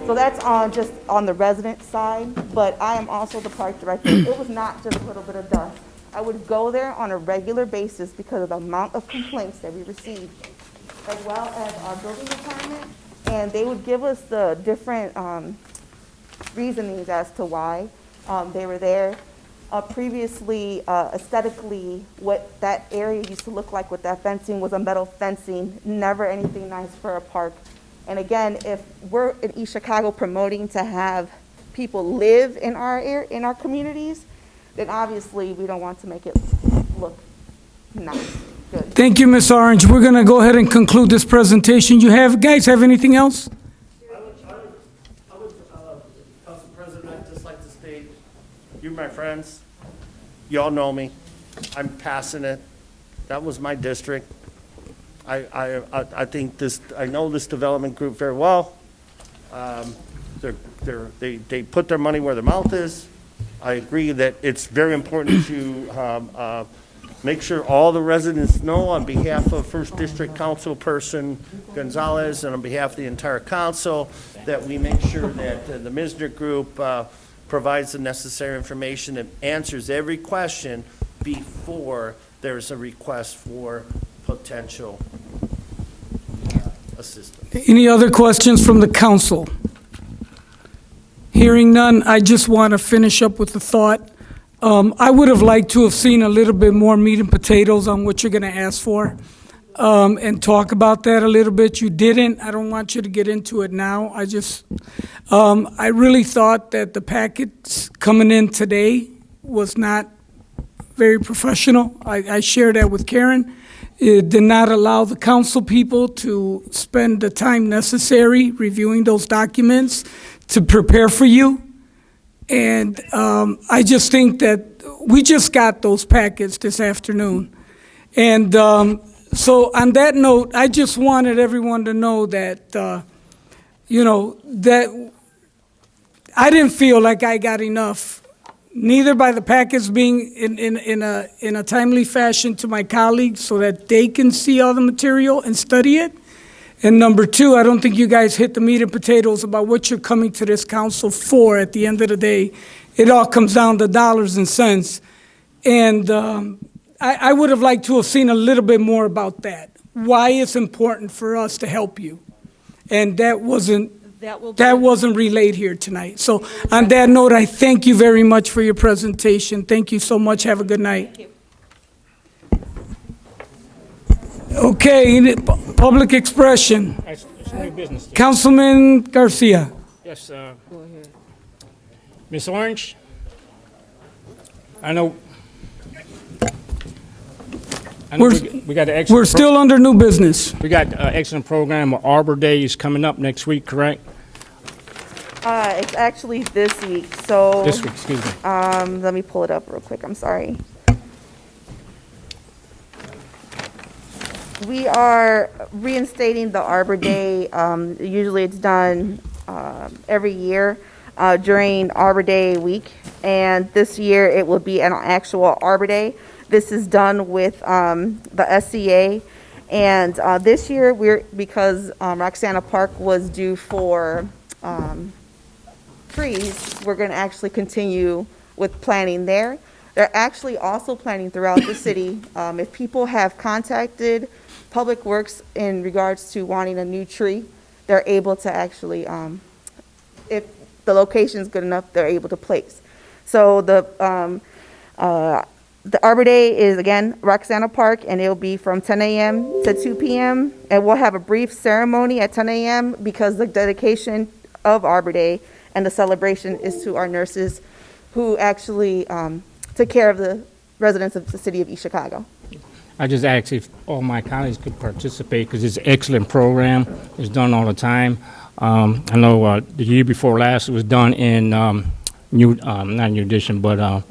So that's just on the resident side, but I am also the park director. It was not just a little bit of dust. I would go there on a regular basis because of the amount of complaints that we received, as well as our building department, and they would give us the different reasonings as to why they were there. Previously, aesthetically, what that area used to look like with that fencing was a metal fencing, never anything nice for a park. And again, if we're in East Chicago promoting to have people live in our communities, then obviously we don't want to make it look nice. Good. Thank you, Ms. Orange. We're going to go ahead and conclude this presentation. Guys have anything else? I would, Council President, I'd just like to state, you my friends, you all know me. I'm passionate. That was my district. I think I know this development group very well. They put their money where their mouth is. I agree that it's very important to make sure all the residents know, on behalf of First District Councilperson Gonzalez and on behalf of the entire council, that we make sure that the Misner Group provides the necessary information and answers every question before there's a request for potential assistance. Any other questions from the council? Hearing none, I just want to finish up with the thought I would have liked to have seen a little bit more meat and potatoes on what you're going to ask for, and talk about that a little bit. You didn't. I don't want you to get into it now. I really thought that the packets coming in today was not very professional. I shared that with Karen. It did not allow the council people to spend the time necessary reviewing those documents to prepare for you. And I just think that we just got those packets this afternoon. And so on that note, I just wanted everyone to know that, that I didn't feel like I got enough, neither by the packets being in a timely fashion to my colleagues so that they can see all the material and study it. And number two, I don't think you guys hit the meat and potatoes about what you're coming to this council for at the end of the day. It all comes down to dollars and cents. And I would have liked to have seen a little bit more about that, why it's important for us to help you. And that wasn't relayed here tonight. So on that note, I thank you very much for your presentation. Thank you so much. Have a good night. Thank you. Okay, public expression. It's new business. Councilman Garcia. Yes, go ahead. Ms. Orange? I know we got an excellent. We're still under new business. We got an excellent program. Arbor Day is coming up next week, correct? It's actually this week, so. This week, excuse me. Let me pull it up real quick, I'm sorry. We are reinstating the Arbor Day. Usually it's done every year during Arbor Day week. And this year it will be an actual Arbor Day. This is done with the SCA. And this year, because Roxana Park was due for trees, we're going to actually continue with planting there. They're actually also planting throughout the city. If people have contacted Public Works in regards to wanting a new tree, they're able to actually, if the location's good enough, they're able to place. So the Arbor Day is, again, Roxana Park, and it'll be from 10 a.m. to 2 p.m. And we'll have a brief ceremony at 10 a.m. because the dedication of Arbor Day and the celebration is to our nurses who actually took care of the residents of the city of East Chicago. I just asked if all my colleagues could participate because it's an excellent program. It's done all the time. I know the year before last it was done in not New Edition, but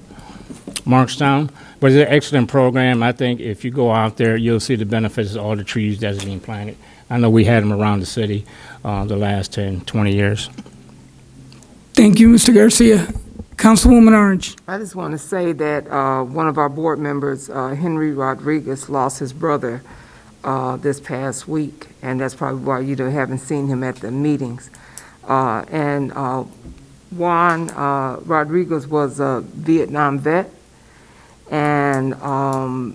Markstown. But it's an excellent program. I think if you go out there, you'll see the benefits of all the trees that's being planted. I know we had them around the city the last 10, 20 years. Thank you, Mr. Garcia. Councilwoman Orange. I just want to say that one of our board members, Henry Rodriguez, lost his brother this past week, and that's probably why you haven't seen him at the meetings. And Juan Rodriguez was a Vietnam vet, and I'm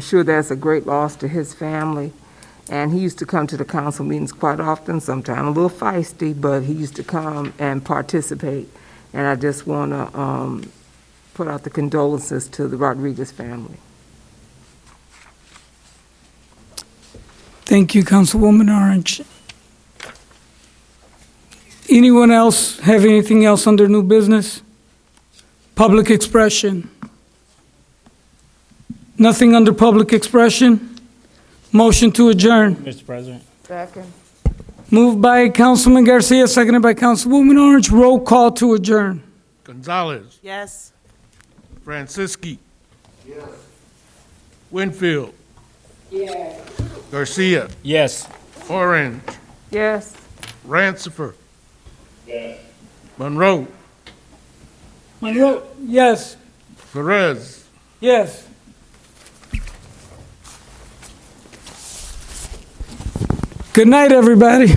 sure that's a great loss to his family. And he used to come to the council meetings quite often, sometimes a little feisty, but he used to come and participate. And I just want to put out the condolences to the Rodriguez family. Thank you, Councilwoman Orange. Anyone else have anything else under new business? Public expression. Nothing under public expression? Motion to adjourn. Mr. President. Second. Moved by Councilman Garcia, seconded by Councilwoman Orange. Roll call to adjourn. Gonzalez. Yes. Francisci. Yes. Winfield. Yes. Garcia. Yes. Orange. Yes. Rancifer. Yes. Monroe. Monroe. Yes. Perez. Yes. Good night, everybody.